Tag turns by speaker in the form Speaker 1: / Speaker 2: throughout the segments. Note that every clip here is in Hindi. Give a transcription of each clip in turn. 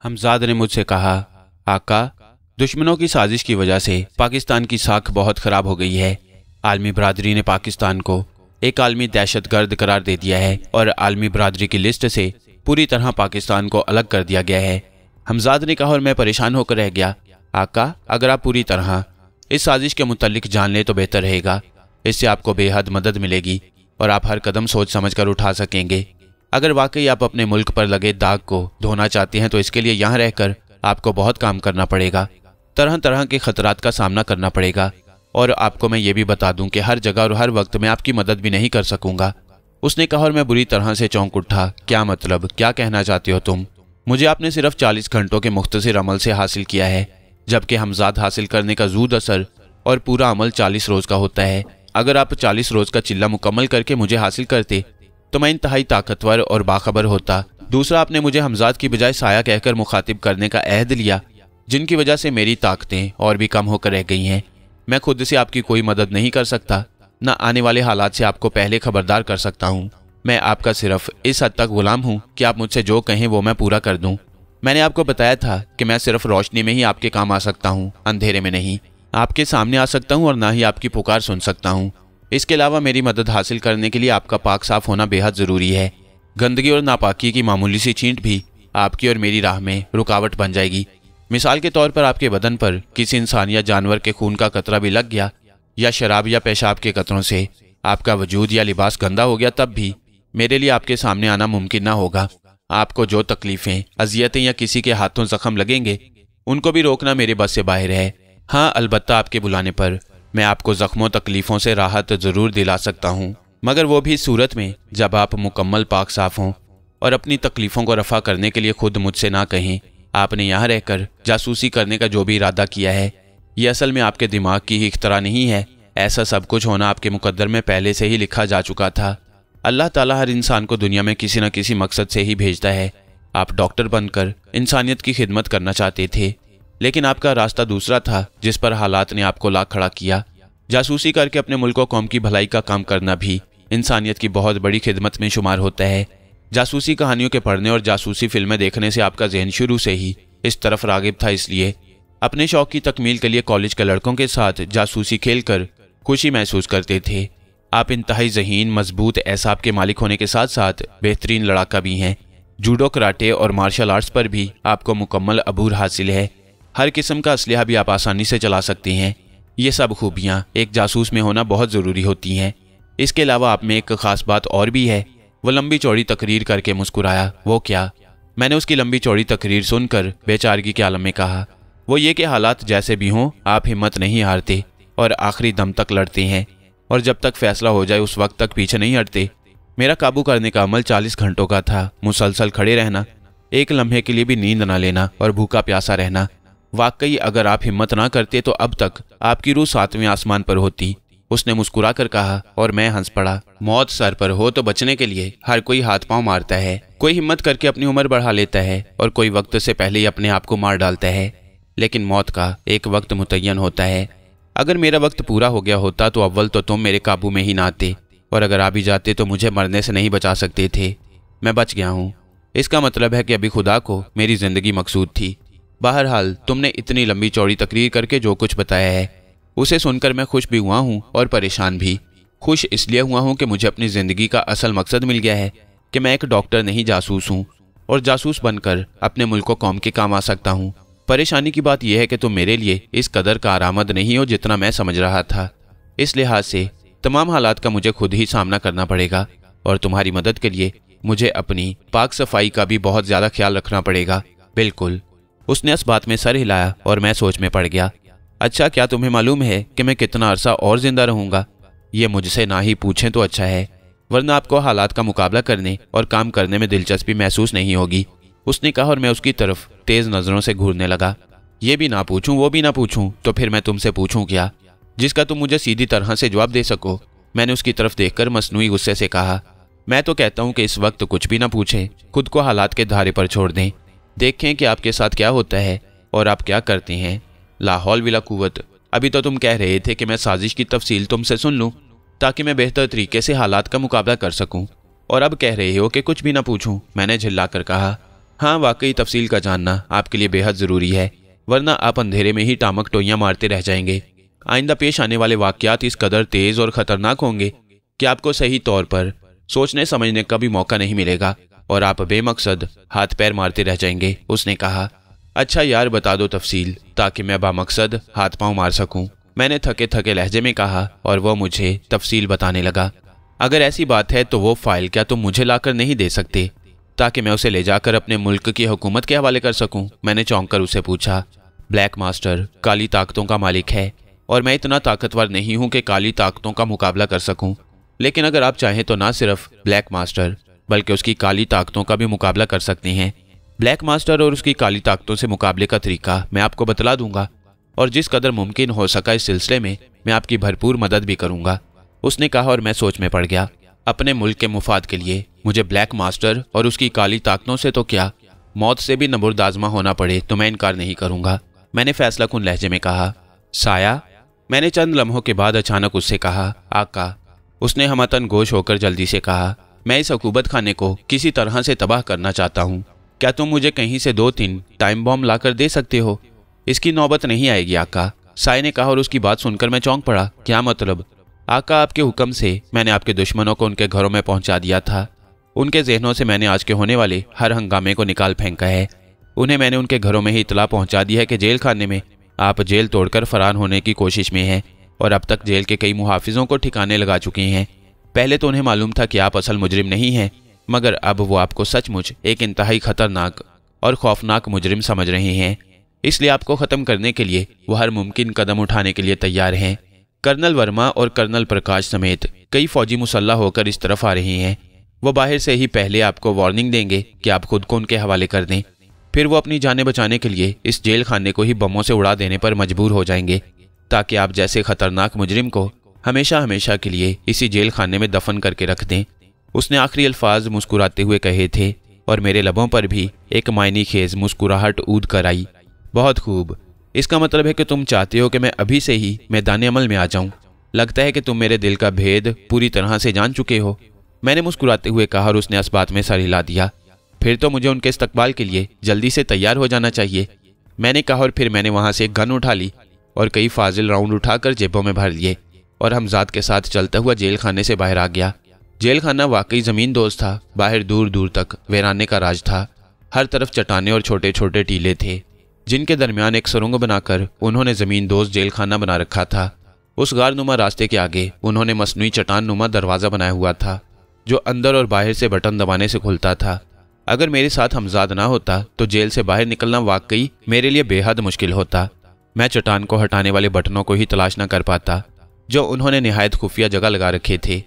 Speaker 1: हमजाद ने मुझसे कहा, आका, दुश्मनों की साजिश की वजह से पाकिस्तान की साख बहुत खराब हो गई है। आलमी बरादरी ने पाकिस्तान को एक आलमी दहशतगर्द करार दे दिया है और आलमी बरादरी की लिस्ट से पूरी तरह पाकिस्तान को अलग कर दिया गया है। हमजाद ने कहा और मैं परेशान होकर रह गया। आका, अगर आप पूरी तरह इस साजिश के मुतल्लिक जान लें तो बेहतर रहेगा। इससे आपको बेहद मदद मिलेगी और आप हर कदम सोच समझ कर उठा सकेंगे। अगर वाकई आप अपने मुल्क पर लगे दाग को धोना चाहते हैं तो इसके लिए यहाँ रहकर आपको बहुत काम करना पड़ेगा। तरह तरह के खतरात का सामना करना पड़ेगा और आपको मैं ये भी बता दूं कि हर जगह और हर वक्त मैं आपकी मदद भी नहीं कर सकूंगा। उसने कहा और मैं बुरी तरह से चौंक उठा। क्या मतलब, क्या कहना चाहते हो तुम? मुझे आपने सिर्फ 40 घंटों के मुख्तसर अमल से हासिल किया है, जबकि हमजाद हासिल करने का जूद असर और पूरा अमल 40 रोज का होता है। अगर आप 40 रोज का चिल्ला मुकम्मल करके मुझे हासिल करते तो मैं इंतहाई ताकतवर और बाखबर होता। दूसरा, आपने मुझे हमजाद की बजाय साया कहकर मुखातिब करने का अहद लिया, जिनकी वजह से मेरी ताकतें और भी कम होकर रह गई हैं। मैं खुद से आपकी कोई मदद नहीं कर सकता, न आने वाले हालात से आपको पहले खबरदार कर सकता हूँ। मैं आपका सिर्फ इस हद तक गुलाम हूँ कि आप मुझसे जो कहें वो मैं पूरा कर दूँ। मैंने आपको बताया था कि मैं सिर्फ रोशनी में ही आपके काम आ सकता हूँ, अंधेरे में नहीं। आपके सामने आ सकता हूँ और ना ही आपकी पुकार सुन सकता हूँ। इसके अलावा मेरी मदद हासिल करने के लिए आपका पाक साफ होना बेहद ज़रूरी है। गंदगी और नापाकी की मामूली सी छींट भी आपकी और मेरी राह में रुकावट बन जाएगी। मिसाल के तौर पर आपके बदन पर किसी इंसान या जानवर के खून का कतरा भी लग गया या शराब या पेशाब के कतरों से आपका वजूद या लिबास गंदा हो गया, तब भी मेरे लिए आपके सामने आना मुमकिन ना होगा। आपको जो तकलीफ़ें, अजियतें या किसी के हाथों जख्म लगेंगे उनको भी रोकना मेरे बस से बाहर है। हाँ, अलबत्ता आपके बुलाने पर मैं आपको जख्मों तकलीफ़ों से राहत ज़रूर दिला सकता हूँ, मगर वो भी इस सूरत में जब आप मुकम्मल पाक साफ हों और अपनी तकलीफ़ों को रफ़ा करने के लिए खुद मुझसे ना कहें। आपने यहाँ रहकर जासूसी करने का जो भी इरादा किया है, ये असल में आपके दिमाग की ही इख्तरा नहीं है। ऐसा सब कुछ होना आपके मुकद्दर में पहले से ही लिखा जा चुका था। अल्लाह ताला हर इंसान को दुनिया में किसी न किसी मकसद से ही भेजता है। आप डॉक्टर बनकर इंसानियत की खिदमत करना चाहते थे, लेकिन आपका रास्ता दूसरा था जिस पर हालात ने आपको ला खड़ा किया। जासूसी करके अपने मुल्क और कौम की भलाई का काम करना भी इंसानियत की बहुत बड़ी खिदमत में शुमार होता है। जासूसी कहानियों के पढ़ने और जासूसी फिल्में देखने से आपका जहन शुरू से ही इस तरफ रागिब था, इसलिए अपने शौक की तकमील के लिए कॉलेज के लड़कों के साथ जासूसी खेलकर खुशी महसूस करते थे। आप इंतहाई ज़हीन, मजबूत एसाब के मालिक होने के साथ साथ बेहतरीन लड़ाका भी हैं। जूडो, कराटे और मार्शल आर्ट्स पर भी आपको मुकम्मल अबूर हासिल है। हर किस्म का असलहा भी आप आसानी से चला सकते हैं। ये सब खूबियाँ एक जासूस में होना बहुत ज़रूरी होती हैं। इसके अलावा आप में एक ख़ास बात और भी है। वो लंबी चौड़ी तकरीर करके मुस्कुराया। वो क्या? मैंने उसकी लंबी चौड़ी तकरीर सुनकर बेचारगी के आलम में कहा, वो ये कि हालात जैसे भी हों आप हिम्मत नहीं हारते और आखिरी दम तक लड़ते हैं और जब तक फैसला हो जाए उस वक्त तक पीछे नहीं हटते। मेरा काबू करने का अमल 40 घंटों का था। मुसलसल खड़े रहना, एक लम्हे के लिए भी नींद ना लेना और भूखा प्यासा रहना। वाकई अगर आप हिम्मत ना करते तो अब तक आपकी रूह 7वें आसमान पर होती। उसने मुस्कुरा कर कहा और मैं हंस पड़ा। मौत सर पर हो तो बचने के लिए हर कोई हाथ पांव मारता है। कोई हिम्मत करके अपनी उम्र बढ़ा लेता है और कोई वक्त से पहले ही अपने आप को मार डालता है, लेकिन मौत का एक वक्त मुतय्यन होता है। अगर मेरा वक्त पूरा हो गया होता तो अव्वल तो तुम मेरे काबू में ही ना आते, और अगर आ भी जाते तो मुझे मरने से नहीं बचा सकते थे। मैं बच गया हूँ। इसका मतलब है कि अभी खुदा को मेरी जिंदगी मकसूद थी। बहरहाल तुमने इतनी लंबी चौड़ी तकरीर करके जो कुछ बताया है उसे सुनकर मैं खुश भी हुआ हूँ और परेशान भी। खुश इसलिए हुआ हूँ कि मुझे अपनी ज़िंदगी का असल मकसद मिल गया है कि मैं एक डॉक्टर नहीं जासूस हूँ और जासूस बनकर अपने मुल्क और कौम के काम आ सकता हूँ। परेशानी की बात यह है कि तुम मेरे लिए इस कदर कारआमद नहीं हो जितना मैं समझ रहा था। इस लिहाज से तमाम हालात का मुझे खुद ही सामना करना पड़ेगा और तुम्हारी मदद के लिए मुझे अपनी पाक सफाई का भी बहुत ज़्यादा ख्याल रखना पड़ेगा। बिल्कुल। उसने इस बात में सर हिलाया और मैं सोच में पड़ गया। अच्छा, क्या तुम्हें मालूम है कि मैं कितना अरसा और जिंदा रहूंगा? ये मुझसे ना ही पूछें तो अच्छा है, वरना आपको हालात का मुकाबला करने और काम करने में दिलचस्पी महसूस नहीं होगी। उसने कहा और मैं उसकी तरफ तेज नजरों से घूरने लगा। ये भी ना पूछूं, वो भी ना पूछूं, तो फिर मैं तुमसे पूछूं क्या जिसका तुम मुझे सीधी तरह से जवाब दे सको? मैंने उसकी तरफ देखकर मसनूई गुस्से से कहा, मैं तो कहता हूं कि इस वक्त कुछ भी ना पूछें, खुद को हालात के धारे पर छोड़ दें। देखें कि आपके साथ क्या होता है और आप क्या करते हैं। ला हौल विला कुव्वत। अभी तो तुम कह रहे थे कि मैं साजिश की तफसील तुमसे सुन लूं ताकि मैं बेहतर तरीके से हालात का मुकाबला कर सकूं, और अब कह रहे हो कि कुछ भी ना पूछूं। मैंने झिल्ला कर कहा, हाँ, वाकई तफसील का जानना आपके लिए बेहद ज़रूरी है, वरना आप अंधेरे में ही टामक टोइयां मारते रह जाएंगे। आइंदा पेश आने वाले वाक़यात इस कदर तेज़ और ख़तरनाक होंगे कि आपको सही तौर पर सोचने समझने का भी मौका नहीं मिलेगा और आप बेमकसद हाथ पैर मारते रह जाएंगे। उसने कहा, अच्छा यार, बता दो तफसील, ताकि मैं बामकसद हाथ पांव मार सकूं। मैंने थके थके लहजे में कहा और वह मुझे तफसील बताने लगा। अगर ऐसी बात है तो वो फाइल क्या तुम मुझे लाकर नहीं दे सकते, ताकि मैं उसे ले जाकर अपने मुल्क की हुकूमत के हवाले कर सकूं? मैंने चौंक कर उसे पूछा। ब्लैक मास्टर काली ताकतों का मालिक है और मैं इतना ताकतवर नहीं हूं कि काली ताकतों का मुकाबला कर सकूं, लेकिन अगर आप चाहें तो ना सिर्फ ब्लैक मास्टर बल्कि उसकी काली ताकतों का भी मुकाबला कर सकते हैं। ब्लैक मास्टर और उसकी काली ताकतों से मुकाबले का तरीका मैं आपको बतला दूंगा और जिस कदर मुमकिन हो सका इस सिलसिले में मैं आपकी भरपूर मदद भी करूंगा। उसने कहा और मैं सोच में पड़ गया। अपने मुल्क के मुफाद के लिए मुझे ब्लैक मास्टर और उसकी काली ताकतों से तो क्या, मौत से भी नबुर्द आज़मा होना पड़े तो मैं इनकार नहीं करूंगा। मैंने फैसला कुन लहजे में कहा। साया, मैंने चंद लम्हों के बाद अचानक उससे कहा। आका, उसने हमतन गोश होकर जल्दी से कहा, मैं इस हुकूमत खाने को किसी तरह से तबाह करना चाहता हूँ। क्या तुम मुझे कहीं से 2-3 टाइम बॉम्ब लाकर दे सकते हो? इसकी नौबत नहीं आएगी आका, साय ने कहा और उसकी बात सुनकर मैं चौंक पड़ा। क्या मतलब? आका, आपके हुक्म से मैंने आपके दुश्मनों को उनके घरों में पहुंचा दिया था। उनके जहनों से मैंने आज के होने वाले हर हंगामे को निकाल फेंका है। उन्हें मैंने उनके घरों में ही इतला पहुंचा दी है कि जेल खाने में आप जेल तोड़कर फरार होने की कोशिश में हैं और अब तक जेल के कई मुहाफिजों को ठिकाने लगा चुके हैं। पहले तो उन्हें मालूम था कि आप असल मुजरिम नहीं हैं, मगर अब वो आपको सचमुच एक इंतहाई खतरनाक और खौफनाक मुजरिम समझ रहे हैं। इसलिए आपको ख़त्म करने के लिए वो हर मुमकिन कदम उठाने के लिए तैयार हैं। कर्नल वर्मा और कर्नल प्रकाश समेत कई फौजी मुसल्लह होकर इस तरफ आ रहे हैं। वो बाहर से ही पहले आपको वार्निंग देंगे कि आप खुद को उनके हवाले कर दें। फिर वो अपनी जानें बचाने के लिए इस जेल खाने को ही बमों से उड़ा देने पर मजबूर हो जाएंगे, ताकि आप जैसे खतरनाक मुजरिम को हमेशा हमेशा के लिए इसी जेल खाने में दफन करके रख दें। उसने आखिरी अल्फाज मुस्कुराते हुए कहे थे और मेरे लबों पर भी एक मायनी खेज मुस्कुराहट ऊद कर आई। बहुत खूब, इसका मतलब है कि तुम चाहते हो कि मैं अभी से ही मैदान अमल में आ जाऊं। लगता है कि तुम मेरे दिल का भेद पूरी तरह से जान चुके हो। मैंने मुस्कुराते हुए कहा और उसने इस बात में सर हिला दिया। फिर तो मुझे उनके इस्तकबाल के लिए जल्दी से तैयार हो जाना चाहिए, मैंने कहा और फिर मैंने वहां से एक गन उठा ली और कई फाजिल राउंड उठाकर जेबों में भर लिए और हमजाद के साथ चलता हुआ जेल खाने से बाहर आ गया। जेल खाना वाकई ज़मीन दोज था। बाहर दूर दूर तक वीराने का राज था। हर तरफ चट्टाने और छोटे छोटे टीले थे, जिनके दरमियान एक सुरंग बनाकर उन्होंने ज़मीन दोज जेल खाना बना रखा था। उस गारनुमा रास्ते के आगे उन्होंने मसनूई चट्टान नुमा दरवाज़ा बनाया हुआ था, जो अंदर और बाहर से बटन दबाने से खुलता था। अगर मेरे साथ हमजाद ना होता तो जेल से बाहर निकलना वाकई मेरे लिए बेहद मुश्किल होता। मैं चट्टान को हटाने वाले बटनों को ही तलाश न कर पाता, जो उन्होंने निहायत खुफिया जगह लगा रखे थे,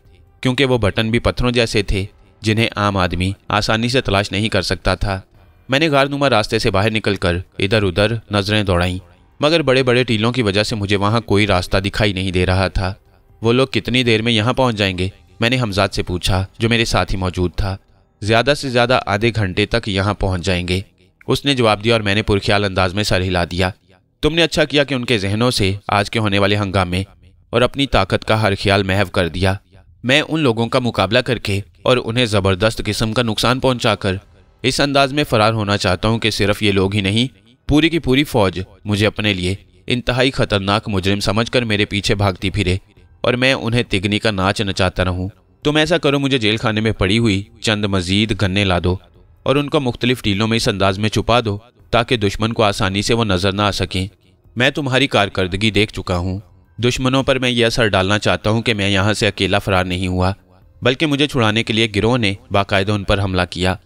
Speaker 1: क्योंकि वो बटन भी पत्थरों जैसे थे जिन्हें आम आदमी आसानी से तलाश नहीं कर सकता था। मैंने गारनुमा रास्ते से बाहर निकलकर इधर उधर नजरें दौड़ाईं, मगर बड़े बड़े टीलों की वजह से मुझे वहां कोई रास्ता दिखाई नहीं दे रहा था। वो लोग कितनी देर में यहाँ पहुंच जाएंगे? मैंने हमजाद से पूछा, जो मेरे साथ ही मौजूद था। ज्यादा से ज्यादा आधे घंटे तक यहाँ पहुंच जाएंगे, उसने जवाब दिया और मैंने पुरख्याल अंदाज में सर हिला दिया। तुमने अच्छा किया कि उनके जहनों से आज के होने वाले हंगामे और अपनी ताकत का हर ख्याल महव कर दिया। मैं उन लोगों का मुकाबला करके और उन्हें ज़बरदस्त किस्म का नुकसान पहुंचाकर इस अंदाज में फरार होना चाहता हूं कि सिर्फ ये लोग ही नहीं, पूरी की पूरी फौज मुझे अपने लिए इंतहाई खतरनाक मुजरिम समझकर मेरे पीछे भागती फिरे और मैं उन्हें तिगनी का नाच नचाता रहूं। तुम ऐसा करो, मुझे जेल खाने में पड़ी हुई चंद मजीद गन्ने ला दो और उनको मुख्तलिफ टीलों में इस अंदाज में छुपा दो ताकि दुश्मन को आसानी से वो नजर ना आ सकें। मैं तुम्हारी कारकर्दगी देख चुका हूँ। दुश्मनों पर मैं यह असर डालना चाहता हूँ कि मैं यहाँ से अकेला फरार नहीं हुआ, बल्कि मुझे छुड़ाने के लिए गिरोह ने बाकायदा उन पर हमला किया।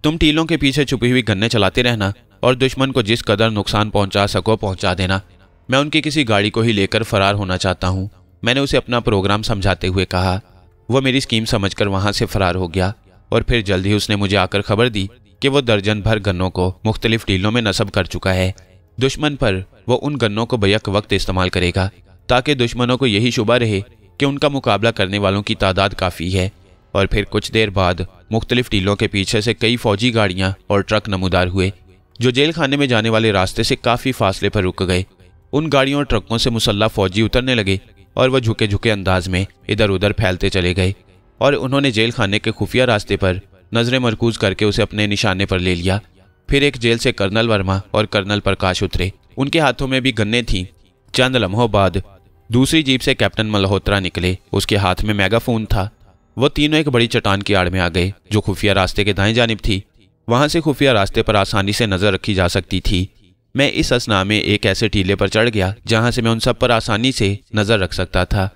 Speaker 1: तुम टीलों के पीछे छुपी हुई गन्ने चलाते रहना और दुश्मन को जिस कदर नुकसान पहुंचा सको पहुंचा देना। मैं उनकी किसी गाड़ी को ही लेकर फरार होना चाहता हूँ, मैंने उसे अपना प्रोग्राम समझाते हुए कहा। वह मेरी स्कीम समझकर वहां से फरार हो गया और फिर जल्द ही उसने मुझे आकर खबर दी कि वो दर्जन भर गन्नों को मुख्तलिफ टीलों में नस्ब कर चुका है। दुश्मन पर वो उन गन्नों को बैक वक्त इस्तेमाल करेगा ताकि दुश्मनों को यही शुबा रहे कि उनका मुकाबला करने वालों की तादाद काफ़ी है। और फिर कुछ देर बाद मुख्तलिफ टीलों के पीछे से कई फौजी गाड़ियां और ट्रक नमूदार हुए, जो जेल खाने में जाने वाले रास्ते से काफ़ी फासले पर रुक गए। उन गाड़ियों और ट्रकों से मुसल्लह फौजी उतरने लगे और वह झुके झुके अंदाज में इधर उधर फैलते चले गए और उन्होंने जेल खाने के खुफिया रास्ते पर नजरें मरकूज करके उसे अपने निशाने पर ले लिया। फिर एक जेल से कर्नल वर्मा और कर्नल प्रकाश उतरे। उनके हाथों में भी गन्ने थी। चंद लम्हों बाद दूसरी जीप से कैप्टन मल्होत्रा निकले। उसके हाथ में मेगाफोन था। वो तीनों एक बड़ी चट्टान की आड़ में आ गए जो खुफिया रास्ते के दाएं जानिब थी। वहां से खुफिया रास्ते पर आसानी से नजर रखी जा सकती थी। मैं इस असना में एक ऐसे टीले पर चढ़ गया जहां से मैं उन सब पर आसानी से नजर रख सकता था,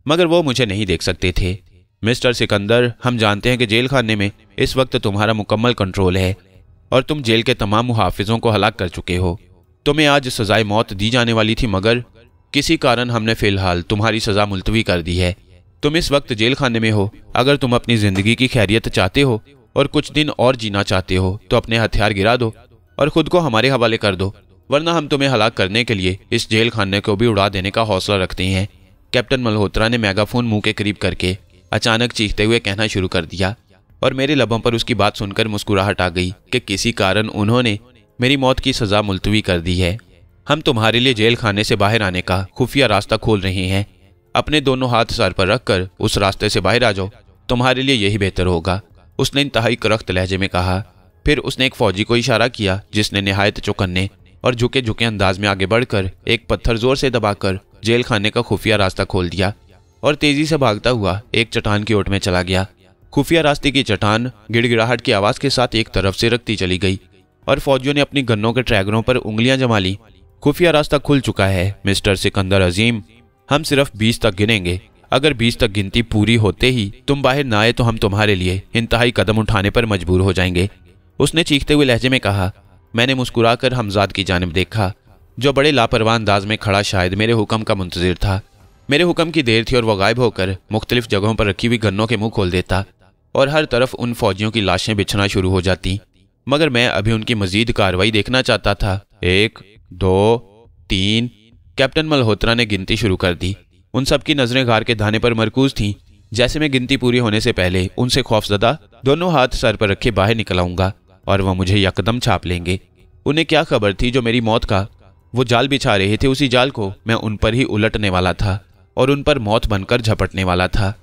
Speaker 1: मगर वो मुझे नहीं देख सकते थे। मिस्टर सिकंदर, हम जानते हैं कि जेल खाने में इस वक्त तुम्हारा मुकम्मल कंट्रोल है और तुम जेल के तमाम मुहाफिजों को हलाक कर चुके हो। तुम्हें आज सजाए मौत दी जाने वाली थी, मगर किसी कारण हमने फिलहाल तुम्हारी सजा मुलतवी कर दी है। तुम इस वक्त जेल खाने में हो। अगर तुम अपनी जिंदगी की खैरियत चाहते हो और कुछ दिन और जीना चाहते हो तो अपने हथियार गिरा दो और खुद को हमारे हवाले कर दो, वरना हम तुम्हें हलाक करने के लिए इस जेल खाने को भी उड़ा देने का हौसला रखते हैं। कैप्टन मल्होत्रा ने मेगाफोन मुंह के करीब करके अचानक चीखते हुए कहना शुरू कर दिया और मेरे लबों पर उसकी बात सुनकर मुस्कुराहट आ गई कि किसी कारण उन्होंने मेरी मौत की सजा मुलतवी कर दी है। हम तुम्हारे लिए जेल खाने से बाहर आने का खुफिया रास्ता खोल रहे हैं। अपने दोनों हाथ सर पर रखकर उस रास्ते से बाहर आ जाओ, तुम्हारे लिए यही बेहतर होगा, उसने इंतहाई करख्त लहजे में कहा। फिर उसने एक फौजी को इशारा किया जिसने निहायत चौकन्ने और झुके झुके अंदाज में आगे बढ़कर एक पत्थर जोर से दबाकर जेल खाने का खुफिया रास्ता खोल दिया और तेजी से भागता हुआ एक चट्टान की ओट में चला गया। खुफिया रास्ते की चट्टान गिड़गिड़ाहट की आवाज के साथ एक तरफ से रखती चली गई और फौजियों ने अपनी गन्नों के ट्रैगरों पर उंगलियां जमा ली। खुफिया रास्ता खुल चुका है मिस्टर सिकंदर अजीम, हम सिर्फ 20 तक गिनेंगे। अगर 20 तक गिनती पूरी होते ही तुम बाहर ना आए तो हम तुम्हारे लिए इंतहाई कदम उठाने पर मजबूर हो जाएंगे, उसने चीखते हुए लहजे में कहा। मैंने मुस्कुराकर हमजाद की जानिब देखा जो बड़े लापरवाह अंदाज में खड़ा शायद मेरे हुक्म का मुंतजिर था। मेरे हुक्म की देर थी और वह गायब होकर मुख्तलिफ जगहों पर रखी हुई गन्नों के मुंह खोल देता और हर तरफ उन फौजियों की लाशें बिछना शुरू हो जाती, मगर मैं अभी उनकी मजीद कार्रवाई देखना चाहता था। 1, 2, 3 कैप्टन मल्होत्रा ने गिनती शुरू कर दी। उन सब की नजरें गार के दाने पर मरकूज थीं। जैसे मैं गिनती पूरी होने से पहले उनसे खौफजदा दोनों हाथ सर पर रखे बाहर निकल आऊंगा और वह मुझे यकदम छाप लेंगे। उन्हें क्या खबर थी जो मेरी मौत का वो जाल बिछा रहे थे, उसी जाल को मैं उन पर ही उलटने वाला था और उन पर मौत बनकर झपटने वाला था।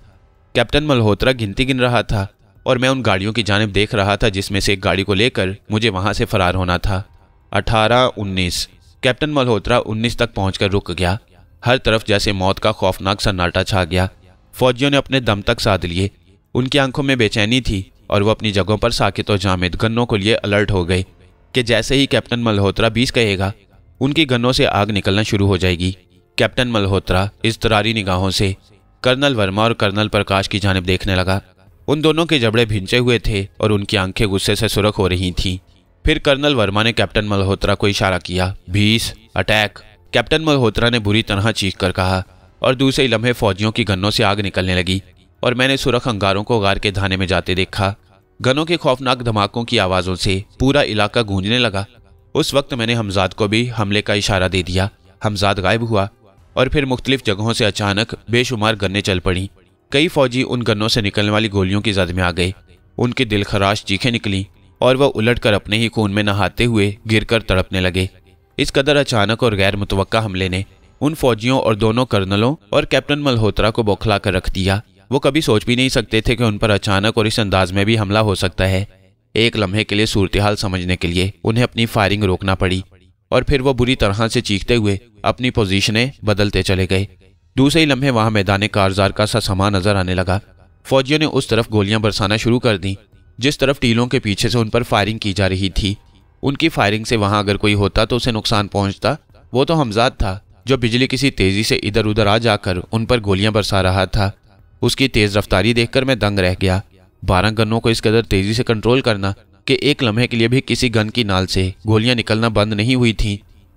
Speaker 1: कैप्टन मल्होत्रा गिनती गिन रहा था और मैं उन गाड़ियों की जानिब देख रहा था जिसमें से एक गाड़ी को लेकर मुझे वहां से फरार होना था। 18, 19 कैप्टन मल्होत्रा 19 तक पहुंचकर रुक गया। हर तरफ जैसे मौत का खौफनाक सन्नाटा छा गया। फौजियों ने अपने दम तक साध लिए। उनकी आंखों में बेचैनी थी और वो अपनी जगहों पर साकित और जामिद गन्नों को लिए अलर्ट हो गए कि जैसे ही कैप्टन मल्होत्रा 20 कहेगा उनकी गन्नों से आग निकलना शुरू हो जाएगी। कैप्टन मल्होत्रा इज़्तरारी निगाहों से कर्नल वर्मा और कर्नल प्रकाश की जानिब देखने लगा। उन दोनों के जबड़े भिंचे हुए थे और उनकी आंखें गुस्से से सुर्ख हो रही थीं। फिर कर्नल वर्मा ने कैप्टन मल्होत्रा को इशारा किया। 20 अटैक, कैप्टन मल्होत्रा ने बुरी तरह चीख कर कहा और दूसरे लम्हे फौजियों की गन्नों से आग निकलने लगी और मैंने सुरख अंगारों को गार के धाने में जाते देखा। गनों के खौफनाक धमाकों की आवाज़ों से पूरा इलाका गूंजने लगा। उस वक्त मैंने हमजाद को भी हमले का इशारा दे दिया। हमजाद गायब हुआ और फिर मुख्तलिफ जगहों से अचानक बेशुमार गन्नें चल पड़ी। कई फौजी उन गन्नों से निकलने वाली गोलियों की जद में आ गए। उनकी दिलखराश चीखें निकली और वह उलटकर अपने ही खून में नहाते हुए गिरकर तड़पने लगे। इस कदर अचानक और गैर मुतवक्का हमले ने उन फौजियों और दोनों कर्नलों और कैप्टन मल्होत्रा को बौखला कर रख दिया। वो कभी सोच भी नहीं सकते थे कि उन पर अचानक और इस अंदाज में भी हमला हो सकता है। एक लम्हे के लिए सूरत हाल समझने के लिए उन्हें अपनी फायरिंग रोकना पड़ी और फिर वो बुरी तरह से चीखते हुए अपनी पोजीशनें बदलते चले गए। दूसरे ही लम्हे वहां मैदान कारजार का सा समा नजर आने लगा। फौजियों ने उस तरफ गोलियां बरसाना शुरू कर दी जिस तरफ टीलों के पीछे से उन पर फायरिंग की जा रही थी। उनकी फायरिंग से वहां अगर कोई होता तो उसे नुकसान पहुंचता। वो तो हमजाद था जो बिजली किसी तेजी से इधर उधर आ जाकर उन पर गोलियां बरसा रहा था। उसकी तेज रफ्तारी देखकर मैं दंग रह गया। 12 गनों को इस कदर तेजी से कंट्रोल करना कि एक लम्हे के लिए भी किसी गन की नाल से गोलियां निकलना बंद नहीं हुई थीं,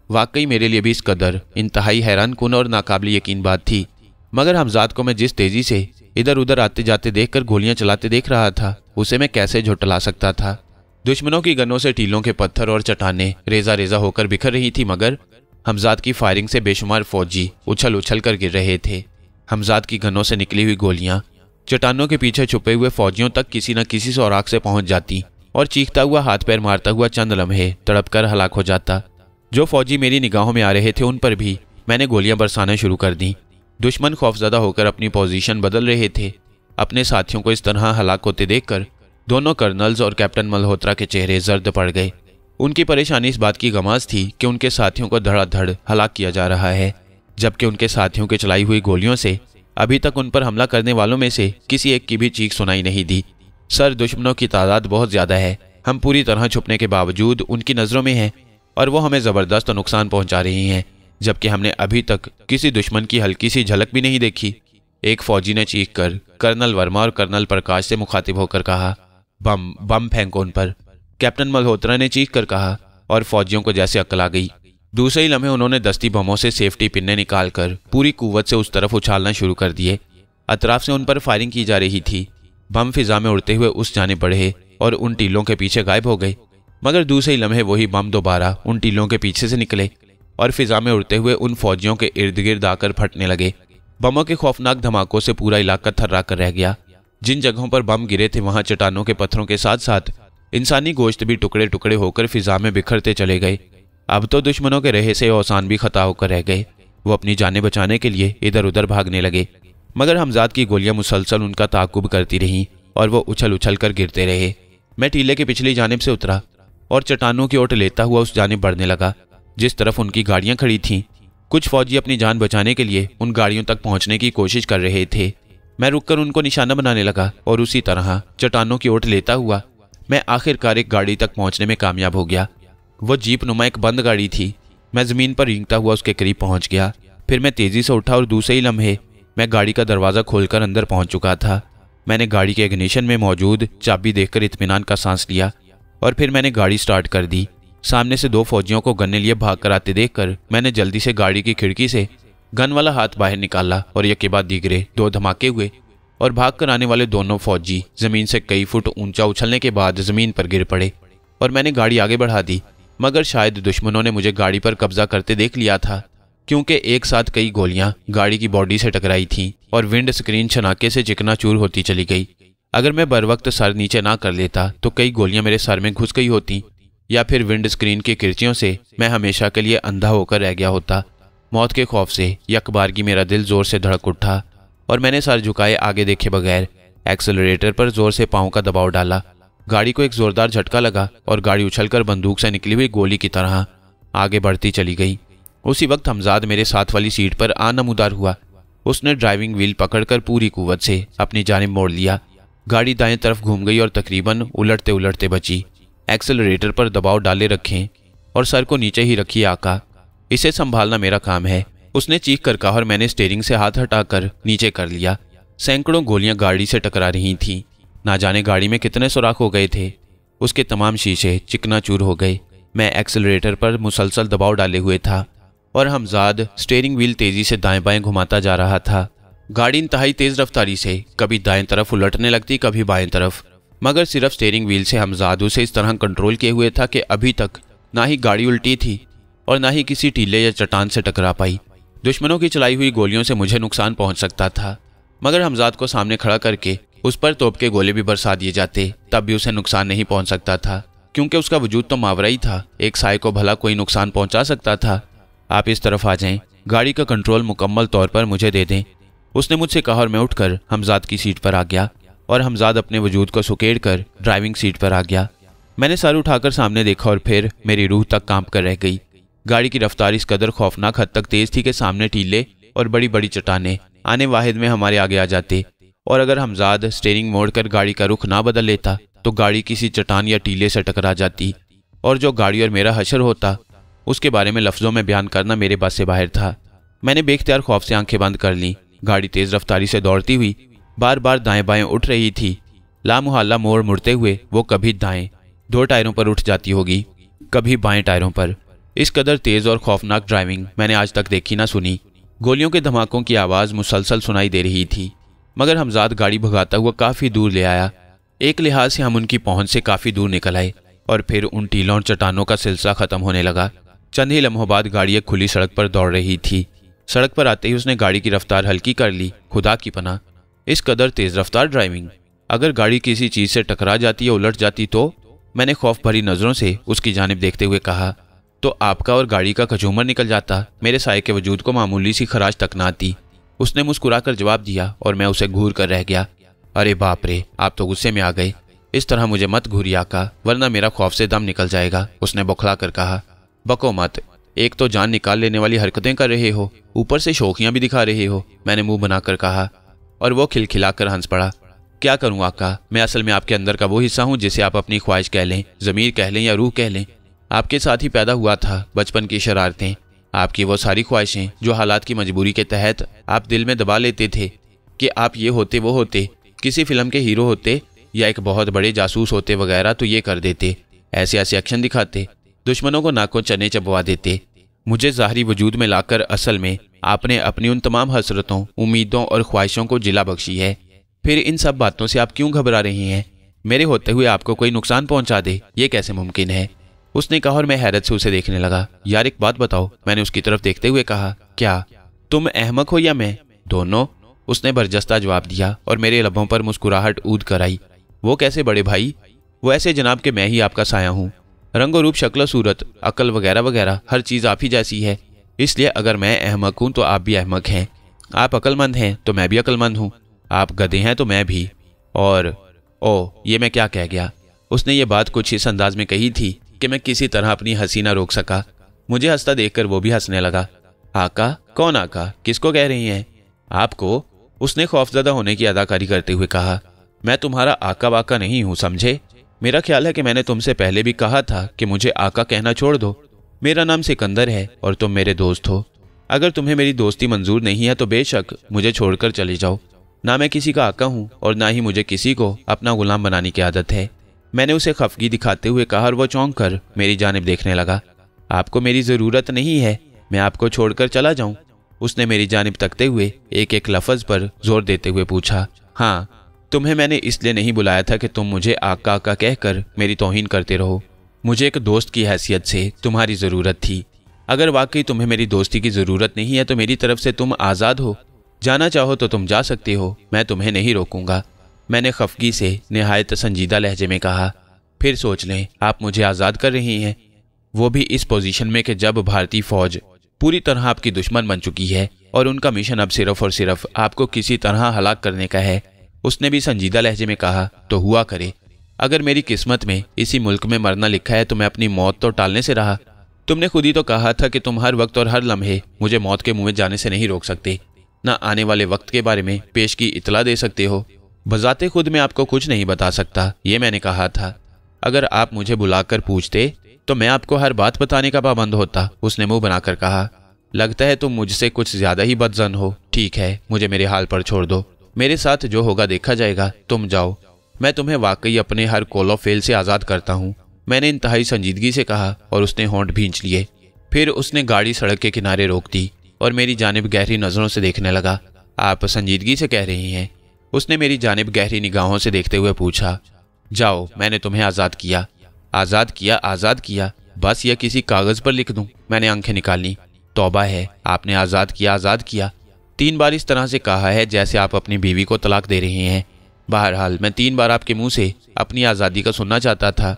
Speaker 1: वाकई मेरे लिए भी इस कदर इंतहाई हैरान कुन और नाकाबिल यकीन बात थी। मगर हमजाद को मैं जिस तेजी से इधर उधर आते जाते देखकर गोलियां चलाते देख रहा था उसे मैं कैसे झुटला सकता था। दुश्मनों की गनों से टीलों के पत्थर और चट्टानें रेजा रेजा होकर बिखर रही थी, मगर हमजाद की फायरिंग से बेशुमार फौजी उछल उछल कर गिर रहे थे। हमजाद की गनों से निकली हुई गोलियां चट्टानों के पीछे छुपे हुए फौजियों तक किसी न किसी सौराख से पहुंच जाती और चीखता हुआ हाथ पैर मारता हुआ चंद लम्हे तड़प कर हलाक हो जाता। जो फौजी मेरी निगाहों में आ रहे थे उन पर भी मैंने गोलियां बरसाना शुरू कर दी। दुश्मन खौफजदा होकर अपनी पोजीशन बदल रहे थे। अपने साथियों को इस तरह हलाक होते देखकर दोनों कर्नल्स और कैप्टन मल्होत्रा के चेहरे जर्द पड़ गए। उनकी परेशानी इस बात की गमाज थी कि उनके साथियों को धड़ाधड़ हलाक किया जा रहा है, जबकि उनके साथियों के चलाई हुई गोलियों से अभी तक उन पर हमला करने वालों में से किसी एक की भी चीख सुनाई नहीं दी। सर, दुश्मनों की तादाद बहुत ज्यादा है। हम पूरी तरह छुपने के बावजूद उनकी नजरों में हैं और वो हमें जबरदस्त नुकसान पहुंचा रही हैं, जबकि हमने अभी तक किसी दुश्मन की हल्की सी झलक भी नहीं देखी। एक फौजी ने चीख कर कर्नल वर्मा और कर्नल प्रकाश से मुखातिब होकर कहा, बम बम फेंको उन पर। कैप्टन मल्होत्रा ने चीख कर कहा और फौजियों को जैसे अक्ल आ गई। दूसरे ही लम्हे उन्होंने दस्ती बमों से सेफ्टी पिन्ने निकालकर पूरी कुव्वत से उस तरफ उछालना शुरू कर दिए। अतराफ से उन पर फायरिंग की जा रही थी। बम फिजा में उड़ते हुए उस जाने बढ़े और उन टीलों के पीछे गायब हो गए, मगर दूसरे ही लम्हे वही बम दोबारा उन टीलों के पीछे से निकले और फिजा में उड़ते हुए उन फौजियों के इर्द गिर्द आकर फटने लगे। बमों के खौफनाक धमाकों से पूरा इलाका थर्रा कर रह गया। जिन जगहों पर बम गिरे थे वहां चट्टानों के पत्थरों के साथ साथ इंसानी गोश्त भी टुकड़े टुकड़े होकर फिजा में बिखरते चले गए। अब तो दुश्मनों के रहे से औसान भी खता होकर रह गए। वो अपनी जानें बचाने के लिए इधर उधर भागने लगे, मगर हमजाद की गोलियां मुसलसल उनका ताकुब करती रहीं और वो उछल उछल कर गिरते रहे। मैं टीले की पिछली जानिब से उतरा और चट्टानों की ओट लेता हुआ उस जानिब बढ़ने लगा जिस तरफ उनकी गाड़ियां खड़ी थीं। कुछ फौजी अपनी जान बचाने के लिए उन गाड़ियों तक पहुंचने की कोशिश कर रहे थे। मैं रुककर उनको निशाना बनाने लगा और उसी तरह चट्टानों की ओट लेता हुआ मैं आखिरकार एक गाड़ी तक पहुंचने में कामयाब हो गया। वो जीप नुमा एक बंद गाड़ी थी। मैं जमीन पर रेंगता हुआ उसके करीब पहुंच गया। फिर मैं तेजी से उठा और दूसरे ही लम्हे मैं गाड़ी का दरवाज़ा खोलकर अंदर पहुंच चुका था। मैंने गाड़ी के इग्निशन में मौजूद चाबी देखकर इत्मीनान का सांस लिया और फिर मैंने गाड़ी स्टार्ट कर दी। सामने से दो फौजियों को गन लिए भाग कर आते देखकर मैंने जल्दी से गाड़ी की खिड़की से गन वाला हाथ बाहर निकाला और एक के बाद दीगरे दो धमाके हुए और भाग कर आने वाले दोनों फौजी जमीन से कई फुट ऊंचा उछलने के बाद जमीन पर गिर पड़े और मैंने गाड़ी आगे बढ़ा दी। मगर शायद दुश्मनों ने मुझे गाड़ी पर कब्जा करते देख लिया था, क्योंकि एक साथ कई गोलियां गाड़ी की बॉडी से टकराई थीं और विंड स्क्रीन छनाके से चिकनाचूर होती चली गई। अगर मैं बर वक्त सर नीचे ना कर लेता तो कई गोलियां मेरे सर में घुस गई होती या फिर विंड स्क्रीन की किरचियों से मैं हमेशा के लिए अंधा होकर रह गया होता। मौत के खौफ से यकबारगी मेरा दिल जोर से धड़क उठा और मैंने सर झुकाए आगे देखे बगैर एक्सेलरेटर पर जोर से पांव का दबाव डाला। गाड़ी को एक जोरदार झटका लगा और गाड़ी उछलकर बंदूक से निकली हुई गोली की तरह आगे बढ़ती चली गई। उसी वक्त हमजाद मेरे साथ वाली सीट पर नमूदार हुआ। उसने ड्राइविंग व्हील पकड़कर पूरी कुव्वत से अपनी जानिब मोड़ लिया। गाड़ी दाएं तरफ घूम गई और तकरीबन उलटते उलटते बची। एक्सेलरेटर पर दबाव डाले रखें और सर को नीचे ही रखिए आका, इसे संभालना मेरा काम है, उसने चीख कर कहा और मैंने स्टीयरिंग से हाथ हटाकर नीचे कर लिया। सैकड़ों गोलियां गाड़ी से टकरा रही थीं। ना जाने गाड़ी में कितने सुराख हो गए थे। उसके तमाम शीशे चिकनाचूर हो गए। मैं एक्सेलरेटर पर मुसलसल दबाव डाले हुए था और हमजाद स्टीयरिंग व्हील तेजी से दाएं बाएं घुमाता जा रहा था। गाड़ी इंतहाई तेज रफ्तारी से कभी दाएं तरफ उलटने लगती कभी बाएं तरफ, मगर सिर्फ स्टीयरिंग व्हील से हमजाद उसे इस तरह कंट्रोल किए हुए था कि अभी तक ना ही गाड़ी उल्टी थी और ना ही किसी टीले या चट्टान से टकरा पाई। दुश्मनों की चलाई हुई गोलियों से मुझे नुकसान पहुंच सकता था, मगर हमजाद को सामने खड़ा करके उस पर तोप के गोले भी बरसा दिए जाते तब भी उसे नुकसान नहीं पहुंच सकता था, क्योंकि उसका वजूद तो मावरा ही था। एक साए को भला कोई नुकसान पहुंचा सकता था। आप इस तरफ आ जाएं, गाड़ी का कंट्रोल मुकम्मल तौर पर मुझे दे दें, उसने मुझसे कहा और मैं उठकर हमजाद की सीट पर आ गया और हमजाद अपने वजूद को सुकेड़ कर ड्राइविंग सीट पर आ गया। मैंने सर उठाकर सामने देखा और फिर मेरी रूह तक कांप कर रह गई। गाड़ी की रफ्तार इस कदर खौफनाक हद तक तेज थी कि सामने टीले और बड़ी बड़ी चट्टानें आने वाहिद में हमारे आगे आ जाते और अगर हमजाद स्टीयरिंग मोड़कर गाड़ी का रुख ना बदल लेता तो गाड़ी किसी चट्टान या टीले से टकरा जाती और जो गाड़ी और मेरा हशर होता उसके बारे में लफ्जों में बयान करना मेरे बस से बाहर था। मैंने बेख्तियार खौफ से आंखें बंद कर लीं। गाड़ी तेज रफ्तारी से दौड़ती हुई बार बार दाएं बाएं उठ रही थी। लामुहल्ला मोड़ मुड़ते हुए वो कभी दाएं 2 टायरों पर उठ जाती होगी, कभी बाएं टायरों पर। इस कदर तेज और खौफनाक ड्राइविंग मैंने आज तक देखी ना सुनी। गोलियों के धमाकों की आवाज़ मुसलसल सुनाई दे रही थी, मगर हमजाद गाड़ी भगाता हुआ काफ़ी दूर ले आया। एक लिहाज से हम उनकी पहुंच से काफ़ी दूर निकल आए और फिर उन टीलों और चट्टानों का सिलसिला ख़त्म होने लगा। चंद ही लम्हों बाद गाड़ी एक खुली सड़क पर दौड़ रही थी। सड़क पर आते ही उसने गाड़ी की रफ्तार हल्की कर ली। खुदा की पनाह, इस कदर तेज रफ्तार ड्राइविंग! अगर गाड़ी किसी चीज़ से टकरा जाती या उलट जाती तो? मैंने खौफ भरी नज़रों से उसकी जानिब देखते हुए कहा। तो आपका और गाड़ी का कचूमर निकल जाता, मेरे साए के वजूद को मामूली सी खराश तक ना आती। उसने मुस्कुराकर जवाब दिया और मैं उसे घूर कर रह गया। अरे बाप रे, आप तो गुस्से में आ गए। इस तरह मुझे मत घूरी आका, वरना मेरा खौफ से दम निकल जाएगा, उसने बौखला कर कहा। बको मत, एक तो जान निकाल लेने वाली हरकतें कर रहे हो, ऊपर से शौकियां भी दिखा रहे हो, मैंने मुंह बनाकर कहा। और वो खिलखिलाकर हंस पड़ा। क्या करूं आका, मैं असल में आपके अंदर का वो हिस्सा हूं जिसे आप अपनी ख्वाहिश कह लें, ज़मीर कह लें या रूह कह लें। आपके साथ ही पैदा हुआ था बचपन की शरारतें, आपकी वो सारी ख्वाहिशें जो हालात की मजबूरी के तहत आप दिल में दबा लेते थे कि आप ये होते वो होते, किसी फिल्म के हीरो होते या एक बहुत बड़े जासूस होते वगैरह, तो ये कर देते, ऐसे ऐसे एक्शन दिखाते, दुश्मनों को नाकों चने चबवा देते। मुझे ज़ाहरी वजूद में लाकर असल में आपने अपनी उन तमाम हसरतों, उम्मीदों और ख्वाहिशों को जिला बख्शी है। फिर इन सब बातों से आप क्यों घबरा रही हैं? मेरे होते हुए आपको कोई नुकसान पहुंचा दे, ये कैसे मुमकिन है? उसने कहा और मैं हैरत से उसे देखने लगा। यार एक बात बताओ, मैंने उसकी तरफ देखते हुए कहा। क्या तुम अहमक हो या मैं? दोनों, उसने बरजस्ता जवाब दिया और मेरे लबों पर मुस्कुराहट ऊद कर आई। वो कैसे बड़े भाई? वो ऐसे जनाब कि मैं ही आपका साया हूँ। रंगो रूप, शक्ल सूरत, अकल वगैरह वगैरह हर चीज़ आप ही जैसी है, इसलिए अगर मैं अहमक हूँ तो आप भी अहमक हैं। आप अक्लमंद हैं तो मैं भी अक्लमंद हूँ, आप गधे हैं तो मैं भी। और ये मैं क्या कह गया? उसने ये बात कुछ इस अंदाज में कही थी कि मैं किसी तरह अपनी हंसी ना रोक सका। मुझे हंसता देखकर वो भी हंसने लगा। आका? कौन आका? किसको कह रही हैं? आपको, उसने खौफजदा होने की अदाकारी करते हुए कहा। मैं तुम्हारा आका वाका नहीं हूँ, समझे? मेरा ख्याल है कि मैंने तुमसे पहले भी कहा था कि मुझे आका कहना छोड़ दो। मेरा नाम सिकंदर है और तुम मेरे दोस्त हो। अगर तुम्हें मेरी दोस्ती मंजूर नहीं है तो बेशक मुझे छोड़कर चले जाओ। ना मैं किसी का आका हूँ और ना ही मुझे किसी को अपना गुलाम बनाने की आदत है। मैंने उसे खफगी दिखाते हुए कहा और वो चौंक कर मेरी जानिब देखने लगा। आपको मेरी ज़रूरत नहीं है, मैं आपको छोड़कर चला जाऊं? उसने मेरी जानिब तकते हुए एक एक लफ्ज़ पर जोर देते हुए पूछा। हाँ, तुम्हें मैंने इसलिए नहीं बुलाया था कि तुम मुझे आका आका कहकर मेरी तौहीन करते रहो। मुझे एक दोस्त की हैसियत से तुम्हारी ज़रूरत थी। अगर वाकई तुम्हें मेरी दोस्ती की ज़रूरत नहीं है तो मेरी तरफ से तुम आज़ाद हो। जाना चाहो तो तुम जा सकते हो, मैं तुम्हें नहीं रोकूंगा, मैंने खफगी से निहायत संजीदा लहजे में कहा। फिर सोच लें, आप मुझे आज़ाद कर रही हैं, वो भी इस पोजीशन में कि जब भारतीय फौज पूरी तरह आपकी दुश्मन बन चुकी है और उनका मिशन अब सिर्फ और सिर्फ आपको किसी तरह हलाक करने का है। उसने भी संजीदा लहजे में कहा। तो हुआ करे, अगर मेरी किस्मत में इसी मुल्क में मरना लिखा है तो मैं अपनी मौत तो टालने से रहा। तुमने खुद ही तो कहा था कि तुम हर वक्त और हर लम्हे मुझे मौत के मुंह में जाने से नहीं रोक सकते, न आने वाले वक्त के बारे में पेश की इतला दे सकते हो। बजाते खुद मैं आपको कुछ नहीं बता सकता, ये मैंने कहा था। अगर आप मुझे बुलाकर पूछते तो मैं आपको हर बात बताने का पाबंद होता, उसने मुंह बनाकर कहा। लगता है तुम मुझसे कुछ ज्यादा ही बदजन हो। ठीक है, मुझे मेरे हाल पर छोड़ दो, मेरे साथ जो होगा देखा जाएगा, तुम जाओ। मैं तुम्हें वाकई अपने हर कोलो फेल से आज़ाद करता हूँ, मैंने इंतहाई संजीदगी से कहा और उसने होंठ भींच लिए। फिर उसने गाड़ी सड़क के किनारे रोक दी और मेरी जानिब गहरी नज़रों से देखने लगा। आप संजीदगी से कह रही हैं? उसने मेरी जानिब गहरी निगाहों से देखते हुए पूछा। जाओ, मैंने तुम्हें आज़ाद किया। आज़ाद किया? आज़ाद किया? बस यह किसी कागज़ पर लिख दूं? मैंने आंखें निकाली। तौबा है, आपने आज़ाद किया, आज़ाद किया 3 बार इस तरह से कहा है जैसे आप अपनी बीवी को तलाक दे रहे हैं। बहरहाल मैं 3 बार आपके मुंह से अपनी आज़ादी का सुनना चाहता था।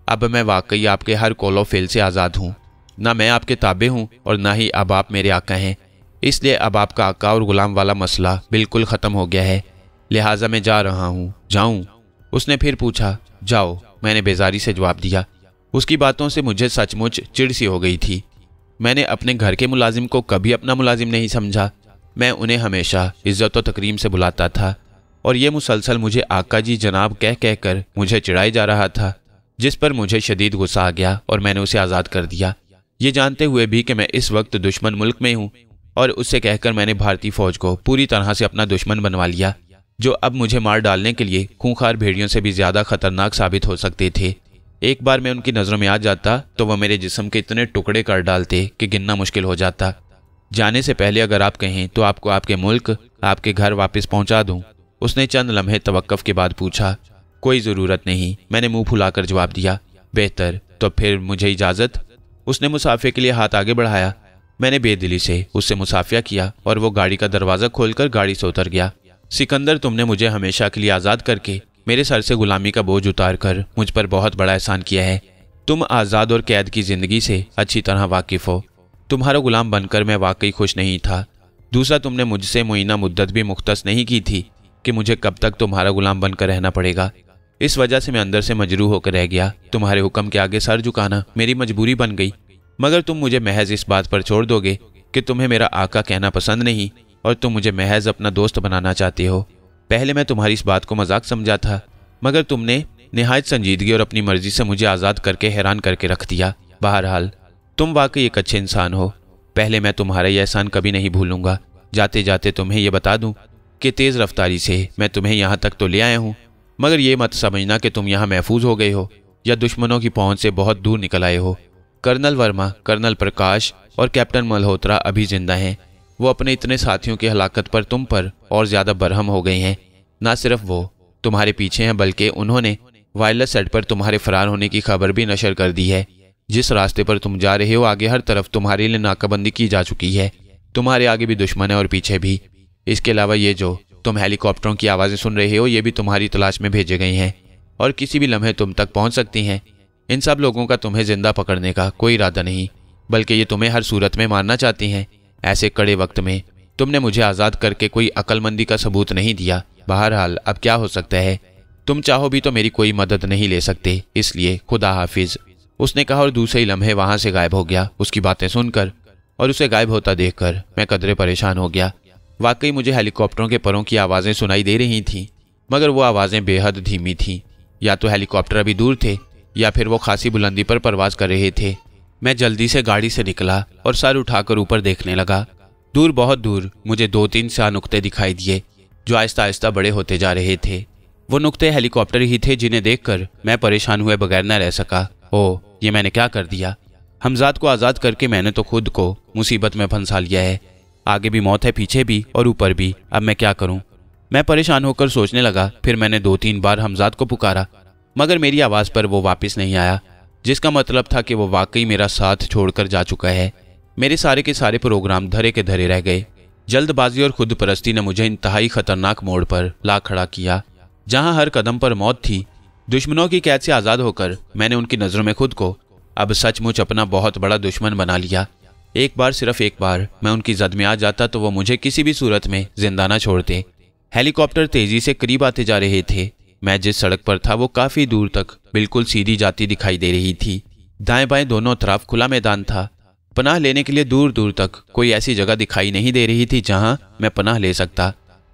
Speaker 1: अब मैं वाकई आपके हर कौलो फेल से आज़ाद हूँ। ना मैं आपके ताबे हूँ और ना ही अब आप मेरे आका हैं, इसलिए अब आपका आका और गुलाम वाला मसला बिल्कुल ख़त्म हो गया है। लिहाजा मैं जा रहा हूँ। जाऊँ? उसने फिर पूछा। जाओ, मैंने बेजारी से जवाब दिया। उसकी बातों से मुझे सचमुच चिढ़ सी हो गई थी। मैंने अपने घर के मुलाजिम को कभी अपना मुलाजिम नहीं समझा। मैं उन्हें हमेशा इज्जत और तकरीम से बुलाता था और ये मुसलसल मुझे आका जी जनाब कह कह कर मुझे चिढ़ाई जा रहा था, जिस पर मुझे शदीद गुस्सा आ गया और मैंने उसे आज़ाद कर दिया, ये जानते हुए भी कि मैं इस वक्त दुश्मन मुल्क में हूँ। और उससे कहकर मैंने भारतीय फौज को पूरी तरह से अपना दुश्मन बनवा लिया, जो अब मुझे मार डालने के लिए खूंखार भेड़ियों से भी ज़्यादा खतरनाक साबित हो सकते थे। एक बार मैं उनकी नज़रों में आ जाता तो वह मेरे जिस्म के इतने टुकड़े कर डालते कि गिनना मुश्किल हो जाता। जाने से पहले अगर आप कहें तो आपको आपके मुल्क, आपके घर वापस पहुंचा दूं? उसने चंद लम्हे तवक्कुफ के बाद पूछा। कोई ज़रूरत नहीं, मैंने मुंह फुलाकर जवाब दिया। बेहतर, तो फिर मुझे इजाज़त? उसने मुसाफे के लिए हाथ आगे बढ़ाया। मैंने बेदिली से उससे मुसाफिया किया और वो गाड़ी का दरवाज़ा खोलकर गाड़ी से उतर गया। सिकंदर, तुमने मुझे हमेशा के लिए आज़ाद करके मेरे सर से गुलामी का बोझ उतार कर मुझ पर बहुत बड़ा एहसान किया है। तुम आज़ाद और कैद की ज़िंदगी से अच्छी तरह वाकिफ़ हो। तुम्हारा गुलाम बनकर मैं वाकई खुश नहीं था। दूसरा, तुमने मुझसे मुइना मुद्दत भी मुख्तस नहीं की थी कि मुझे कब तक तुम्हारा गुलाम बनकर रहना पड़ेगा। इस वजह से मैं अंदर से मजरूह होकर रह गया। तुम्हारे हुक्म के आगे सर झुकाना मेरी मजबूरी बन गई, मगर तुम मुझे महज इस बात पर छोड़ दोगे कि तुम्हें मेरा आका कहना पसंद नहीं और तुम मुझे महज अपना दोस्त बनाना चाहते हो। पहले मैं तुम्हारी इस बात को मजाक समझा था, मगर तुमने निहायत संजीदगी और अपनी मर्जी से मुझे आज़ाद करके हैरान करके रख दिया। बहरहाल तुम वाकई एक अच्छे इंसान हो। पहले मैं तुम्हारा यह एहसान कभी नहीं भूलूंगा। जाते जाते तुम्हें यह बता दूं कि तेज़ रफ्तारी से मैं तुम्हें यहाँ तक तो ले आया हूँ, मगर ये मत समझना कि तुम यहाँ महफूज हो गए हो या दुश्मनों की पहुंच से बहुत दूर निकल आए हो। कर्नल वर्मा, कर्नल प्रकाश और कैप्टन मल्होत्रा अभी जिंदा हैं। वो अपने इतने साथियों की हलाकत पर तुम पर और ज़्यादा बरहम हो गए हैं। ना सिर्फ वो तुम्हारे पीछे हैं, बल्कि उन्होंने वायरलेस सेट पर तुम्हारे फरार होने की खबर भी नशर कर दी है। जिस रास्ते पर तुम जा रहे हो आगे हर तरफ तुम्हारे लिए नाकाबंदी की जा चुकी है। तुम्हारे आगे भी दुश्मन है और पीछे भी। इसके अलावा ये जो तुम हेलीकॉप्टरों की आवाज़ें सुन रहे हो, ये भी तुम्हारी तलाश में भेजे गए हैं और किसी भी लम्हे तुम तक पहुंच सकती हैं। इन सब लोगों का तुम्हें जिंदा पकड़ने का कोई इरादा नहीं, बल्कि ये तुम्हें हर सूरत में मारना चाहती हैं। ऐसे कड़े वक्त में तुमने मुझे आज़ाद करके कोई अक्लमंदी का सबूत नहीं दिया। बहरहाल अब क्या हो सकता है, तुम चाहो भी तो मेरी कोई मदद नहीं ले सकते, इसलिए खुदा हाफिज, उसने कहा और दूसरे ही लम्हे वहां से गायब हो गया। उसकी बातें सुनकर और उसे गायब होता देखकर मैं कदरे परेशान हो गया। वाकई मुझे हेलीकॉप्टरों के परों की आवाज़ें सुनाई दे रही थीं, मगर वो आवाज़ें बेहद धीमी थीं। या तो हेलीकॉप्टर अभी दूर थे या फिर वो खासी बुलंदी पर परवाज कर रहे थे। मैं जल्दी से गाड़ी से निकला और सर उठाकर ऊपर देखने लगा। दूर, बहुत दूर मुझे 2-3 स्याह नुक्ते दिखाई दिए जो आहिस्ता आहिस्ता बड़े होते जा रहे थे। वो नुक्ते हेलीकॉप्टर ही थे जिन्हें देखकर मैं परेशान हुए बगैर न रह सका। ओह, ये मैंने क्या कर दिया। हमजाद को आज़ाद करके मैंने तो खुद को मुसीबत में फंसा लिया है। आगे भी मौत है, पीछे भी और ऊपर भी। अब मैं क्या करूं? मैं परेशान होकर सोचने लगा। फिर मैंने 2-3 बार हमजाद को पुकारा, मगर मेरी आवाज़ पर वो वापस नहीं आया, जिसका मतलब था कि वो वाकई मेरा साथ छोड़कर जा चुका है। मेरे सारे के सारे प्रोग्राम धरे के धरे रह गए। जल्दबाजी और खुद परस्ती ने मुझे इंतहाई खतरनाक मोड़ पर ला खड़ा किया, जहां हर कदम पर मौत थी। दुश्मनों की कैद से आज़ाद होकर मैंने उनकी नज़रों में खुद को अब सचमुच अपना बहुत बड़ा दुश्मन बना लिया। एक बार, सिर्फ एक बार मैं उनकी जद में आ जाता तो वो मुझे किसी भी सूरत में जिंदा ना छोड़ते। हेलीकॉप्टर तेजी से करीब आते जा रहे थे। मैं जिस सड़क पर था वो काफी दूर तक बिल्कुल सीधी जाती दिखाई दे रही थी। दाएं बाएं दोनों तरफ खुला मैदान था। पनाह लेने के लिए दूर दूर तक कोई ऐसी जगह दिखाई नहीं दे रही थी जहां मैं पनाह ले सकता।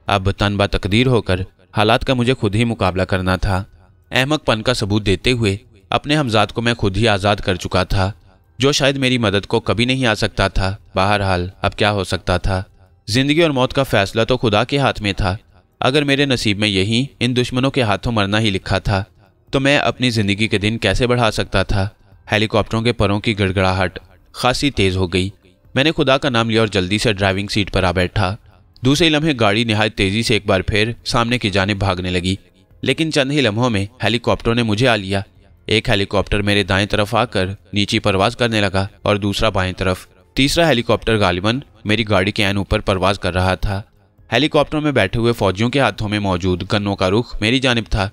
Speaker 1: अब तनबा तकदीर होकर हालात का मुझे खुद ही मुकाबला करना था। अहमकपन का सबूत देते हुए अपने हमजाद को मैं खुद ही आज़ाद कर चुका था, जो शायद मेरी मदद को कभी नहीं आ सकता था। बहरहाल अब क्या हो सकता था। जिंदगी और मौत का फैसला तो खुदा के हाथ में था। अगर मेरे नसीब में यही इन दुश्मनों के हाथों मरना ही लिखा था, तो मैं अपनी जिंदगी के दिन कैसे बढ़ा सकता था। हेलीकॉप्टरों के परों की गड़गड़ाहट खासी तेज हो गई। मैंने खुदा का नाम लिया और जल्दी से ड्राइविंग सीट पर आ बैठा। दूसरे लम्हे गाड़ी निहायत तेजी से एक बार फिर सामने की जानिब भागने लगी, लेकिन चंद ही लम्हों में हेलीकॉप्टर ने मुझे आ लिया। एक हेलीकॉप्टर मेरे दाएं तरफ आकर नीचे परवाज करने लगा और दूसरा बाएं तरफ। तीसरा हेलीकॉप्टर गालिबन मेरी गाड़ी के ऐन ऊपर परवाज कर रहा था। हेलीकॉप्टर में बैठे हुए फौजियों के हाथों में मौजूद गन्नों का रुख मेरी जानिब था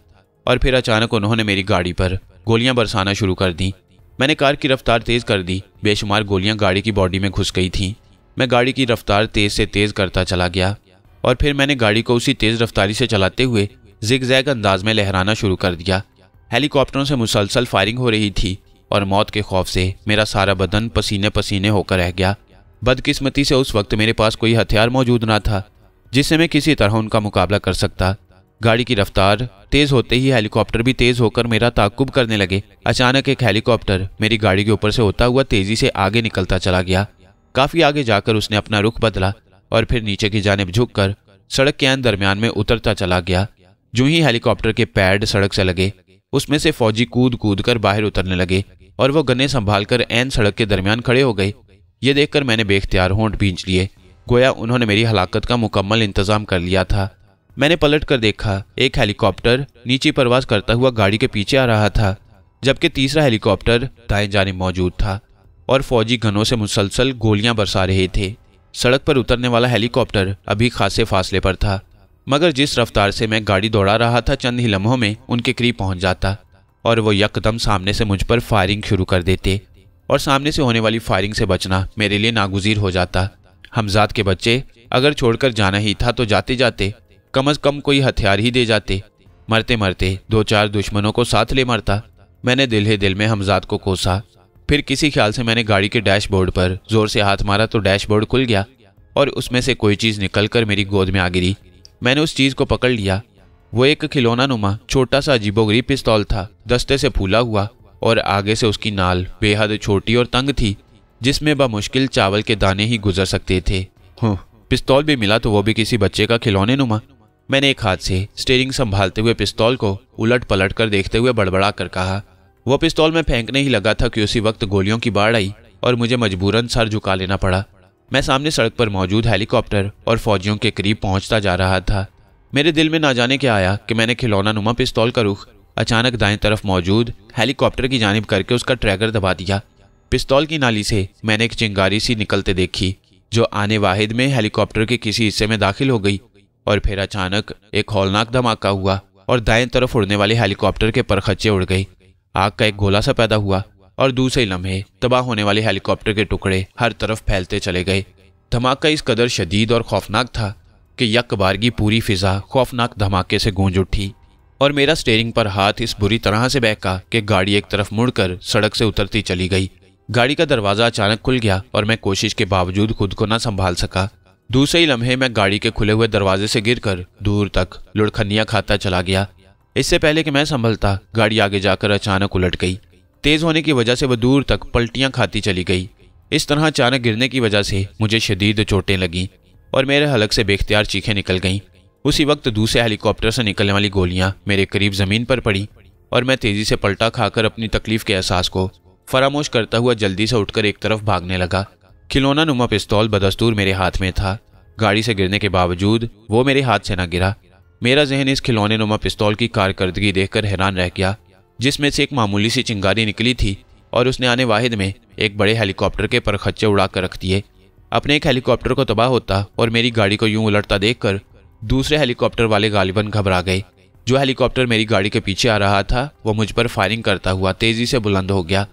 Speaker 1: और फिर अचानक उन्होंने मेरी गाड़ी पर गोलियां बरसाना शुरू कर दी। मैंने कार की रफ्तार तेज कर दी। बेशुमार गोलियां गाड़ी की बॉडी में घुस गई थीं। मैं गाड़ी की रफ्तार तेज से तेज करता चला गया और फिर मैंने गाड़ी को उसी तेज रफ्तारी से चलाते हुए जिगजैग अंदाज में लहराना शुरू कर दिया। हेलीकॉप्टरों से मुसलसल फायरिंग हो रही थी और मौत के खौफ से मेरा सारा बदन पसीने पसीने होकर रह गया। बदकिस्मती से उस वक्त मेरे पास कोई हथियार मौजूद ना था जिससे मैं किसी तरह उनका मुकाबला कर सकता। गाड़ी की रफ्तार तेज होते ही हेलीकॉप्टर भी तेज होकर मेरा ताकुब करने लगे। अचानक एक हेलीकॉप्टर मेरी गाड़ी के ऊपर से होता हुआ तेजी से आगे निकलता चला गया। काफी आगे जाकर उसने अपना रुख बदला और फिर नीचे की जानिब झुककर सड़क के ऐन दरमियान में उतरता चला गया। जो ही हेलीकॉप्टर के पैड सड़क से लगे, उसमें से फौजी कूद कूद कर बाहर उतरने लगे और वो गन्ने संभाल कर ऐन सड़क के दरमियान खड़े हो गए। ये देखकर मैंने बेख्तियार होंठ भींच लिए, गोया उन्होंने मेरी हलाकत का मुकम्मल इंतजाम कर लिया था। मैंने पलट कर देखा, एक हेलीकॉप्टर नीचे परवाज करता हुआ गाड़ी के पीछे आ रहा था, जबकि तीसरा हेलीकॉप्टर दाएं जानिब मौजूद था और फौजी गनों से मुसलसल गोलियां बरसा रहे थे। सड़क पर उतरने वाला हेलीकॉप्टर अभी खासे फासले पर था, मगर जिस रफ्तार से मैं गाड़ी दौड़ा रहा था, चंद ही लम्हों में उनके करीब पहुंच जाता और वो यकदम सामने से मुझ पर फायरिंग शुरू कर देते और सामने से होने वाली फायरिंग से बचना मेरे लिए नागुज़ीर हो जाता। हमजाद के बच्चे अगर छोड़कर जाना ही था तो जाते जाते कम अज कम कोई हथियार ही दे जाते। मरते मरते 2-4 दुश्मनों को साथ ले मरता। मैंने दिल ही दिल में हमजाद को कोसा। फिर किसी ख्याल से मैंने गाड़ी के डैशबोर्ड पर जोर से हाथ मारा तो डैशबोर्ड खुल गया और उसमें से कोई चीज़ निकलकर मेरी गोद में आ गिरी। मैंने उस चीज़ को पकड़ लिया। वो एक खिलौना नुमा छोटा सा अजीबोगरीब पिस्तौल था, दस्ते से फूला हुआ, और आगे से उसकी नाल बेहद छोटी और तंग थी, जिसमें बमुश्किल चावल के दाने ही गुजर सकते थे। पिस्तौल भी मिला तो वो भी किसी बच्चे का खिलौने नुमा। मैंने एक हाथ से स्टीयरिंग संभालते हुए पिस्तौल को उलट पलट कर देखते हुए बड़बड़ा कर कहा। वो पिस्तौल में फेंकने ही लगा था कि उसी वक्त गोलियों की बाढ़ आई और मुझे मजबूरन सर झुका लेना पड़ा। मैं सामने सड़क पर मौजूद हेलीकॉप्टर और फौजियों के करीब पहुंचता जा रहा था। मेरे दिल में ना जाने क्या आया कि मैंने खिलौना नुमा पिस्तौल का रुख अचानक दाएं तरफ मौजूद हेलीकॉप्टर की जानिब करके उसका ट्रैगर दबा दिया। पिस्तौल की नाली से मैंने एक चिंगारी सी निकलते देखी जो आने वाहिद में हेलीकॉप्टर के किसी हिस्से में दाखिल हो गई, और फिर अचानक एक हौलनाक धमाका हुआ और दाएं तरफ उड़ने वाले हेलीकॉप्टर के परखच्चे उड़ गए। आग का एक गोला सा पैदा हुआ और दूसरे लम्हे तबाह होने वाले हेलीकॉप्टर के टुकड़े हर तरफ फैलते चले गए। धमाका इस कदर शदीद और खौफनाक था कि यकबारगी पूरी फिजा खौफनाक धमाके से गूंज उठी और मेरा स्टीयरिंग पर हाथ इस बुरी तरह से बहका कि गाड़ी एक तरफ मुड़कर सड़क से उतरती चली गई। गाड़ी का दरवाजा अचानक खुल गया और मैं कोशिश के बावजूद खुद को न संभाल सका। दूसरे ही लम्हे मैं गाड़ी के खुले हुए दरवाजे से गिरकर दूर तक लुढ़खनियां खाता चला गया। इससे पहले कि मैं संभलता, गाड़ी आगे जाकर अचानक उलट गई। तेज होने की वजह से वह दूर तक पलटियां खाती चली गई। इस तरह अचानक गिरने की वजह से मुझे शदीद चोटें लगीं और मेरे हलक से बेख्तियार चीखें निकल गईं। उसी वक्त दूसरे हेलीकॉप्टर से निकलने वाली गोलियां मेरे करीब जमीन पर पड़ी और मैं तेजी से पलटा खाकर अपनी तकलीफ के एहसास को फरामोश करता हुआ जल्दी से उठकर एक तरफ भागने लगा। खिलौना नुमा पिस्तौल बदस्तूर मेरे हाथ में था। गाड़ी से गिरने के बावजूद वो मेरे हाथ से न गिरा। मेरा जहन इस खिलौने नुमा पिस्तौल की कारकर्दगी देखकर हैरान रह गया, जिसमें से एक मामूली सी चिंगारी निकली थी और उसने आने वाहिद में एक बड़े हेलीकॉप्टर के परखच्चे उड़ा कर रख दिए। अपने एक हेलीकॉप्टर को तबाह होता और मेरी गाड़ी को यूं उलटता देखकर दूसरे हेलीकॉप्टर वाले गालिबन घबरा गए। जो हेलीकॉप्टर मेरी गाड़ी के पीछे आ रहा था वो मुझ पर फायरिंग करता हुआ तेजी से बुलंद हो गया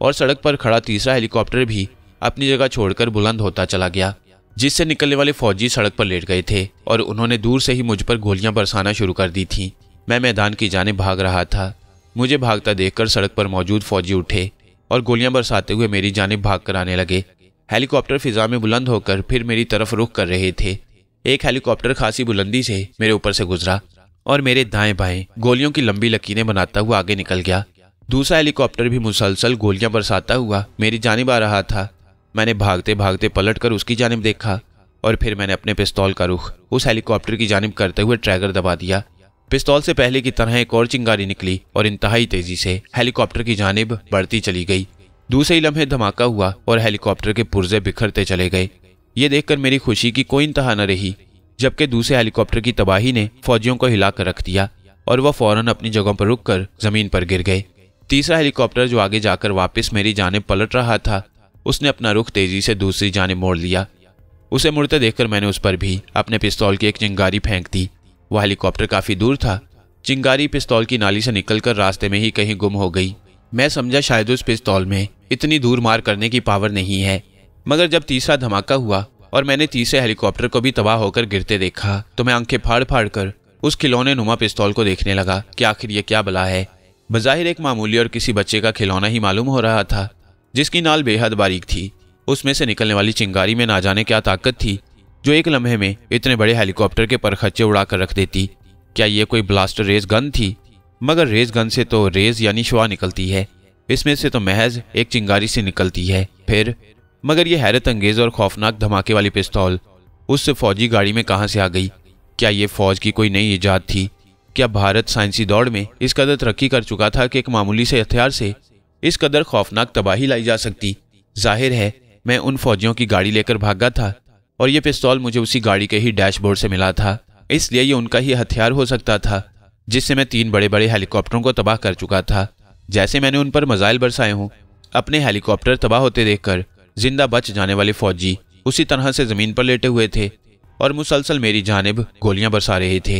Speaker 1: और सड़क पर खड़ा तीसरा हेलीकॉप्टर भी अपनी जगह छोड़कर बुलंद होता चला गया, जिससे निकलने वाले फौजी सड़क पर लेट गए थे और उन्होंने दूर से ही मुझ पर गोलियां बरसाना शुरू कर दी थीं। मैं मैदान की जानिब भाग रहा था। मुझे भागता देखकर सड़क पर मौजूद फौजी उठे और गोलियां बरसाते हुए मेरी जानिब भाग कर आने लगे। हेलीकॉप्टर फिजा में बुलंद होकर फिर मेरी तरफ रुख कर रहे थे। एक हेलीकॉप्टर खासी बुलंदी से मेरे ऊपर से गुजरा और मेरे दाएं बाएं गोलियों की लंबी लकीरें बनाता हुआ आगे निकल गया। दूसरा हेलीकॉप्टर भी मुसलसल गोलियां बरसाता हुआ मेरी जानिब आ रहा था। मैंने भागते भागते पलटकर उसकी जानिब देखा और फिर मैंने अपने पिस्तौल का रुख उस हेलीकॉप्टर की जानिब करते हुए ट्रैगर दबा दिया। पिस्तौल से पहले की तरह एक और चिंगारी निकली और इंतहाई तेजी से हेलीकॉप्टर की जानिब बढ़ती चली गई। दूसरे ही लम्हे धमाका हुआ और हेलीकॉप्टर के पुर्जे बिखरते चले गए। ये देखकर मेरी खुशी की कोई इंतहा न रही, जबकि दूसरे हेलीकॉप्टर की तबाही ने फौजियों को हिलाकर रख दिया और वह फौरन अपनी जगह पर रुककर जमीन पर गिर गए। तीसरा हेलीकॉप्टर जो आगे जाकर वापस मेरी जानिब पलट रहा था, उसने अपना रुख तेजी से दूसरी जानिब मोड़ लिया। उसे मुड़ते देखकर मैंने उस पर भी अपने पिस्तौल की एक चिंगारी फेंक दी। वह हेलीकॉप्टर काफी दूर था। चिंगारी पिस्तौल की नाली से निकलकर रास्ते में ही कहीं गुम हो गई। मैं समझा शायद उस पिस्तौल में इतनी दूर मार करने की पावर नहीं है, मगर जब तीसरा धमाका हुआ और मैंने तीसरे हेलीकॉप्टर को भी तबाह होकर गिरते देखा तो मैं आंखें फाड़ फाड़ कर उस खिलौने नुमा पिस्तौल को देखने लगा कि आखिर ये क्या बला है। बज़ाहिर एक मामूली और किसी बच्चे का खिलौना ही मालूम हो रहा था, जिसकी नाल बेहद बारीक थी। उसमें से निकलने वाली चिंगारी में ना जाने क्या ताकत थी जो एक लम्हे में इतने बड़े हेलीकॉप्टर के परखच्चे उड़ा कर रख देती। क्या ये कोई ब्लास्टर रेस गन थी? मगर रेस गन से तो रेस यानी शुआ निकलती है, इसमें से तो महज एक चिंगारी से निकलती है। फिर मगर ये हैरत अंगेज और खौफनाक धमाके वाली पिस्तौल उस फौजी गाड़ी में कहाँ से आ गई? क्या ये फौज की कोई नई ईजाद थी? क्या भारत साइंसी दौड़ में इस कदर तरक्की कर चुका था कि एक मामूली से हथियार से इस कदर खौफनाक तबाही लाई जा सकती? जाहिर है मैं उन फौजियों की गाड़ी लेकर भागा था और ये पिस्तौल मुझे उसी गाड़ी के ही डैशबोर्ड से मिला था, इसलिए ये उनका ही हथियार हो सकता था जिससे मैं 3 बड़े बड़े हेलीकॉप्टरों को तबाह कर चुका था। जैसे मैंने उन पर मजाइल बरसाए हों, अपने हेलीकॉप्टर तबाह होते देखकर जिंदा बच जाने वाले फौजी उसी तरह से जमीन पर लेटे हुए थे और मुसलसल मेरी जानिब गोलियां बरसा रहे थे।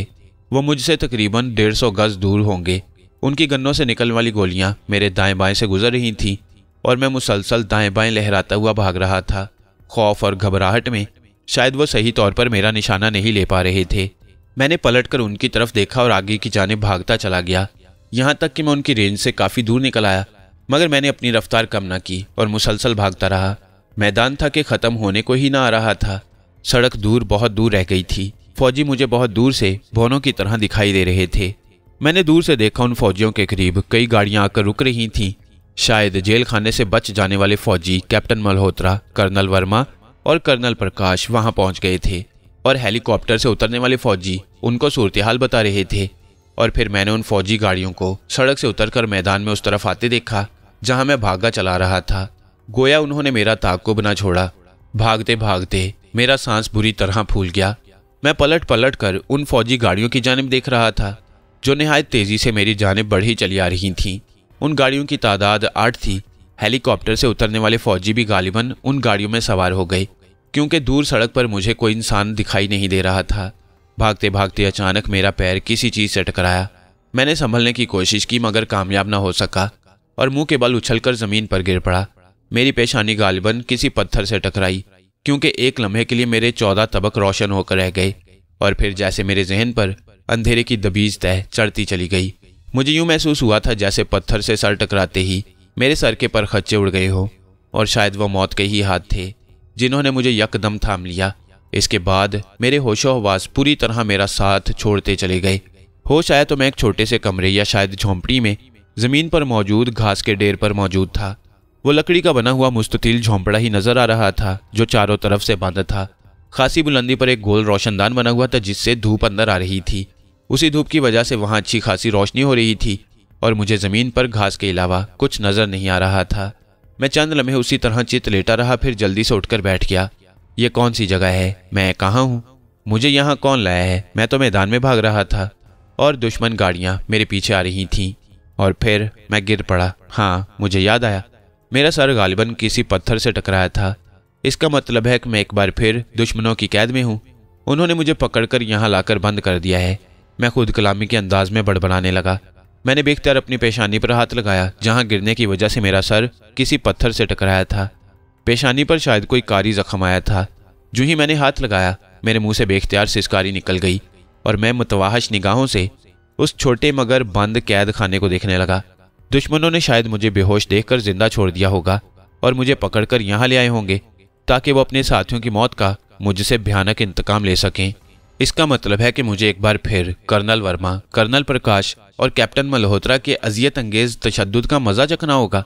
Speaker 1: वो मुझसे तकरीबन 150 गज दूर होंगे। उनकी गन्नों से निकलने वाली गोलियां मेरे दाएं बाएं से गुजर रही थीं और मैं मुसलसल दाएं बाएं लहराता हुआ भाग रहा था। खौफ और घबराहट में शायद वो सही तौर पर मेरा निशाना नहीं ले पा रहे थे। मैंने पलटकर उनकी तरफ देखा और आगे की जानिब भागता चला गया, यहाँ तक कि मैं उनकी रेंज से काफ़ी दूर निकल आया। मगर मैंने अपनी रफ्तार कम न की और मुसलसल भागता रहा। मैदान था कि ख़त्म होने को ही ना आ रहा था। सड़क दूर, बहुत दूर रह गई थी। फौजी मुझे बहुत दूर से भौनों की तरह दिखाई दे रहे थे। मैंने दूर से देखा उन फौजियों के करीब कई गाड़ियां आकर रुक रही थीं। शायद जेल खाने से बच जाने वाले फौजी कैप्टन मल्होत्रा, कर्नल वर्मा और कर्नल प्रकाश वहां पहुंच गए थे और हेलीकॉप्टर से उतरने वाले फौजी उनको सूरत हाल बता रहे थे। और फिर मैंने उन फौजी गाड़ियों को सड़क से उतरकर मैदान में उस तरफ आते देखा जहां मैं भागा चला रहा था। गोया उन्होंने मेरा ताक़ुब न छोड़ा। भागते भागते मेरा सांस बुरी तरह फूल गया। मैं पलट पलट कर उन फौजी गाड़ियों की जानिब देख रहा था जो निहायत तेजी से मेरी जानिब बढ़ी चली आ रही थीं। उन गाड़ियों की तादाद 8 थी। हेलीकॉप्टर से उतरने वाले फौजी भी गालिबन उन गाड़ियों में सवार हो गए, क्योंकि दूर सड़क पर मुझे कोई इंसान दिखाई नहीं दे रहा था। भागते भागते अचानक मेरा पैर किसी चीज़ से टकराया। मैंने संभलने की कोशिश की मगर कामयाब न हो सका और मुंह के बल उछलकर ज़मीन पर गिर पड़ा। मेरी पेशानी गालिबन किसी पत्थर से टकराई, क्योंकि एक लम्हे के लिए मेरे 14 तबक रोशन होकर रह गए और फिर जैसे मेरे जहन पर अंधेरे की दबीज तह चढ़ती चली गई। मुझे यूं महसूस हुआ था जैसे पत्थर से सर टकराते ही मेरे सर के पर खच्चे उड़ गए हो और शायद वो मौत के ही हाथ थे जिन्होंने मुझे यकदम थाम लिया। इसके बाद मेरे होशो हवास पूरी तरह मेरा साथ छोड़ते चले गए। होश आया तो मैं एक छोटे से कमरे या शायद झोंपड़ी में ज़मीन पर मौजूद घास के ढेर पर मौजूद था। वो लकड़ी का बना हुआ मुस्ततील झोंपड़ा ही नजर आ रहा था जो चारों तरफ से बंद था। खासी बुलंदी पर एक गोल रोशनदान बना हुआ था जिससे धूप अंदर आ रही थी। उसी धूप की वजह से वहां अच्छी खासी रोशनी हो रही थी और मुझे ज़मीन पर घास के अलावा कुछ नजर नहीं आ रहा था। मैं चंद लम्हे उसी तरह चित लेटा रहा, फिर जल्दी से उठकर बैठ गया। ये कौन सी जगह है? मैं कहाँ हूँ? मुझे यहाँ कौन लाया है? मैं तो मैदान में भाग रहा था और दुश्मन गाड़ियाँ मेरे पीछे आ रही थीं और फिर मैं गिर पड़ा। हाँ, मुझे याद आया, मेरा सर गालिबन किसी पत्थर से टकराया था। इसका मतलब है कि मैं एक बार फिर दुश्मनों की कैद में हूँ। उन्होंने मुझे पकड़कर यहाँ लाकर बंद कर दिया है। मैं खुद कलामी के अंदाज में बड़बड़ाने लगा। मैंने बेख्तियार अपनी पेशानी पर हाथ लगाया जहाँ गिरने की वजह से मेरा सर किसी पत्थर से टकराया था। पेशानी पर शायद कोई कारी जख्म आया था। जो ही मैंने हाथ लगाया मेरे मुंह से बेख्तियार सिसकारी निकल गई और मैं मुतवाहश निगाहों से उस छोटे मगर बंद कैद खाने को देखने लगा। दुश्मनों ने शायद मुझे बेहोश देखकर जिंदा छोड़ दिया होगा और मुझे पकड़कर यहाँ ले आए होंगे ताकि वो अपने साथियों की मौत का मुझसे भयानक इंतकाम ले सकें। इसका मतलब है कि मुझे एक बार फिर कर्नल वर्मा, कर्नल प्रकाश और कैप्टन मल्होत्रा के अजियत अंगेज तशद्दुद का मजा चखना होगा।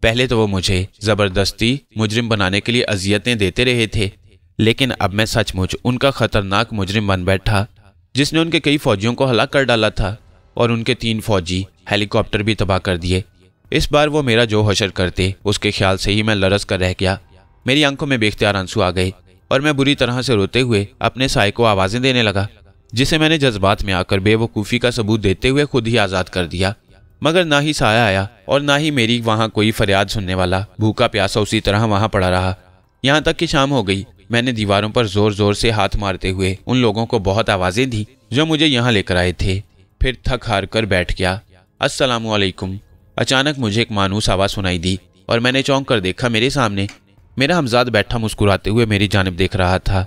Speaker 1: पहले तो वो मुझे जबरदस्ती मुजरिम बनाने के लिए अजियतें देते रहे थे, लेकिन अब मैं सचमुच उनका खतरनाक मुजरिम बन बैठा जिसने उनके कई फौजियों को हलाक कर डाला था और उनके 3 फौजी हेलीकॉप्टर भी तबाह कर दिए। इस बार वो मेरा जो हशर करते उसके ख्याल से ही मैं लरस कर रह गया। मेरी आंखों में बेख्तियार आंसू आ गए और मैं बुरी तरह से रोते हुए अपने साय को आवाज़ें देने लगा, जिसे मैंने जज्बात में आकर बेवकूफ़ी का सबूत देते हुए खुद ही आज़ाद कर दिया। मगर ना ही साया आया और ना ही मेरी वहाँ कोई फरियाद सुनने वाला। भूखा प्यासा उसी तरह वहाँ पड़ा रहा। यहाँ तक कि शाम हो गई। मैंने दीवारों पर जोर जोर से हाथ मारते हुए उन लोगों को बहुत आवाज़ें दी जो मुझे यहाँ लेकर आए थे। फिर थक हार कर बैठ गया। अस्सलामु अलैकुम। अचानक मुझे एक मानूस आवाज़ सुनाई दी और मैंने चौंक कर देखा। मेरे सामने मेरा हमजाद बैठा मुस्कुराते हुए मेरी जानिब देख रहा था।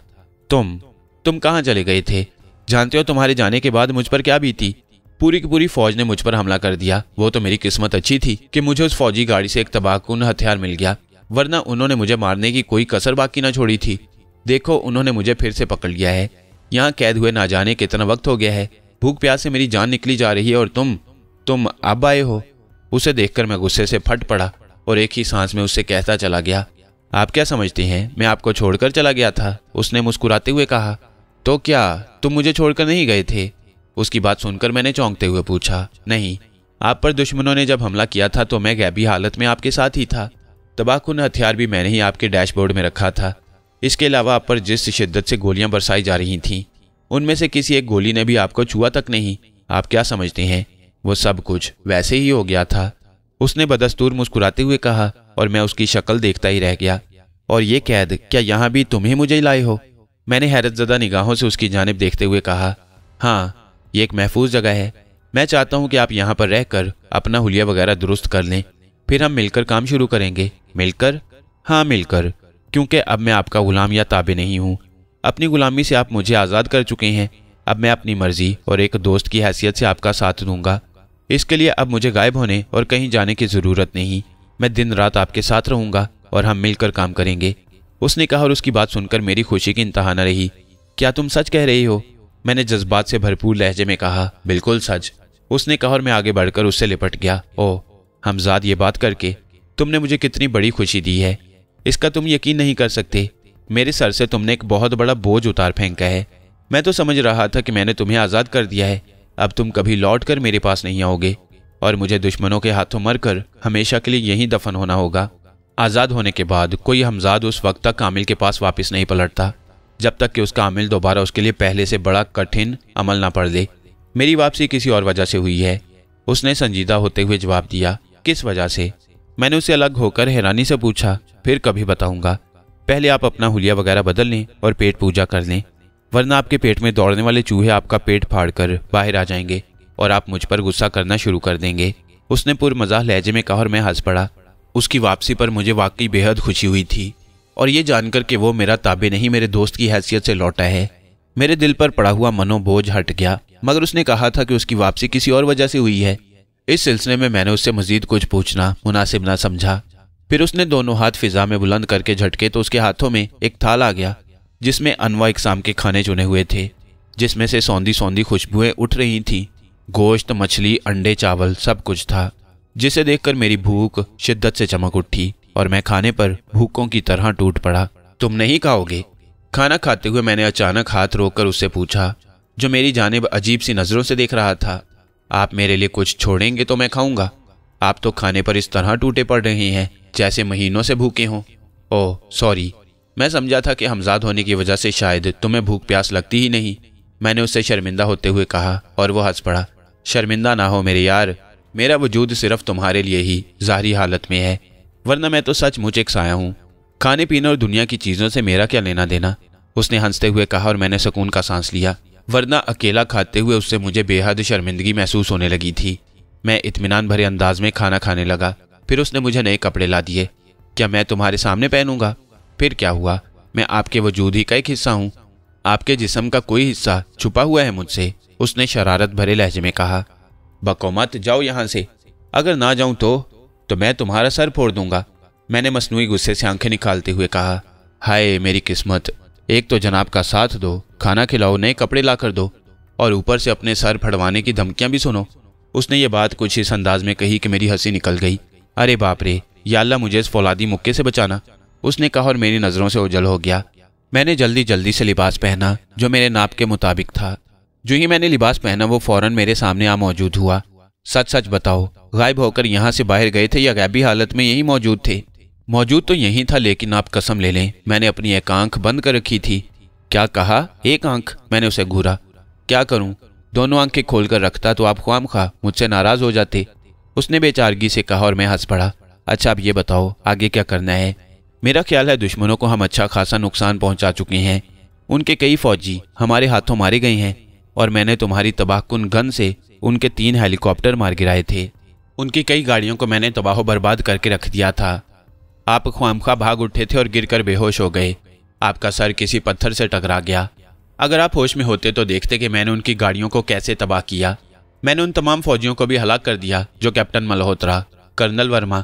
Speaker 1: तुम कहाँ चले गए थे? जानते हो तुम्हारे जाने के बाद मुझ पर क्या बीती? पूरी की पूरी फौज ने मुझ पर हमला कर दिया। वो तो मेरी किस्मत अच्छी थी कि मुझे उस फौजी गाड़ी से एक तबाहकुन हथियार मिल गया, वरना उन्होंने मुझे मारने की कोई कसर बाकी ना छोड़ी थी। देखो, उन्होंने मुझे फिर से पकड़ लिया है। यहाँ कैद हुए ना जाने कितना वक्त हो गया है। भूख प्यास से मेरी जान निकली जा रही है और तुम अब आए हो। उसे देखकर मैं गुस्से से फट पड़ा और एक ही सांस में उससे कहता चला गया, आप क्या समझते हैं मैं आपको छोड़कर चला गया था? उसने मुस्कुराते हुए कहा। तो क्या तुम मुझे छोड़कर नहीं गए थे? उसकी बात सुनकर मैंने चौंकते हुए पूछा। नहीं, आप पर दुश्मनों ने जब हमला किया था तो मैं गैबी हालत में आपके साथ ही था। तबाहकुन हथियार भी मैंने ही आपके डैशबोर्ड में रखा था। इसके अलावा आप पर जिस शिद्दत से गोलियां बरसाई जा रही थीं, उनमें से किसी एक गोली ने भी आपको छुआ तक नहीं। आप क्या समझते हैं वो सब कुछ वैसे ही हो गया था? उसने बदस्तूर मुस्कुराते हुए कहा और मैं उसकी शक्ल देखता ही रह गया। और ये कैद, क्या यहाँ भी तुम ही मुझे लाए हो? मैंने हैरतज़दा निगाहों से उसकी जानिब देखते हुए कहा। हाँ, ये एक महफूज जगह है। मैं चाहता हूँ कि आप यहाँ पर रहकर अपना हुलिया वगैरह दुरुस्त कर लें, फिर हम मिलकर काम शुरू करेंगे। मिलकर? हाँ, मिलकर, क्योंकि अब मैं आपका गुलाम या ताबे नहीं हूँ। अपनी गुलामी से आप मुझे आज़ाद कर चुके हैं। अब मैं अपनी मर्जी और एक दोस्त की हैसियत से आपका साथ दूंगा। इसके लिए अब मुझे गायब होने और कहीं जाने की ज़रूरत नहीं। मैं दिन रात आपके साथ रहूंगा और हम मिलकर काम करेंगे, उसने कहा। और उसकी बात सुनकर मेरी खुशी की इंतहा न रही। क्या तुम सच कह रही हो? मैंने जज्बात से भरपूर लहजे में कहा। बिल्कुल सच, उसने कहा। और मैं आगे बढ़कर उससे लिपट गया। ओह हमजाद, ये बात करके तुमने मुझे कितनी बड़ी खुशी दी है, इसका तुम यकीन नहीं कर सकते। मेरे सर से तुमने एक बहुत बड़ा बोझ उतार फेंका है। मैं तो समझ रहा था कि मैंने तुम्हें आज़ाद कर दिया है। अब तुम कभी लौट कर मेरे पास नहीं आओगे और मुझे दुश्मनों के हाथों मरकर हमेशा के लिए यहीं दफन होना होगा। आज़ाद होने के बाद कोई हमजाद उस वक्त तक आमिल के पास वापस नहीं पलटता जब तक कि उसका आमिल दोबारा उसके लिए पहले से बड़ा कठिन अमल ना पड़ ले। मेरी वापसी किसी और वजह से हुई है, उसने संजीदा होते हुए जवाब दिया। किस वजह से? मैंने उससे अलग होकर हैरानी से पूछा। फिर कभी बताऊंगा, पहले आप अपना हुलिया वगैरह बदल लें और पेट पूजा कर लें, वरना आपके पेट में दौड़ने वाले चूहे आपका पेट फाड़कर बाहर आ जाएंगे और आप मुझ पर गुस्सा करना शुरू कर देंगे, उसने पुरमज़ाह लहजे में कहा। और मैं हंस पड़ा। उसकी वापसी पर मुझे वाकई बेहद खुशी हुई थी और ये जानकर कि वो मेरा ताबे नहीं मेरे दोस्त की हैसियत से लौटा है, मेरे दिल पर पड़ा हुआ मनोबोझ हट गया। मगर उसने कहा था कि उसकी वापसी किसी और वजह से हुई है। इस सिलसिले में मैंने उससे मजीद कुछ पूछना मुनासिब ना समझा। फिर उसने दोनों हाथ फिजा में बुलंद करके झटके तो उसके हाथों में एक थाल आ गया जिसमें अनवा इकसाम के खाने चुने हुए थे, जिसमें से सौंधी सौंधी खुशबुएं उठ रही थीं। गोश्त, मछली, अंडे, चावल सब कुछ था, जिसे देखकर मेरी भूख शिद्दत से चमक उठी और मैं खाने पर भूखों की तरह टूट पड़ा। तुम नहीं खाओगे? खाना खाते हुए मैंने अचानक हाथ रोककर उससे पूछा, जो मेरी जानिब अजीब सी नज़रों से देख रहा था। आप मेरे लिए कुछ छोड़ेंगे तो मैं खाऊंगा। आप तो खाने पर इस तरह टूटे पड़ रहे हैं जैसे महीनों से भूखे हों। ओह सॉरी, मैं समझा था कि हमजाद होने की वजह से शायद तुम्हें भूख प्यास लगती ही नहीं, मैंने उससे शर्मिंदा होते हुए कहा। और वो हंस पड़ा। शर्मिंदा ना हो मेरे यार, मेरा वजूद सिर्फ तुम्हारे लिए ही ज़ाहिरी हालत में है, वरना मैं तो सचमुच एक साया हूँ। खाने पीने और दुनिया की चीज़ों से मेरा क्या लेना देना, उसने हंसते हुए कहा। और मैंने सुकून का सांस लिया, वरना अकेला खाते हुए उससे मुझे बेहद शर्मिंदगी महसूस होने लगी थी। मैं इत्मीनान भरे अंदाज में खाना खाने लगा। फिर उसने मुझे नए कपड़े ला दिए। क्या मैं तुम्हारे सामने पहनूंगा? फिर क्या हुआ, मैं आपके वजूद ही का एक हिस्सा हूँ, आपके जिस्म का कोई हिस्सा छुपा हुआ है मुझसे, उसने शरारत भरे लहजे में कहा। बको मत, जाओ यहाँ से। अगर ना जाऊं तो मैं तुम्हारा सर फोड़ दूंगा, मैंने मसनूई गुस्से से आंखें निकालते हुए कहा। हाय मेरी किस्मत, एक तो जनाब का साथ दो, खाना खिलाओ, नए कपड़े ला कर दो और ऊपर से अपने सर फड़वाने की धमकियां भी सुनो। उसने ये बात कुछ इस अंदाज में कही कि मेरी हंसी निकल गई। अरे बाप रे, या अल्लाह मुझे इस फौलादी मुक्के से बचाना, उसने कहा। और मेरी नज़रों से ओझल हो गया। मैंने जल्दी जल्दी से लिबास पहना जो मेरे नाप के मुताबिक था। जो ही मैंने लिबास पहना वो फौरन मेरे सामने आ मौजूद हुआ। सच सच बताओ, गायब होकर यहाँ से बाहर गए थे या गैबी हालत में यहीं मौजूद थे? मौजूद तो यहीं था, लेकिन आप कसम ले लें मैंने अपनी एक आंख बंद कर रखी थी। क्या कहा? एक आंख? मैंने उसे घूरा। क्या करूं, दोनों आंखें खोलकर रखता तो आप ख्वामखा मुझसे नाराज हो जाते, उसने बेचारगी से कहा। और मैं हंस पड़ा। अच्छा अब ये बताओ आगे क्या करना है? मेरा ख्याल है दुश्मनों को हम अच्छा खासा नुकसान पहुंचा चुके हैं, उनके कई फौजी हमारे हाथों मारे गए हैं और मैंने तुम्हारी तबाहकुन गन से उनके 3 हेलीकॉप्टर मार गिराए थे। उनकी कई गाड़ियों को मैंने तबाह बर्बाद करके रख दिया था। आप ख्वामखा भाग उठे थे और गिरकर बेहोश हो गए। आपका सर किसी पत्थर से टकरा गया। अगर आप होश में होते तो देखते कि मैंने उनकी गाड़ियों को कैसे तबाह किया। मैंने उन तमाम फौजियों को भी हलाक कर दिया जो कैप्टन मल्होत्रा, कर्नल वर्मा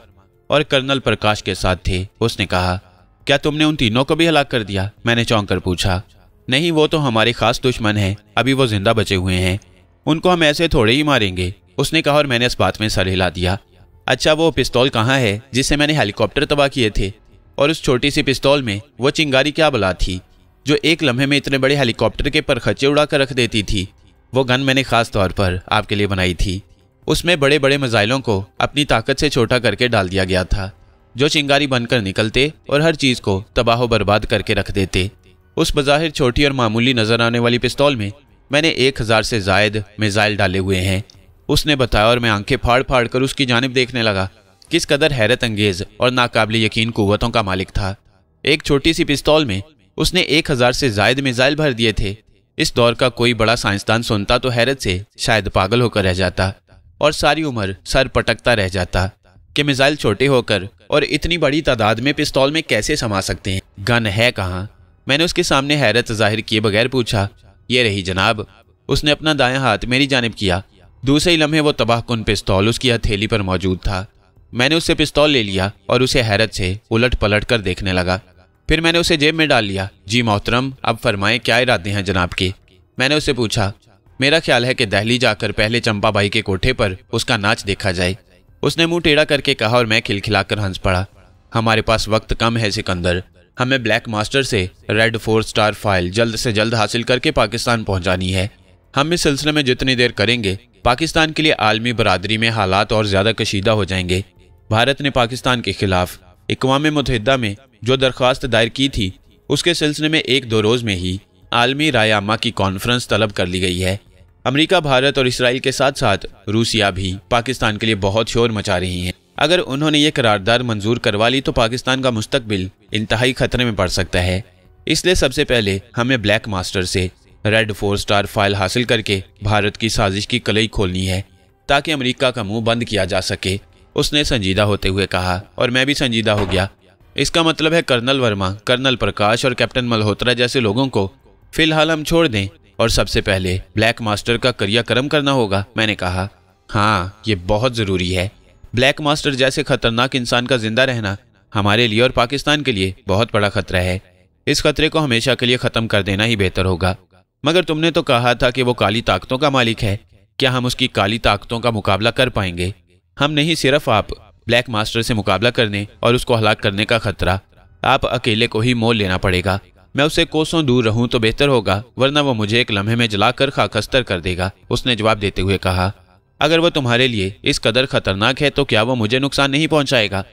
Speaker 1: और कर्नल प्रकाश के साथ थे, उसने कहा। क्या तुमने उन तीनों को भी हलाक कर दिया? मैंने चौंक कर पूछा। नहीं, वो तो हमारे खास दुश्मन हैं, अभी वो जिंदा बचे हुए हैं, उनको हम ऐसे थोड़े ही मारेंगे, उसने कहा। और मैंने इस बात में सर हिला दिया। अच्छा वो पिस्तौल कहाँ है जिससे मैंने हेलीकॉप्टर तबाह किए थे? और उस छोटी सी पिस्तौल में वो चिंगारी क्या बला थी जो एक लम्हे में इतने बड़े हेलीकॉप्टर के परखच्चे उड़ा कर रख देती थी? वो गन मैंने खास तौर पर आपके लिए बनाई थी। उसमें बड़े बड़े मिसाइलों को अपनी ताकत से छोटा करके डाल दिया गया था जो चिंगारी बनकर निकलते और हर चीज़ को तबाह बर्बाद करके रख देते। उस बज़ाहिर छोटी और मामूली नजर आने वाली पिस्तौल में मैंने 1000 से ज़ायद मिसाइल डाले हुए हैं, उसने बताया। और मैं आंखें फाड़ फाड़ कर उसकी जानिब देखने लगा। किस कदर हैरत अंगेज और नाकाबिल यकीन कुव्वतों का मालिक था। एक छोटी सी पिस्तौल में उसने 1000 से ज़ायद मिसाइल भर दिए थे। इस दौर का कोई बड़ा साइंसदान सुनता तो हैरत से शायद पागल होकर रह जाता और सारी उम्र सर पटकता रह जाता कि मिसाइल छोटे होकर और इतनी बड़ी तादाद में पिस्तौल में कैसे समा सकते हैं। गन है कहाँ? मैंने उसके सामने हैरत जाहिर किए बगैर पूछा। ये रही जनाब, उसने अपना दायां हाथ मेरी जानिब किया। दूसरे ही लम्हे वो तबाहकुन पिस्तौल उसकी हथेली पर मौजूद था। मैंने उससे पिस्तौल ले लिया और उसे हैरत से उलट पलट कर देखने लगा। फिर मैंने उसे जेब में डाल लिया। जी मोहतरम, अब फरमाएं क्या इरादे हैं जनाब के? मैंने उससे पूछा। मेरा ख्याल है कि दिल्ली जाकर पहले चंपाबाई के कोठे पर उसका नाच देखा जाए। उसने मुंह टेढ़ा करके कहा और मैं खिलखिलाकर हंस पड़ा। हमारे पास वक्त कम है सिकंदर, हमें ब्लैक मास्टर से रेड 4 स्टार फाइल जल्द से जल्द हासिल करके पाकिस्तान पहुंचानी है। हम इस सिलसिले में जितनी देर करेंगे पाकिस्तान के लिए आलमी बरादरी में हालात और ज्यादा कशीदा हो जाएंगे। भारत ने पाकिस्तान के खिलाफ अक़वाम मुत्तहिदा में जो दरख्वास्त दायर की थी उसके सिलसिले में 1-2 रोज में ही आलमी राय आमा की कॉन्फ्रेंस तलब कर ली गई है। अमेरिका, भारत और इसराइल के साथ साथ रूसिया भी पाकिस्तान के लिए बहुत शोर मचा रही हैं। अगर उन्होंने ये करारदाद मंजूर करवा ली तो पाकिस्तान का मुस्तकबिल इंतहाई खतरे में पड़ सकता है। इसलिए सबसे पहले हमें ब्लैक मास्टर से रेड 4 स्टार फाइल हासिल करके भारत की साजिश की कलई खोलनी है ताकि अमेरिका का मुंह बंद किया जा सके। उसने संजीदा होते हुए कहा और मैं भी संजीदा हो गया। इसका मतलब है कर्नल वर्मा, कर्नल प्रकाश और कैप्टन मल्होत्रा जैसे लोगों को फिलहाल हम छोड़ दें और सबसे पहले ब्लैक मास्टर का क्रियाक्रम करना होगा। मैंने कहा हाँ, ये बहुत ज़रूरी है। ब्लैक मास्टर जैसे खतरनाक इंसान का जिंदा रहना हमारे लिए और पाकिस्तान के लिए बहुत बड़ा खतरा है। इस खतरे को हमेशा के लिए ख़त्म कर देना ही बेहतर होगा। मगर तुमने तो कहा था कि वो काली ताकतों का मालिक है। क्या हम उसकी काली ताकतों का मुकाबला कर पाएंगे? हम नहीं, सिर्फ आप। ब्लैक मास्टर से मुकाबला करने और उसको हलाक करने का खतरा आप अकेले को ही मोल लेना पड़ेगा। मैं उससे कोसों दूर रहूं तो बेहतर होगा, वरना वो मुझे एक लम्हे में जलाकर खाकस्तर कर देगा। उसने जवाब देते हुए कहा, अगर वो तुम्हारे लिए इस कदर खतरनाक है तो क्या वो मुझे नुकसान नहीं पहुंचाएगा?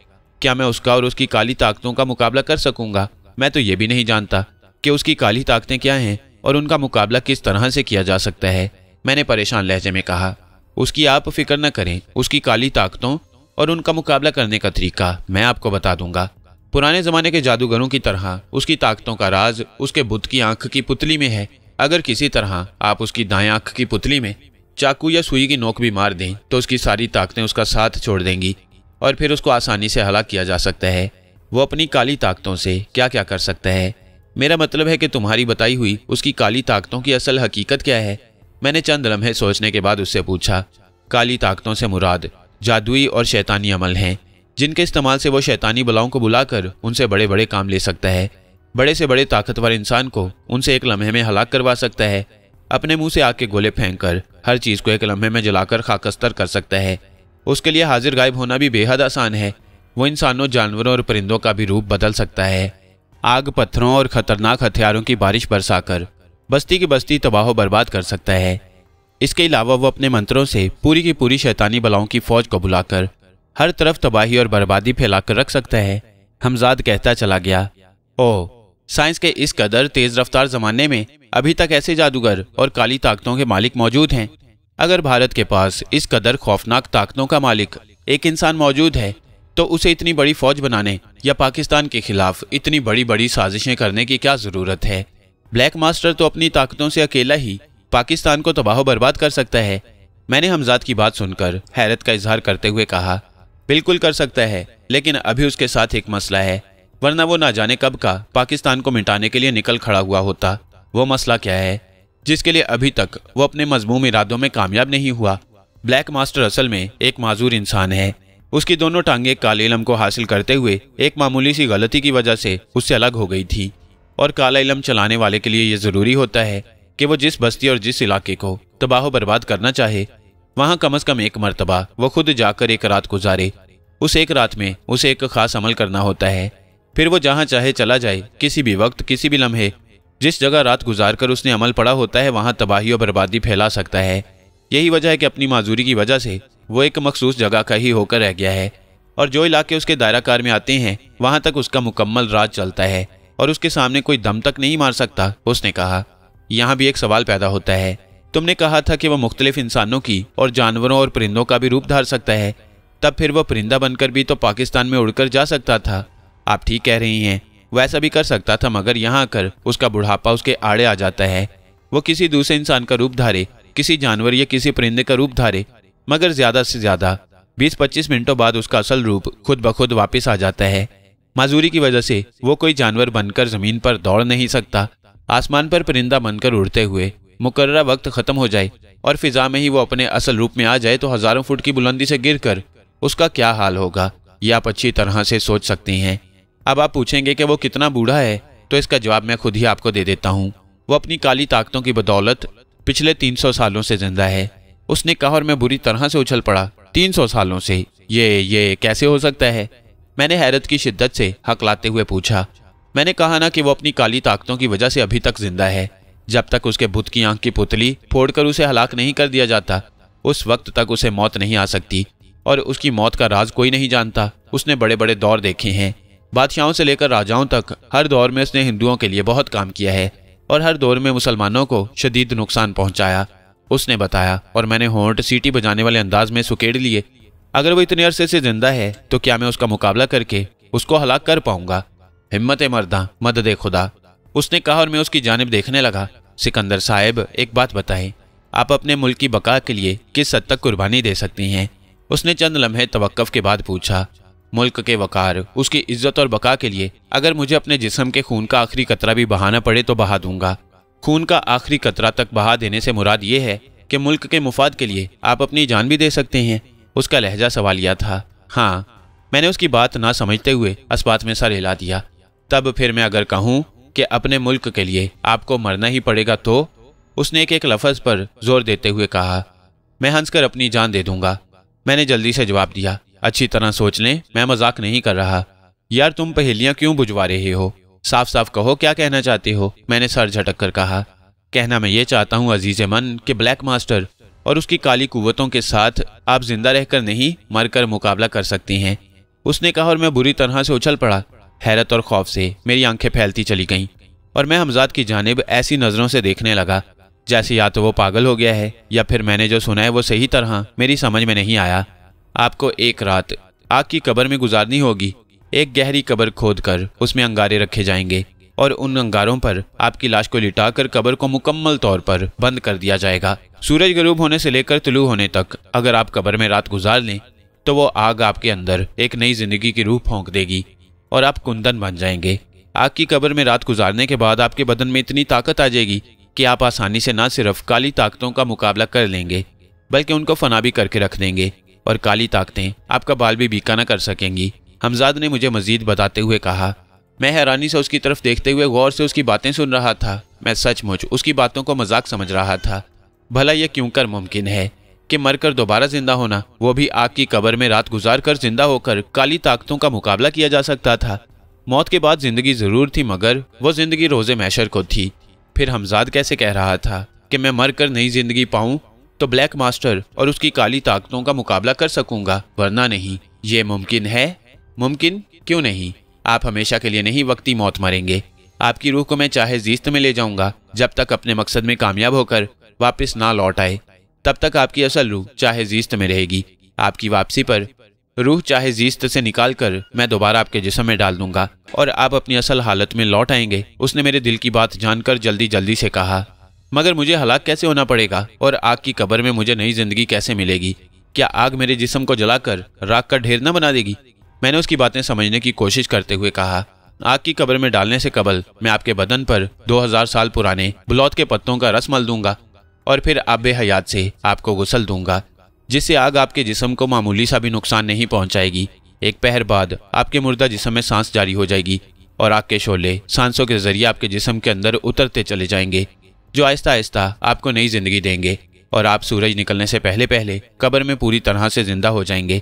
Speaker 1: क्या मैं उसका और उसकी काली ताकतों का मुकाबला कर सकूंगा? मैं तो ये भी नहीं जानता कि उसकी काली ताकतें क्या हैं और उनका मुकाबला किस तरह से किया जा सकता है। मैंने परेशान लहजे में कहा, उसकी आप फिक्र न करें। उसकी काली ताकतों और उनका मुकाबला करने का तरीका मैं आपको बता दूंगा। पुराने जमाने के जादूगरों की तरह उसकी ताकतों का राज उसके बुत की आंख की पुतली में है। अगर किसी तरह आप उसकी दाएं आंख की पुतली में चाकू या सुई की नोक भी मार दें तो उसकी सारी ताकतें उसका साथ छोड़ देंगी और फिर उसको आसानी से हलाक किया जा सकता है। वो अपनी काली ताकतों से क्या क्या कर सकता है? मेरा मतलब है कि तुम्हारी बताई हुई उसकी काली ताकतों की असल हकीकत क्या है? मैंने चंद लम्हे सोचने के बाद उससे पूछा। काली ताकतों से मुराद जादुई और शैतानी अमल हैं, जिनके इस्तेमाल से वो शैतानी बलाओं को बुलाकर उनसे बड़े बड़े काम ले सकता है। बड़े से बड़े ताकतवर इंसान को उनसे एक लम्हे में हलाक करवा सकता है। अपने मुंह से आग के गोले फेंक कर हर चीज़ को एक लम्हे में जलाकर खाकस्तर कर सकता है। उसके लिए हाजिर गायब होना भी बेहद आसान है। वो इंसानों, जानवरों और परिंदों का भी रूप बदल सकता है। आग, पत्थरों और खतरनाक हथियारों की बारिश बरसाकर बस्ती की बस्ती तबाह बर्बाद कर सकता है। इसके अलावा वो अपने मंत्रों से पूरी की पूरी शैतानी बलाओं की फौज को बुलाकर हर तरफ तबाही और बर्बादी फैलाकर रख सकता है। हमजाद कहता चला गया, ओह, साइंस के इस कदर तेज रफ्तार जमाने में अभी तक ऐसे जादूगर और काली ताकतों के मालिक मौजूद हैं। अगर भारत के पास इस कदर खौफनाक ताकतों का मालिक एक इंसान मौजूद है तो उसे इतनी बड़ी फौज बनाने या पाकिस्तान के खिलाफ इतनी बड़ी बड़ी साजिशें करने की क्या जरूरत है? ब्लैक मास्टर तो अपनी ताकतों से अकेला ही पाकिस्तान को तबाह बर्बाद कर सकता है। मैंने हमजाद की बात सुनकर हैरत का इजहार करते हुए कहा, बिल्कुल कर सकता है, लेकिन अभी उसके साथ एक मसला है, वरना वो ना जाने कब का पाकिस्तान को मिटाने के लिए निकल खड़ा हुआ होता। वो मसला क्या है जिसके लिए अभी तक वो अपने मजमूम इरादों में कामयाब नहीं हुआ? ब्लैक मास्टर असल में एक माजूर इंसान है। उसकी दोनों टांगें काले इलम को हासिल करते हुए एक मामूली सी गलती की वजह से उससे अलग हो गई थी। और काला इलम चलाने वाले के लिए ये जरूरी होता है कि वो जिस बस्ती और जिस इलाके को तबाह बर्बाद करना चाहे वहां कम से कम एक मर्तबा वो खुद जाकर एक रात गुजारे। उस एक रात में उसे एक खास अमल करना होता है। फिर वो जहां चाहे चला जाए, किसी भी वक्त, किसी भी लम्हे, जिस जगह रात गुजार कर उसने अमल पड़ा होता है वहां तबाही और बर्बादी फैला सकता है। यही वजह है कि अपनी माजूरी की वजह से वो एक मखसूस जगह का ही होकर रह गया है और जो इलाके उसके दायरा कार में आते हैं वहां तक उसका मुकम्मल राज चलता है और उसके सामने कोई दम तक नहीं मार सकता। उसने कहा, यहाँ भी एक सवाल पैदा होता है। तुमने कहा था कि वह मुख्तलिफ इंसानों की और जानवरों और परिंदों का भी रूप धार सकता है, तब फिर वह परिंदा बनकर भी तो पाकिस्तान में उड़कर जा सकता था। आप ठीक कह रही हैं, वैसा भी कर सकता था, मगर यहाँ आकर उसका बुढ़ापा उसके आड़े आ जाता है। वो किसी दूसरे इंसान का रूप धारे, किसी जानवर या किसी परिंदे का रूप धारे, मगर ज्यादा से ज्यादा 20-25 मिनटों बाद उसका असल रूप खुद ब खुद वापिस आ जाता है। माजूरी की वजह से वो कोई जानवर बनकर जमीन पर दौड़ नहीं सकता। आसमान पर परिंदा बनकर उड़ते हुए मुकर्ररा वक्त खत्म हो जाए और फिजा में ही वो अपने असल रूप में आ जाए तो हजारों फुट की बुलंदी से गिरकर उसका क्या हाल होगा, ये आप अच्छी तरह से सोच सकते हैं। अब आप पूछेंगे कि वो कितना बूढ़ा है, तो इसका जवाब मैं खुद ही आपको दे देता हूँ। वो अपनी काली ताकतों की बदौलत पिछले 300 सालों से जिंदा है, उसने कहा और मैं बुरी तरह से उछल पड़ा। 300 सालों से? ये कैसे हो सकता है? मैंने हैरत की शिद्दत से हकलाते हुए पूछा। मैंने कहा ना कि वो अपनी काली ताकतों की वजह से अभी तक जिंदा है। जब तक उसके बुत की आंख की पुतली फोड़कर उसे हलाक नहीं कर दिया जाता, उस वक्त तक उसे मौत नहीं आ सकती, और उसकी मौत का राज कोई नहीं जानता। उसने बड़े बड़े दौर देखे हैं, बादशाहों से लेकर राजाओं तक। हर दौर में उसने हिंदुओं के लिए बहुत काम किया है और हर दौर में मुसलमानों को शदीद नुकसान पहुंचाया, उसने बताया। और मैंने होंठ सीटी बजाने वाले अंदाज में सुकेड़ लिए। अगर वो इतने अरसे से जिंदा है तो क्या मैं उसका मुकाबला करके उसको हलाक कर पाऊंगा? हिम्मत मर्दा, मदद खुदा, उसने कहा और मैं उसकी जानिब देखने लगा। सिकंदर साहब, एक बात बताएं, आप अपने मुल्क की बका के लिए किस हद तक कुर्बानी दे सकती हैं? उसने चंद लम्हे तवक्कुफ के बाद पूछा। मुल्क के वकार, उसकी इज्जत और बका के लिए अगर मुझे अपने जिस्म के खून का आखिरी कतरा भी बहाना पड़े तो बहा दूंगा। खून का आखिरी कतरा तक बहा देने से मुराद ये है कि मुल्क के मुफाद के लिए आप अपनी जान भी दे सकते हैं। उसका लहजा सवालिया था। हाँ, मैंने उसकी बात ना समझते हुए इस बात में सर हिला दिया। तब फिर मैं अगर कहूँ कि अपने मुल्क के लिए आपको मरना ही पड़ेगा तो? उसने एक एक लफ्ज पर जोर देते हुए कहा। मैं हंसकर अपनी जान दे दूंगा। मैंने जल्दी से जवाब दिया। अच्छी तरह सोच लें, मैं मजाक नहीं कर रहा। यार, तुम पहेलियां क्यों बुझवा रहे हो? साफ साफ कहो, क्या कहना चाहते हो? मैंने सर झटक कर कहा। कहना मैं ये चाहता हूँ अजीज मन कि ब्लैक मास्टर और उसकी काली कुव्वतों के साथ आप जिंदा रहकर नहीं मरकर मुकाबला कर सकती हैं, उसने कहा और मैं बुरी तरह से उछल पड़ा। हैरत और खौफ से मेरी आंखें फैलती चली गईं और मैं हमजाद की जानिब ऐसी नजरों से देखने लगा जैसे या तो वो पागल हो गया है या फिर मैंने जो सुना है वो सही तरह मेरी समझ में नहीं आया। आपको एक रात आग की कब्र में गुजारनी होगी। एक गहरी कब्र खोदकर उसमें अंगारे रखे जाएंगे और उन अंगारों पर आपकी लाश को लिटाकर कब्र को मुकम्मल तौर पर बंद कर दिया जाएगा। सूरज गरूब होने से लेकर तुलू होने तक अगर आप कब्र में रात गुजार लें तो वो आग आपके अंदर एक नई जिंदगी की रूह फोंक देगी और आप कुंदन बन जाएंगे। आग की कब्र में रात गुजारने के बाद आपके बदन में इतनी ताकत आ जाएगी कि आप आसानी से न सिर्फ काली ताकतों का मुकाबला कर लेंगे बल्कि उनको फना भी करके रख देंगे और काली ताकतें आपका बाल भी बीका न कर सकेंगी। हमजाद ने मुझे मजीद बताते हुए कहा। मैं हैरानी से उसकी तरफ देखते हुए गौर से उसकी बातें सुन रहा था। मैं सचमुच उसकी बातों को मजाक समझ रहा था। भला यह क्यों कर मुमकिन है कि मरकर दोबारा जिंदा होना, वो भी आग की कब्र में रात गुजार कर जिंदा होकर काली ताकतों का मुकाबला किया जा सकता था। मौत के बाद जिंदगी जरूर थी मगर वो जिंदगी रोजे महशर को थी। फिर हमजाद कैसे कह रहा था कि मैं मरकर नई जिंदगी पाऊं तो ब्लैक मास्टर और उसकी काली ताकतों का मुकाबला कर सकूंगा, वरना नहीं। ये मुमकिन है? मुमकिन क्यों नहीं? आप हमेशा के लिए नहीं वक्ती मौत मरेंगे। आपकी रूह को मैं चाहे जीस्त में ले जाऊंगा जब तक अपने मकसद में कामयाब होकर वापस ना लौट आए, तब तक आपकी असल रूह चाहे जीस्त में रहेगी। आपकी वापसी पर रूह चाहे जीस्त से निकाल कर मैं दोबारा आपके जिस्म में डाल दूंगा और आप अपनी असल हालत में लौट आएंगे। उसने मेरे दिल की बात जानकर जल्दी जल्दी से कहा। मगर मुझे हलाक कैसे होना पड़ेगा और आग की कब्र में मुझे नई जिंदगी कैसे मिलेगी? क्या आग मेरे जिस्म को जलाकर राख का ढेर न बना देगी? मैंने उसकी बातें समझने की कोशिश करते हुए कहा। आग की कब्र में डालने से कबल मैं आपके बदन पर 2000 साल पुराने बुलौत के पत्तों का रस मल दूंगा और फिर आबे हयात से आपको गुसल दूंगा, जिससे आग आपके जिस्म को मामूली सा भी नुकसान नहीं पहुंचाएगी। एक पहर बाद आपके मुर्दा जिस्म में सांस जारी हो जाएगी और आग के शोले सांसों के जरिए आपके जिस्म के अंदर उतरते चले जाएंगे, जो आहिस्ता आहिस्ता आपको नई जिंदगी देंगे और आप सूरज निकलने से पहले पहले कब्र में पूरी तरह से जिंदा हो जाएंगे।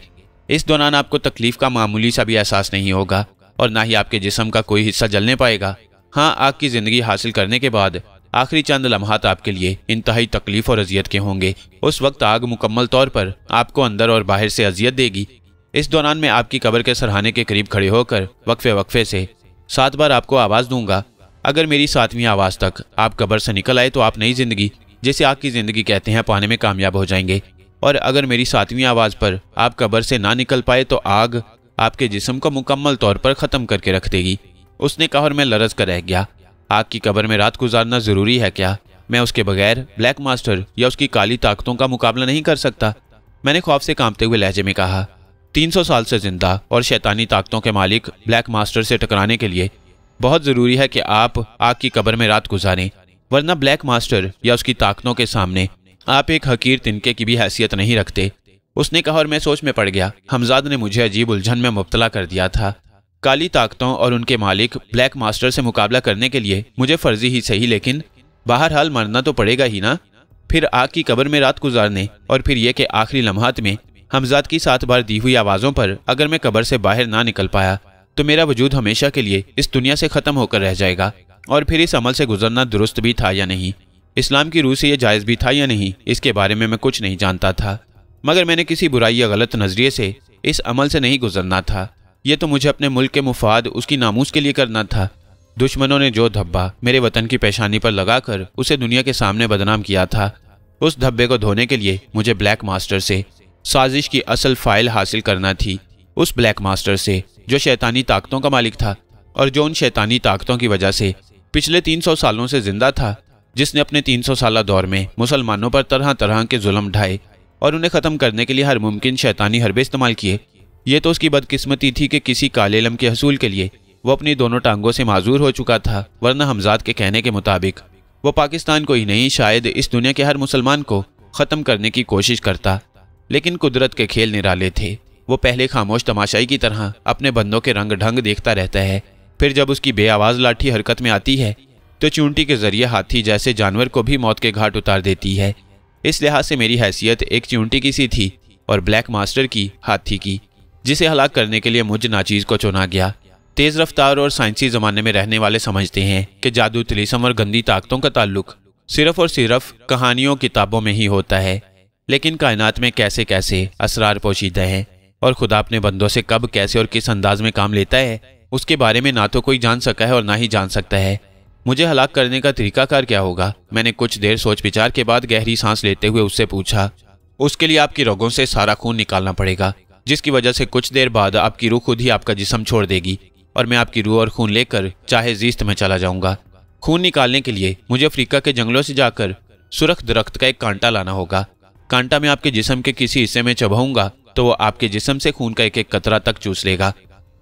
Speaker 1: इस दौरान आपको तकलीफ का मामूली सा भी एहसास नहीं होगा और ना ही आपके जिस्म का कोई हिस्सा जलने पाएगा। हाँ, आग की जिंदगी हासिल करने के बाद आखिरी चंद लम्हात आपके लिए इंतहाई तकलीफ और अजियत के होंगे। उस वक्त आग मुकम्मल तौर पर आपको अंदर और बाहर से अजियत देगी। इस दौरान मैं आपकी कब्र के सरहाने के करीब खड़े होकर वक्फे वक्फे से 7 बार आपको आवाज़ दूंगा। अगर मेरी 7वीं आवाज़ तक आप कब्र से निकल आए तो आप नई जिंदगी, जिसे आग की जिंदगी कहते हैं, पाने में कामयाब हो जाएंगे। और अगर मेरी 7वीं आवाज़ पर आप कब्र से ना निकल पाए तो आग आपके जिस्म को मुकम्मल तौर पर ख़त्म करके रख देगी, उसने कहा और मैं लरज़ कर रह गया। आग की कब्र में रात गुजारना ज़रूरी है क्या? मैं उसके बगैर ब्लैक मास्टर या उसकी काली ताकतों का मुकाबला नहीं कर सकता, मैंने खौफ से कांपते हुए लहजे में कहा। 300 साल से जिंदा और शैतानी ताकतों के मालिक ब्लैक मास्टर से टकराने के लिए बहुत ज़रूरी है कि आप आग की कब्र में रात गुजारें। वरना ब्लैक मास्टर या उसकी ताकतों के सामने आप एक हकीर तिनके की भी हैसियत नहीं रखते। उसने कहा और मैं सोच में पड़ गया। हमजाद ने मुझे अजीब उलझन में मुब्तला कर दिया था। काली ताकतों और उनके मालिक ब्लैक मास्टर से मुकाबला करने के लिए मुझे फर्जी ही सही, लेकिन बहरहाल मरना तो पड़ेगा ही ना। फिर आग की कब्र में रात गुजारने और फिर यह कि आखिरी लम्हात में हमजाद की 7 बार दी हुई आवाज़ों पर अगर मैं कब्र से बाहर ना निकल पाया तो मेरा वजूद हमेशा के लिए इस दुनिया से ख़त्म होकर रह जाएगा। और फिर इस अमल से गुजरना दुरुस्त भी था या नहीं, इस्लाम की रूह से यह जायज़ भी था या नहीं, इसके बारे में मैं कुछ नहीं जानता था। मगर मैंने किसी बुराई या गलत नज़रिए से इस अमल से नहीं गुजरना था। ये तो मुझे अपने मुल्क के मुफाद, उसकी नामूस के लिए करना था। दुश्मनों ने जो धब्बा मेरे वतन की पेशानी पर लगाकर उसे दुनिया के सामने बदनाम किया था, उस धब्बे को धोने के लिए मुझे ब्लैक मास्टर से साजिश की असल फाइल हासिल करना थी। उस ब्लैक मास्टर से जो शैतानी ताकतों का मालिक था और जो उन शैतानी ताकतों की वजह से पिछले 300 सालों से जिंदा था, जिसने अपने 300 साला दौर में मुसलमानों पर तरह तरह के जुल्म ढाए और उन्हें ख़त्म करने के लिए हर मुमकिन शैतानी हरबे इस्तेमाल किए। ये तो उसकी बदकिस्मती थी कि किसी काले इल्म के हसूल के लिए वो अपनी दोनों टांगों से माजूर हो चुका था, वरना हमजाद के कहने के मुताबिक वो पाकिस्तान को ही नहीं, शायद इस दुनिया के हर मुसलमान को ख़त्म करने की कोशिश करता। लेकिन कुदरत के खेल निराले थे। वो पहले खामोश तमाशाई की तरह अपने बंदों के रंग ढंग देखता रहता है, फिर जब उसकी बेआवाज़ लाठी हरकत में आती है तो चूंटी के जरिए हाथी जैसे जानवर को भी मौत के घाट उतार देती है। इस लिहाज से मेरी हैसियत एक चूंटी की सी थी और ब्लैक मास्टर की हाथी की, जिसे हलाक करने के लिए मुझ नाचीज़ को चुना गया। तेज़ रफ्तार और साइंसी ज़माने में रहने वाले समझते हैं कि जादू, तिलिस्म और गंदी ताकतों का ताल्लुक सिर्फ और सिर्फ कहानियों किताबों में ही होता है। लेकिन कायनात में कैसे कैसे असरार पोशीदा हैं और खुदा अपने बंदों से कब, कैसे और किस अंदाज में काम लेता है, उसके बारे में ना तो कोई जान सका है और ना ही जान सकता है। मुझे हलाक करने का तरीकाकार क्या होगा? मैंने कुछ देर सोच विचार के बाद गहरी सांस लेते हुए उससे पूछा। उसके लिए आपकी रगों से सारा खून निकालना पड़ेगा, जिसकी वजह से कुछ देर बाद आपकी रूह खुद ही आपका जिस्म छोड़ देगी और मैं आपकी रूह और खून लेकर चाहे जीस्त में चला जाऊंगा। खून निकालने के लिए मुझे अफ्रीका के जंगलों से जाकर सुरख दरख्त का एक कांटा लाना होगा। कांटा मैं आपके जिस्म के किसी हिस्से में चबाऊंगा तो वो आपके जिस्म से खून का एक एक कतरा तक चूस लेगा।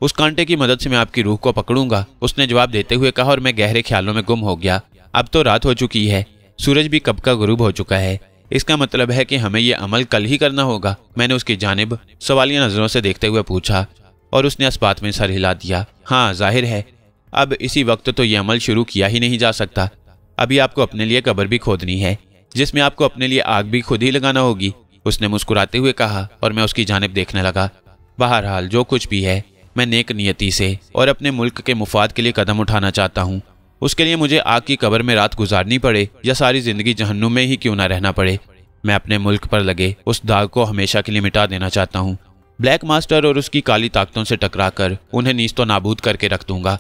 Speaker 1: उस कांटे की मदद से मैं आपकी रूह को पकड़ूंगा, उसने जवाब देते हुए कहा और मैं गहरे ख्यालों में गुम हो गया। अब तो रात हो चुकी है, सूरज भी कब का गुरूब हो चुका है। इसका मतलब है कि हमें यह अमल कल ही करना होगा। मैंने उसकी जानिब सवालिया नजरों से देखते हुए पूछा और उसने इस बात में सर हिला दिया। हाँ, जाहिर है अब इसी वक्त तो यह अमल शुरू किया ही नहीं जा सकता। अभी आपको अपने लिए कब्र भी खोदनी है, जिसमें आपको अपने लिए आग भी खुद ही लगाना होगी, उसने मुस्कुराते हुए कहा और मैं उसकी जानिब देखने लगा। बहरहाल जो कुछ भी है, मैं नेक नियति से और अपने मुल्क के मुफाद के लिए कदम उठाना चाहता हूँ। उसके लिए मुझे आग की कब्र में रात गुजारनी पड़े या सारी जिंदगी जहन्नुम में ही क्यों ना रहना पड़े, मैं अपने मुल्क पर लगे उस दाग को हमेशा के लिए मिटा देना चाहता हूँ। ब्लैक मास्टर और उसकी काली ताकतों से टकराकर उन्हें नीस्तो नाबूद करके रख दूंगा,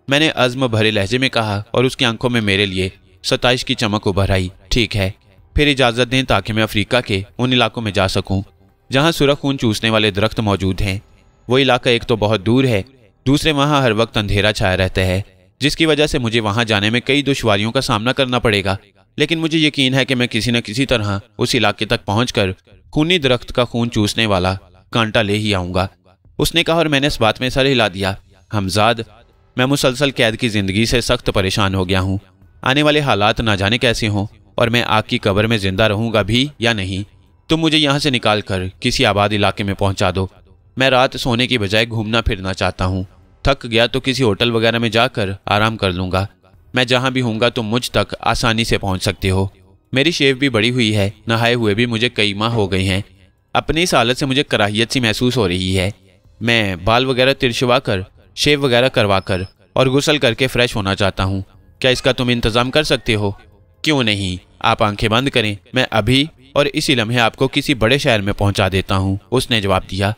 Speaker 1: मैंने अज़्म भरे लहजे में कहा और उसकी आंखों में मेरे लिए सताइश की चमक उभर आई। ठीक है, फिर इजाज़त दें ताकि मैं अफ्रीका के उन इलाकों में जा सकूं जहां सुरख खून चूसने वाले दरख्त मौजूद हैं। वो इलाका एक तो बहुत दूर है, दूसरे वहां हर वक्त अंधेरा छाया रहता है, जिसकी वजह से मुझे वहां जाने में कई दुश्वारियों का सामना करना पड़ेगा। लेकिन मुझे यकीन है कि मैं किसी न किसी तरह उस इलाके तक पहुंचकर खूनी दरख्त का खून चूसने वाला कांटा ले ही आऊंगा, उसने कहा और मैंने इस बात में सर हिला दिया। हमजाद, मैं मुसलसल कैद की जिंदगी से सख्त परेशान हो गया हूँ। आने वाले हालात ना जाने कैसे हों और मैं आग की कब्र में जिंदा रहूंगा भी या नहीं। तुम मुझे यहाँ से निकाल कर किसी आबाद इलाके में पहुंचा दो। मैं रात सोने की बजाय घूमना फिरना चाहता हूँ। थक गया तो किसी होटल वगैरह में जाकर आराम कर लूंगा। मैं जहाँ भी हूँगा तुम मुझ तक आसानी से पहुँच सकते हो। मेरी शेव भी बड़ी हुई है, नहाए हुए भी मुझे कई माह हो गए हैं। अपनी इस हालत से मुझे कराहियत सी महसूस हो रही है। मैं बाल वगैरह तिरछवा कर, शेव वगैरह करवा कर और गुसल करके फ्रेश होना चाहता हूँ। क्या इसका तुम इंतज़ाम कर सकते हो? क्यों नहीं, आप आंखें बंद करें, मैं अभी और इसी लम्हे आपको किसी बड़े शहर में पहुंचा देता हूं, उसने जवाब दिया।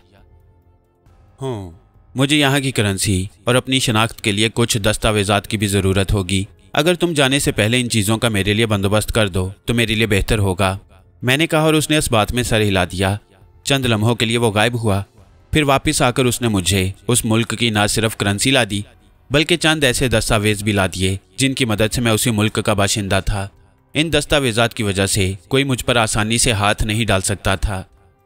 Speaker 1: मुझे यहाँ की करेंसी और अपनी शनाख्त के लिए कुछ दस्तावेजात की भी ज़रूरत होगी। अगर तुम जाने से पहले इन चीज़ों का मेरे लिए बंदोबस्त कर दो तो मेरे लिए बेहतर होगा, मैंने कहा और उसने इस बात में सर हिला दिया। चंद लम्हों के लिए वो गायब हुआ, फिर वापस आकर उसने मुझे उस मुल्क की ना सिर्फ करेंसी ला दी बल्कि चंद ऐसे दस्तावेज भी ला दिए जिनकी मदद से मैं उसी मुल्क का बाशिंदा था। इन दस्तावेजात की वजह से कोई मुझ पर आसानी से हाथ नहीं डाल सकता था।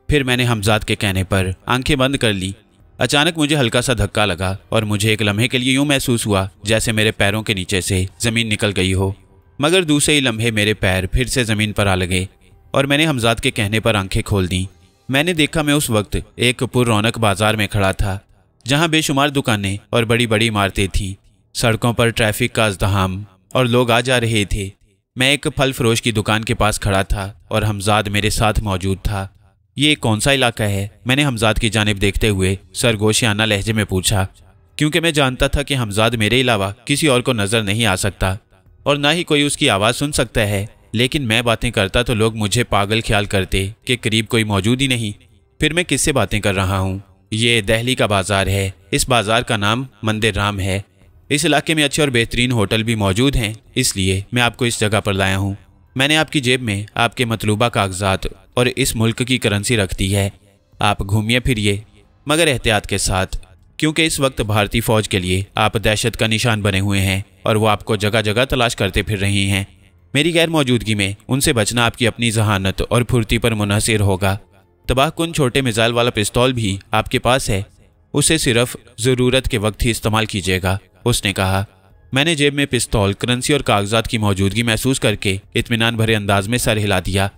Speaker 1: फिर मैंने हमजाद के कहने पर आंखें बंद कर ली। अचानक मुझे हल्का सा धक्का लगा और मुझे एक लम्हे के लिए यूं महसूस हुआ जैसे मेरे पैरों के नीचे से ज़मीन निकल गई हो। मगर दूसरे ही लम्हे मेरे पैर फिर से ज़मीन पर आ लगे और मैंने हमजाद के कहने पर आंखें खोल दी। मैंने देखा मैं उस वक्त एक पुररौनक बाजार में खड़ा था, जहां बेशुमार दुकानें और बड़ी बड़ी इमारतें थीं। सड़कों पर ट्रैफिक का अज़्दहाम और लोग आ जा रहे थे। मैं एक फल फरोश की दुकान के पास खड़ा था और हमजाद मेरे साथ मौजूद था। ये कौन सा इलाका है? मैंने हमजाद की जानिब देखते हुए सरगोशियाना लहजे में पूछा, क्योंकि मैं जानता था कि हमजाद मेरे अलावा किसी और को नजर नहीं आ सकता और ना ही कोई उसकी आवाज़ सुन सकता है। लेकिन मैं बातें करता तो लोग मुझे पागल ख्याल करते कि करीब कोई मौजूद ही नहीं। फिर मैं किससे बातें कर रहा हूँ? ये दिल्ली का बाजार है। इस बाजार का नाम मंदिर राम है। इस इलाके में अच्छे और बेहतरीन होटल भी मौजूद हैं, इसलिए मैं आपको इस जगह पर लाया हूँ। मैंने आपकी जेब में आपके मतलूबा कागजात और इस मुल्क की करेंसी रख दी है। आप घूमिए फिरिए, मगर एहतियात के साथ, क्योंकि इस वक्त भारतीय फौज के लिए आप दहशत का निशान बने हुए हैं और वो आपको जगह जगह तलाश करते फिर रही हैं। मेरी गैर मौजूदगी में उनसे बचना आपकी अपनी जहानत और फुर्ती पर मुनहसिर होगा। तबाहकुन छोटे मिसाइल वाला पिस्तौल भी आपके पास है, उसे सिर्फ ज़रूरत के वक्त ही इस्तेमाल कीजिएगा, उसने कहा। मैंने जेब में पिस्तौल, करेंसी और कागजात की मौजूदगी महसूस करके इत्मीनान भरे अंदाज में सर हिला दिया।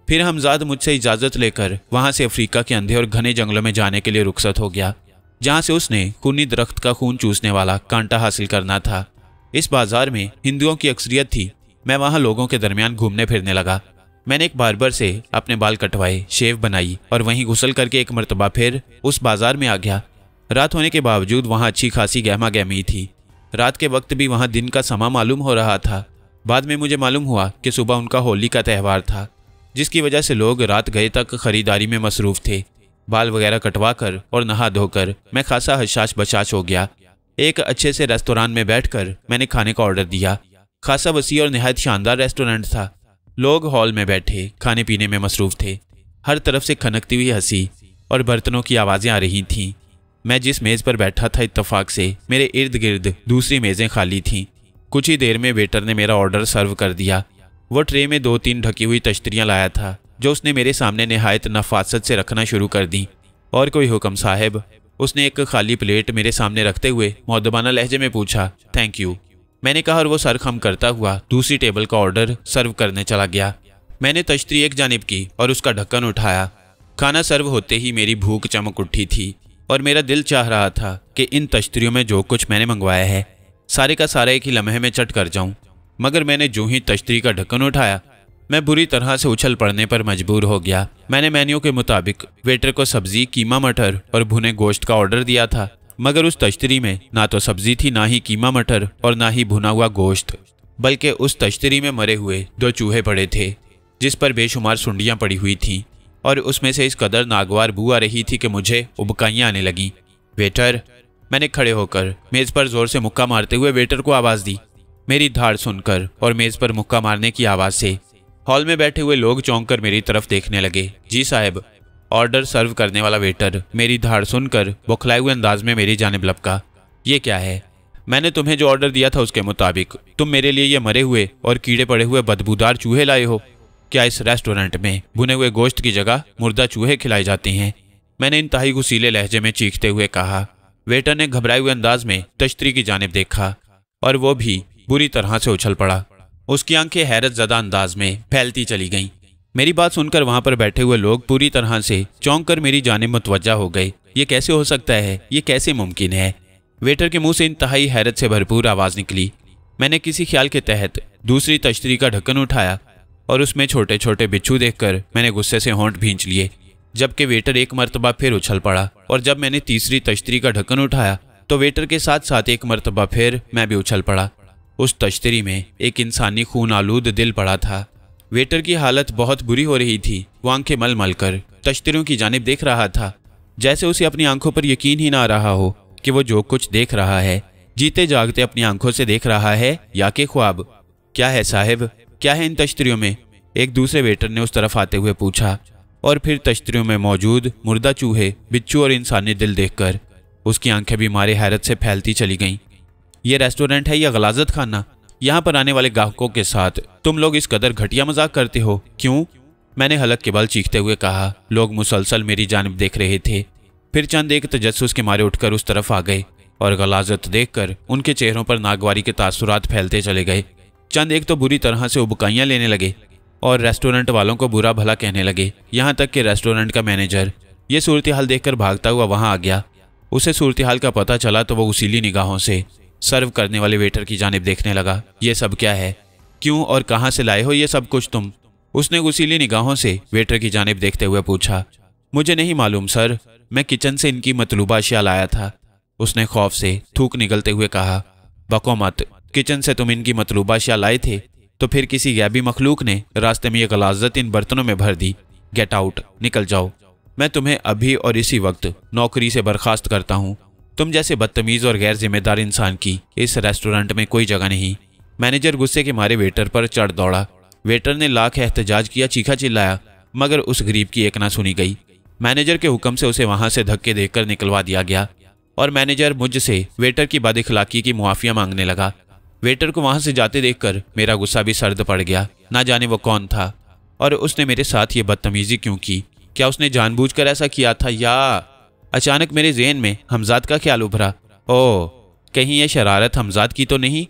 Speaker 1: फिर हमजाद मुझसे इजाज़त लेकर वहाँ से अफ्रीका के अंधे और घने जंगलों में जाने के लिए रुखसत हो गया, जहाँ से उसने खूनी दरख्त का खून चूसने वाला कांटा हासिल करना था। इस बाजार में हिंदुओं की अक्सरियत थी। मैं वहाँ लोगों के दरमियान घूमने फिरने लगा। मैंने एक बार्बर से अपने बाल कटवाए, शेव बनाई और वहीं गुस्ल करके एक मरतबा फिर उस बाजार में आ गया। रात होने के बावजूद वहाँ अच्छी खासी गहमा गहमी थी। रात के वक्त भी वहाँ दिन का समा मालूम हो रहा था। बाद में मुझे मालूम हुआ कि सुबह उनका होली का त्यौहार था, जिसकी वजह से लोग रात गए तक खरीदारी में मसरूफ़ थे। बाल वगैरह कटवा कर और नहा धोकर मैं खासा हशाश बशाश हो गया। एक अच्छे से रेस्तोरान में बैठकर मैंने खाने का ऑर्डर दिया। खासा वसी और नहायत शानदार रेस्टोरेंट था। लोग हॉल में बैठे खाने पीने में मसरूफ़ थे। हर तरफ से खनकती हुई हंसी और बर्तनों की आवाज़ें आ रही थीं। मैं जिस मेज़ पर बैठा था, इत्तफाक से मेरे इर्द गिर्द दूसरी मेज़ें खाली थीं। कुछ ही देर में वेटर ने मेरा ऑर्डर सर्व कर दिया। वो ट्रे में 2-3 ढकी हुई तश्तरियाँ लाया था, जो उसने मेरे सामने नहायत नफासत से रखना शुरू कर दी। और कोई हुक्म साहब? उसने एक खाली प्लेट मेरे सामने रखते हुए मौदबाना लहजे में पूछा। थैंक यू, मैंने कहा और वो सर खम करता हुआ दूसरी टेबल का ऑर्डर सर्व करने चला गया। मैंने तश्तरी एक जानिब की और उसका ढक्कन उठाया। खाना सर्व होते ही मेरी भूख चमक उठी थी और मेरा दिल चाह रहा था कि इन तश्तरियों में जो कुछ मैंने मंगवाया है सारे का सारा एक ही लम्हे में चट कर जाऊं। मगर मैंने जो ही तश्तरी का ढक्कन उठाया, मैं बुरी तरह से उछल पड़ने पर मजबूर हो गया। मैंने मेन्यू के मुताबिक वेटर को सब्जी, कीमा मटर और भुने गोश्त का ऑर्डर दिया था, मगर उस तश्तरी में ना तो सब्जी थी, ना ही कीमा मटर और ना ही भुना हुआ गोश्त, बल्कि उस तश्तरी में मरे हुए 2 चूहे पड़े थे, जिस पर बेशुमार सुंडियां पड़ी हुई थीं और उसमें से इस कदर नागवार बू आ रही थी कि मुझे उबकाइयाँ आने लगीं। वेटर, मैंने खड़े होकर मेज़ पर जोर से मुक्का मारते हुए वेटर को आवाज़ दी। मेरी धाड़ सुनकर और मेज़ पर मुक्का मारने की आवाज़ से हॉल में बैठे हुए लोग चौंक कर मेरी तरफ देखने लगे। जी साहब, ऑर्डर सर्व करने वाला वेटर मेरी धाड़ सुनकर बौखलाए हुए अंदाज में मेरी जानिब लपका। ये क्या है? मैंने तुम्हें जो ऑर्डर दिया था उसके मुताबिक तुम मेरे लिए ये मरे हुए और कीड़े पड़े हुए बदबूदार चूहे लाए हो। क्या इस रेस्टोरेंट में भुने हुए गोश्त की जगह मुर्दा चूहे खिलाए जाते हैं? मैंने इंतहाई गुस्सीले लहजे में चीखते हुए कहा। वेटर ने घबराए हुए अंदाज में तश्तरी की जानिब देखा और वो भी बुरी तरह से उछल पड़ा। उसकी आंखें हैरत ज़दा अंदाज में फैलती चली गईं। मेरी बात सुनकर वहां पर बैठे हुए लोग पूरी तरह से चौंक कर मेरी जानिब मुतवज्जा हो गए। ये कैसे हो सकता है? ये कैसे मुमकिन है? वेटर के मुंह से इंतहाई हैरत से भरपूर आवाज़ निकली। मैंने किसी ख्याल के तहत दूसरी तश्तरी का ढक्कन उठाया और उसमें छोटे छोटे बिच्छू देखकर मैंने गुस्से से होंठ भींच लिए, जबकि वेटर एक मरतबा फिर उछल पड़ा। और जब मैंने तीसरी तश्तरी का ढक्कन उठाया तो वेटर के साथ साथ एक मरतबा फिर मैं भी उछल पड़ा। उस तश्तरी में एक इंसानी खून आलूद दिल पड़ा था। वेटर की हालत बहुत बुरी हो रही थी। वो आंखें मल मल कर तश्तरियों की जानिब देख रहा था, जैसे उसे अपनी आंखों पर यकीन ही ना आ रहा हो कि वो जो कुछ देख रहा है जीते जागते अपनी आंखों से देख रहा है या कि ख्वाब। क्या है साहब, क्या है इन तश्तरियों में? एक दूसरे वेटर ने उस तरफ आते हुए पूछा। और फिर तश्तरियों में मौजूद मुर्दा चूहे, बिच्छू और इंसानी दिल देखकर उसकी आंखें भी मारे हैरत से फैलती चली गईं। ये रेस्टोरेंट है या गलाजत खाना? यहाँ पर आने वाले ग्राहकों के साथ तुम लोग इस कदर घटिया मजाक करते हो, क्यों? मैंने हलक के बल चीखते हुए कहा। लोग मुसलसल मेरी जानिब देख रहे थे। फिर चंद एक तजस्सुस के मारे उठकर उस तरफ आ गए और गलाजत देखकर उनके चेहरों पर नागवारी के तासुरात फैलते चले गए। चंद एक तो बुरी तरह से उबकाइयाँ लेने लगे और रेस्टोरेंट वालों को बुरा भला कहने लगे। यहाँ तक कि रेस्टोरेंट का मैनेजर ये सूरत हाल देखकर भागता हुआ वहाँ आ गया। उसे सूरत हाल का पता चला तो वो उसीली निगाहों से सर्व करने वाले वेटर की जानिब देखने लगा। ये सब क्या है, क्यों और कहाँ से लाए हो ये सब कुछ तुम? उसने उसीली निगाहों से वेटर की जानिब देखते हुए पूछा। मुझे नहीं मालूम सर, मैं किचन से इनकी मतलूबा अशिया लाया था। उसने खौफ से थूक निगलते हुए कहा। बको मत, किचन से तुम इनकी मतलूबा अशिया लाए थे तो फिर किसी गैबी मखलूक ने रास्ते में ये गलाजत इन बर्तनों में भर दी। गेट आउट, निकल जाओ। मैं तुम्हें अभी और इसी वक्त नौकरी से बर्खास्त करता हूँ। तुम जैसे बदतमीज और गैर जिम्मेदार इंसान की इस रेस्टोरेंट में कोई जगह नहीं। मैनेजर गुस्से के मारे वेटर पर चढ़ दौड़ा। वेटर ने लाख एहतजाज किया, चीखा चिल्लाया, मगर उस गरीब की एक ना सुनी गई। मैनेजर के हुक्म से उसे वहां से धक्के देकर निकलवा दिया गया और मैनेजर मुझसे वेटर की बदअखलाकी की मुआफिया मांगने लगा। वेटर को वहां से जाते देखकर मेरा गुस्सा भी सर्द पड़ गया। ना जाने वो कौन था और उसने मेरे साथ ये बदतमीजी क्यों की। क्या उसने जानबूझकर ऐसा किया था या? अचानक मेरे ज़हन में हमजाद का ख्याल उभरा। ओह, कहीं ये शरारत हमजाद की तो नहीं?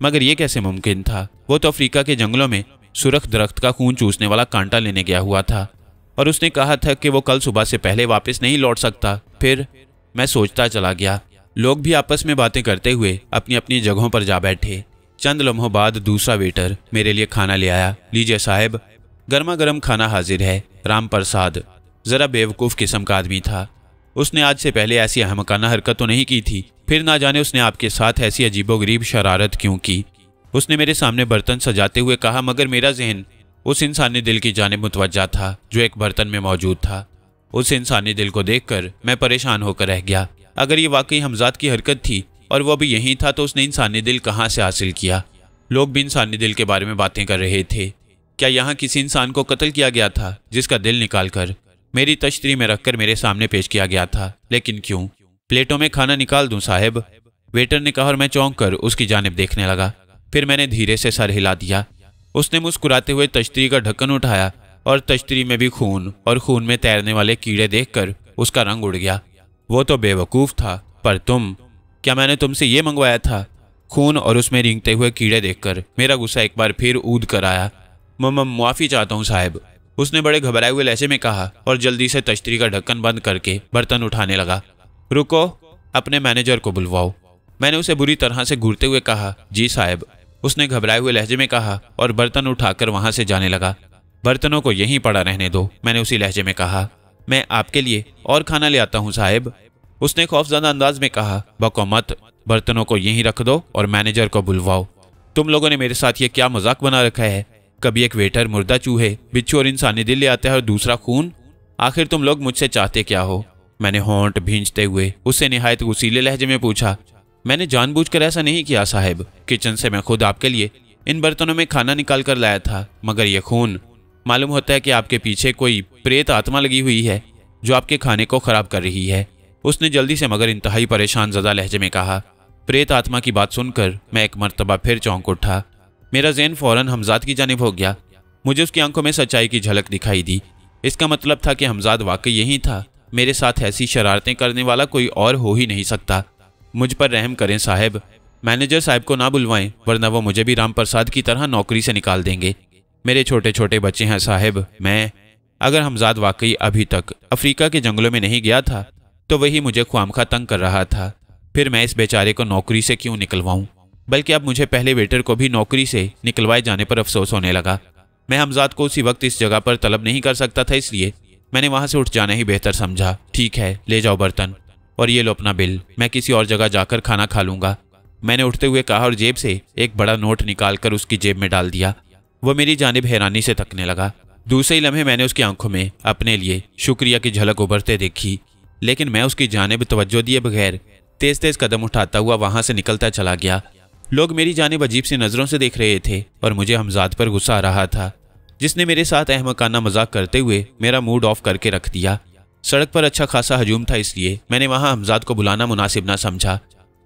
Speaker 1: मगर ये कैसे मुमकिन था? वो तो अफ्रीका के जंगलों में सुरख दरख्त का खून चूसने वाला कांटा लेने गया हुआ था और उसने कहा था कि वो कल सुबह से पहले वापस नहीं लौट सकता। फिर मैं सोचता चला गया। लोग भी आपस में बातें करते हुए अपनी अपनी जगहों पर जा बैठे। चंद लम्हों बाद दूसरा वेटर मेरे लिए खाना ले आया। लीजिए साहब, गर्मा गर्म खाना हाजिर है। राम प्रसाद जरा बेवकूफ़ किस्म का आदमी था। उसने आज से पहले ऐसी अहमकाना हरकत तो नहीं की थी, फिर ना जाने उसने आपके साथ ऐसी अजीबोगरीब शरारत क्यों की। उसने मेरे सामने बर्तन सजाते हुए कहा, मगर मेरा जहन उस इंसानी दिल की जानिब मुतवज्जा था जो एक बर्तन में मौजूद था। उस इंसानी दिल को देखकर मैं परेशान होकर रह गया। अगर ये वाकई हमजाद की हरकत थी और वो भी यहीं था तो उसने इंसानी दिल कहाँ से हासिल किया? लोग भी इंसानी दिल के बारे में बातें कर रहे थे। क्या यहाँ किसी इंसान को कत्ल किया गया था जिसका दिल निकालकर मेरी तश्तरी में रखकर मेरे सामने पेश किया गया था? लेकिन क्यों? प्लेटों में खाना निकाल दूं साहब, वेटर ने कहा और मैं चौंक कर उसकी जानिब देखने लगा। फिर मैंने धीरे से सर हिला दिया। उसने मुस्कुराते हुए तश्तरी का ढक्कन उठाया और तश्तरी में भी खून और खून में तैरने वाले कीड़े देखकर उसका रंग उड़ गया। वो तो बेवकूफ़ था, पर तुम, क्या मैंने तुमसे ये मंगवाया था? खून और उसमें रेंगते हुए कीड़े देखकर मेरा गुस्सा एक बार फिर ऊद कर आया। माफ़ी चाहता हूँ साहब, उसने बड़े घबराए हुए लहजे में कहा और जल्दी से तश्तरी का ढक्कन बंद करके बर्तन उठाने लगा। रुको, अपने मैनेजर को बुलवाओ, मैंने उसे बुरी तरह से घूरते हुए कहा। जी साहब, उसने घबराए हुए लहजे में कहा और बर्तन उठाकर वहां से जाने लगा। बर्तनों को यहीं पड़ा रहने दो, मैंने उसी लहजे में कहा। मैं आपके लिए और खाना ले आता हूँ साहब, उसने खौफजदा अंदाज में कहा। बको मत, बर्तनों को यहीं रख दो और मैनेजर को बुलवाओ। तुम लोगों ने मेरे साथ ये क्या मजाक बना रखा है? कभी एक वेटर मुर्दा चूहे, बिच्छू और इंसानी दिल ले आता है और दूसरा खून। आखिर तुम लोग मुझसे चाहते क्या हो? मैंने होंठ भींचते हुए उससे निहायत गुस्सीले लहजे में पूछा। मैंने जानबूझकर ऐसा नहीं किया साहब, किचन से मैं खुद आपके लिए इन बर्तनों में खाना निकाल कर लाया था। मगर यह खून, मालूम होता है कि आपके पीछे कोई प्रेत आत्मा लगी हुई है जो आपके खाने को खराब कर रही है, उसने जल्दी से मगर इंतहाई परेशान ज़दा लहजे में कहा। प्रेत आत्मा की बात सुनकर मैं एक मर्तबा फिर चौंक उठा। मेरा ज़हन फौरन हमजाद की जानिब हो गया। मुझे उसकी आंखों में सच्चाई की झलक दिखाई दी। इसका मतलब था कि हमजाद वाकई यही था। मेरे साथ ऐसी शरारतें करने वाला कोई और हो ही नहीं सकता। मुझ पर रहम करें साहब, मैनेजर साहब को ना बुलवाएं, वरना वो मुझे भी राम प्रसाद की तरह नौकरी से निकाल देंगे। मेरे छोटे छोटे बच्चे हैं साहब। अगर हमजाद वाकई अभी तक अफ्रीका के जंगलों में नहीं गया था तो वही मुझे ख्वामखा तंग कर रहा था। फिर मैं इस बेचारे को नौकरी से क्यों निकलवाऊं? बल्कि अब मुझे पहले वेटर को भी नौकरी से निकलवाए जाने पर अफसोस होने लगा। मैं हमजाद को उसी वक्त इस जगह पर तलब नहीं कर सकता था, इसलिए मैंने वहां से उठ जाना ही बेहतर समझा। ठीक है, ले जाओ बर्तन और ये लो अपना बिल, मैं किसी और जगह जाकर खाना खा लूंगा, मैंने उठते हुए कहा और जेब से एक बड़ा नोट निकालकर उसकी जेब में डाल दिया। वो मेरी जानिब हैरानी से तकने लगा। दूसरे ही लम्हे मैंने उसकी आंखों में अपने लिए शुक्रिया की झलक उभरते देखी, लेकिन मैं उसकी जानिब तवज्जो दिए बगैर तेज तेज कदम उठाता हुआ वहां से निकलता चला गया। लोग मेरी जानिब अजीब सी नज़रों से देख रहे थे और मुझे हमजाद पर गुस्सा आ रहा था, जिसने मेरे साथ अहमकाना मजाक करते हुए मेरा मूड ऑफ करके रख दिया। सड़क पर अच्छा खासा हजूम था, इसलिए मैंने वहां हमजाद को बुलाना मुनासिब ना समझा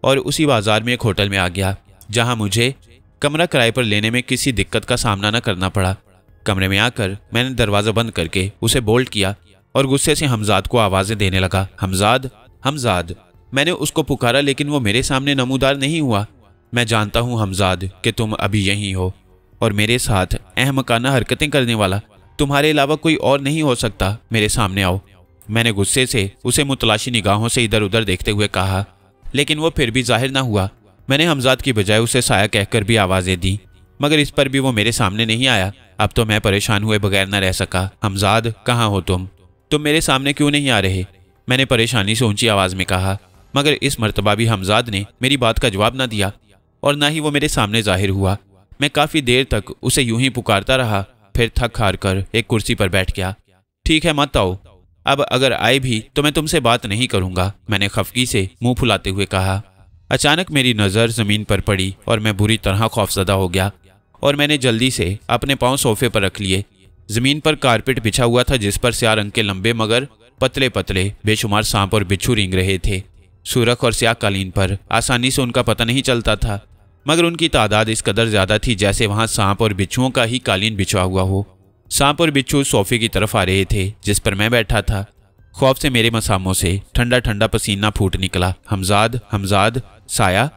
Speaker 1: और उसी बाजार में एक होटल में आ गया, जहां मुझे कमरा किराए पर लेने में किसी दिक्कत का सामना न करना पड़ा। कमरे में आकर मैंने दरवाज़ा बंद करके उसे बोल्ट किया और गुस्से से हमजाद को आवाज़ें देने लगा। हमजाद, हमजाद, मैंने उसको पुकारा, लेकिन वो मेरे सामने नमूदार नहीं हुआ। मैं जानता हूँ हमजाद कि तुम अभी यहीं हो, और मेरे साथ अहमकाना हरकतें करने वाला तुम्हारे अलावा कोई और नहीं हो सकता, मेरे सामने आओ। मैंने गुस्से से उसे मुतलाशी निगाहों से इधर उधर देखते हुए कहा, लेकिन वो फिर भी जाहिर ना हुआ। मैंने हमजाद की बजाय उसे साया कहकर भी आवाज़ें दी, मगर इस पर भी वो मेरे सामने नहीं आया। अब तो मैं परेशान हुए बगैर न रह सका। हमजाद, कहाँ हो तुम मेरे सामने क्यों नहीं आ रहे? मैंने परेशानी से ऊंची आवाज़ में कहा, मगर इस मर्तबा भी हमजाद ने मेरी बात का जवाब न दिया और ना ही वो मेरे सामने जाहिर हुआ। मैं काफ़ी देर तक उसे यूं ही पुकारता रहा, फिर थक हार कर एक कुर्सी पर बैठ गया। ठीक है, मत आओ, अब अगर आए भी तो मैं तुमसे बात नहीं करूंगा, मैंने खफगी से मुंह फुलाते हुए कहा। अचानक मेरी नज़र ज़मीन पर पड़ी और मैं बुरी तरह खौफजदा हो गया और मैंने जल्दी से अपने पाँव सोफे पर रख लिए। ज़मीन पर कारपेट बिछा हुआ था जिस पर स्याह रंग के लंबे मगर पतले पतले बेशुमार सांप और बिच्छू रेंग रहे थे। सुरख और स्याह कालीन पर आसानी से उनका पता नहीं चलता था, मगर उनकी तादाद इस कदर ज़्यादा थी जैसे वहाँ सांप और बिच्छुओं का ही कालीन बिछा हुआ हो। सांप और बिच्छू सोफे की तरफ आ रहे थे जिस पर मैं बैठा था। खौफ से मेरे मसामों से ठंडा ठंडा पसीना फूट निकला। हमजाद, हमजाद, साया।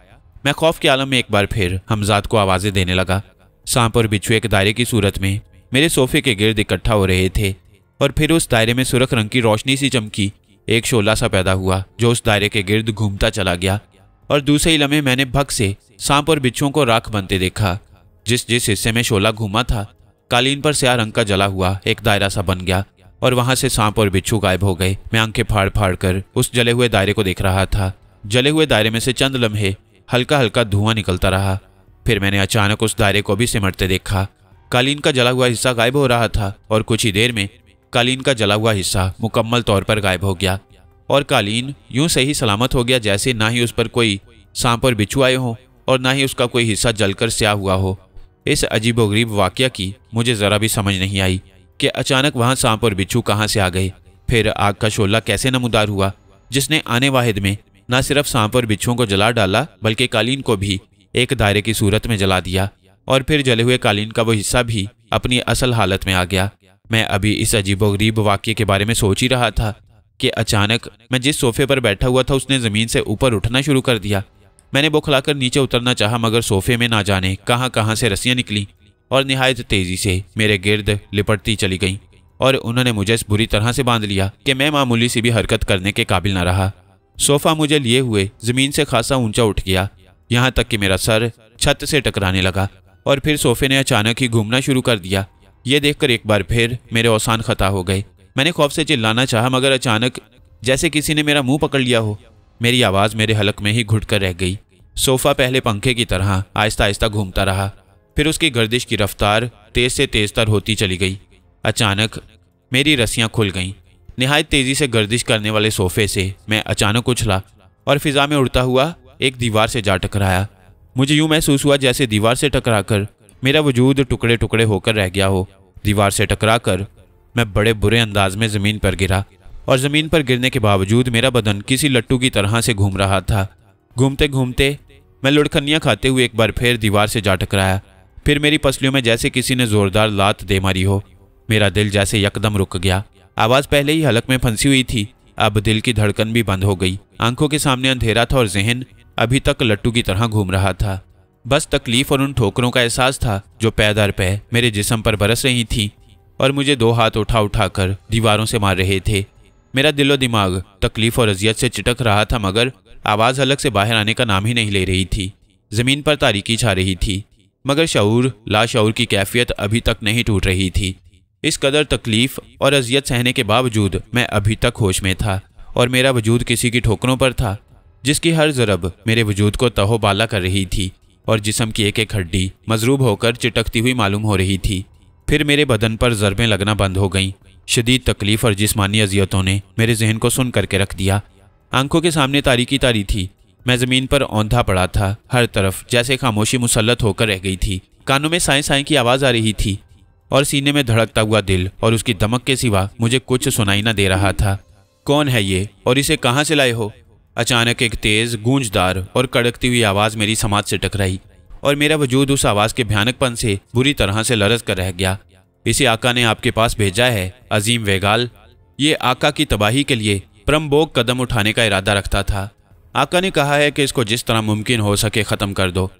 Speaker 1: मैं खौफ के आलम में एक बार फिर हमजाद को आवाज़ें देने लगा। सांप और बिच्छू एक दायरे की सूरत में मेरे सोफे के गिर्द इकट्ठा हो रहे थे और फिर उस दायरे में सुर्ख रंग की रोशनी सी चमकी। एक शोला सा पैदा हुआ जो उस दायरे के गिर्द घूमता चला गया और दूसरे ही लम्हे मैंने भग से सांप और बिच्छुओं को राख बनते देखा। जिस जिस हिस्से में शोला घूमा था, कालीन पर स्याह रंग का जला हुआ एक दायरा सा बन गया और वहां से सांप और बिच्छू गायब हो गए। मैं आंखें फाड़ फाड़ कर उस जले हुए दायरे को देख रहा था। जले हुए दायरे में से चंद लम्हे हल्का हल्का धुआं निकलता रहा। फिर मैंने अचानक उस दायरे को भी सिमटते देखा। कालीन का जला हुआ हिस्सा गायब हो रहा था और कुछ ही देर में कालीन का जला हुआ हिस्सा मुकम्मल तौर पर गायब हो गया और कालीन यूं सही सलामत हो गया जैसे ना ही उस पर कोई सांप और बिच्छू आए हों और ना ही उसका कोई हिस्सा जलकर स्याह हुआ हो। इस अजीबोगरीब वाकया की मुझे ज़रा भी समझ नहीं आई कि अचानक वहाँ सांप और बिच्छू कहाँ से आ गए। फिर आग का शोला कैसे नमूदार हुआ जिसने आने वाहिद में न सिर्फ सांप और बिच्छुओं को जला डाला बल्कि कालीन को भी एक दायरे की सूरत में जला दिया और फिर जले हुए कालीन का वो हिस्सा भी अपनी असल हालत में आ गया। मैं अभी इस अजीबोगरीब वाकये के बारे में सोच ही रहा था कि अचानक मैं जिस सोफे पर बैठा हुआ था उसने ज़मीन से ऊपर उठना शुरू कर दिया। मैंने बुखलाकर नीचे उतरना चाहा मगर सोफे में ना जाने कहाँ कहाँ से रस्सियाँ निकली और निहायत तेज़ी से मेरे गिर्द लिपटती चली गईं और उन्होंने मुझे इस बुरी तरह से बांध लिया कि मैं मामूली सी भी हरकत करने के काबिल न रहा। सोफ़ा मुझे लिए हुए ज़मीन से खासा ऊंचा उठ गया, यहाँ तक कि मेरा सर छत से टकराने लगा और फिर सोफे ने अचानक ही घूमना शुरू कर दिया। ये देखकर एक बार फिर मेरे औसान खता हो गए। मैंने खौफ से चिल्लाना चाहा मगर अचानक जैसे किसी ने मेरा मुंह पकड़ लिया हो। मेरी आवाज़ मेरे हलक में ही घुट कर रह गई। सोफ़ा पहले पंखे की तरह आहिस्ता आहिस्ता घूमता रहा, फिर उसकी गर्दिश की रफ्तार तेज़ से तेज़तर होती चली गई। अचानक मेरी रस्सियाँ खुल गईं। निहायत तेज़ी से गर्दिश करने वाले सोफ़े से मैं अचानक उछला और फिज़ा में उड़ता हुआ एक दीवार से जा टकराया। मुझे यूं महसूस हुआ जैसे दीवार से टकराकर मेरा वजूद टुकड़े टुकड़े होकर रह गया हो। दीवार से टकराकर मैं बड़े बुरे अंदाज में ज़मीन पर गिरा और ज़मीन पर गिरने के बावजूद मेरा बदन किसी लट्टू की तरह से घूम रहा था। घूमते घूमते मैं लुढ़कनियाँ खाते हुए एक बार फिर दीवार से जा टकराया। फिर मेरी पसलियों में जैसे किसी ने ज़ोरदार लात दे मारी हो। मेरा दिल जैसे यकदम रुक गया। आवाज़ पहले ही हलक में फंसी हुई थी, अब दिल की धड़कन भी बंद हो गई। आंखों के सामने अंधेरा था और जहन अभी तक लट्टू की तरह घूम रहा था। बस तकलीफ और उन ठोकरों का एहसास था जो पै दर पै मेरे जिस्म पर बरस रही थी और मुझे दो हाथ उठा उठाकर दीवारों से मार रहे थे। मेरा दिलो दिमाग तकलीफ और अजियत से चिटक रहा था मगर आवाज़ हलक से बाहर आने का नाम ही नहीं ले रही थी। ज़मीन पर तारीकी छा रही थी मगर शऊर लाशऊर की कैफियत अभी तक नहीं टूट रही थी। इस कदर तकलीफ और अजियत सहने के बावजूद मैं अभी तक होश में था और मेरा वजूद किसी की ठोकरों पर था जिसकी हर ज़रब मेरे वजूद को तहोबाला कर रही थी और जिस्म की एक एक हड्डी मजरूब होकर चिटकती हुई मालूम हो रही थी। फिर मेरे बदन पर ज़रबें लगना बंद हो गईं। शदीद तकलीफ़ और जिस्मानी अजियतों ने मेरे जहन को सुन करके रख दिया। आंखों के सामने तारीकी तारी थी। मैं ज़मीन पर औंधा पड़ा था। हर तरफ जैसे खामोशी मुसल्लत होकर रह गई थी। कानों में साएं साएं की आवाज़ आ रही थी और सीने में धड़कता हुआ दिल और उसकी दमक के सिवा मुझे कुछ सुनाई न दे रहा था। कौन है ये और इसे कहाँ से लाए हो? अचानक एक तेज़ गूंजदार और कड़कती हुई आवाज़ मेरी समाज से टकराई और मेरा वजूद उस आवाज़ के भयानकपन से बुरी तरह से लरज़ कर रह गया। इसे आका ने आपके पास भेजा है अजीम वेगाल। ये आका की तबाही के लिए परमबोग कदम उठाने का इरादा रखता था। आका ने कहा है कि इसको जिस तरह मुमकिन हो सके ख़त्म कर दो।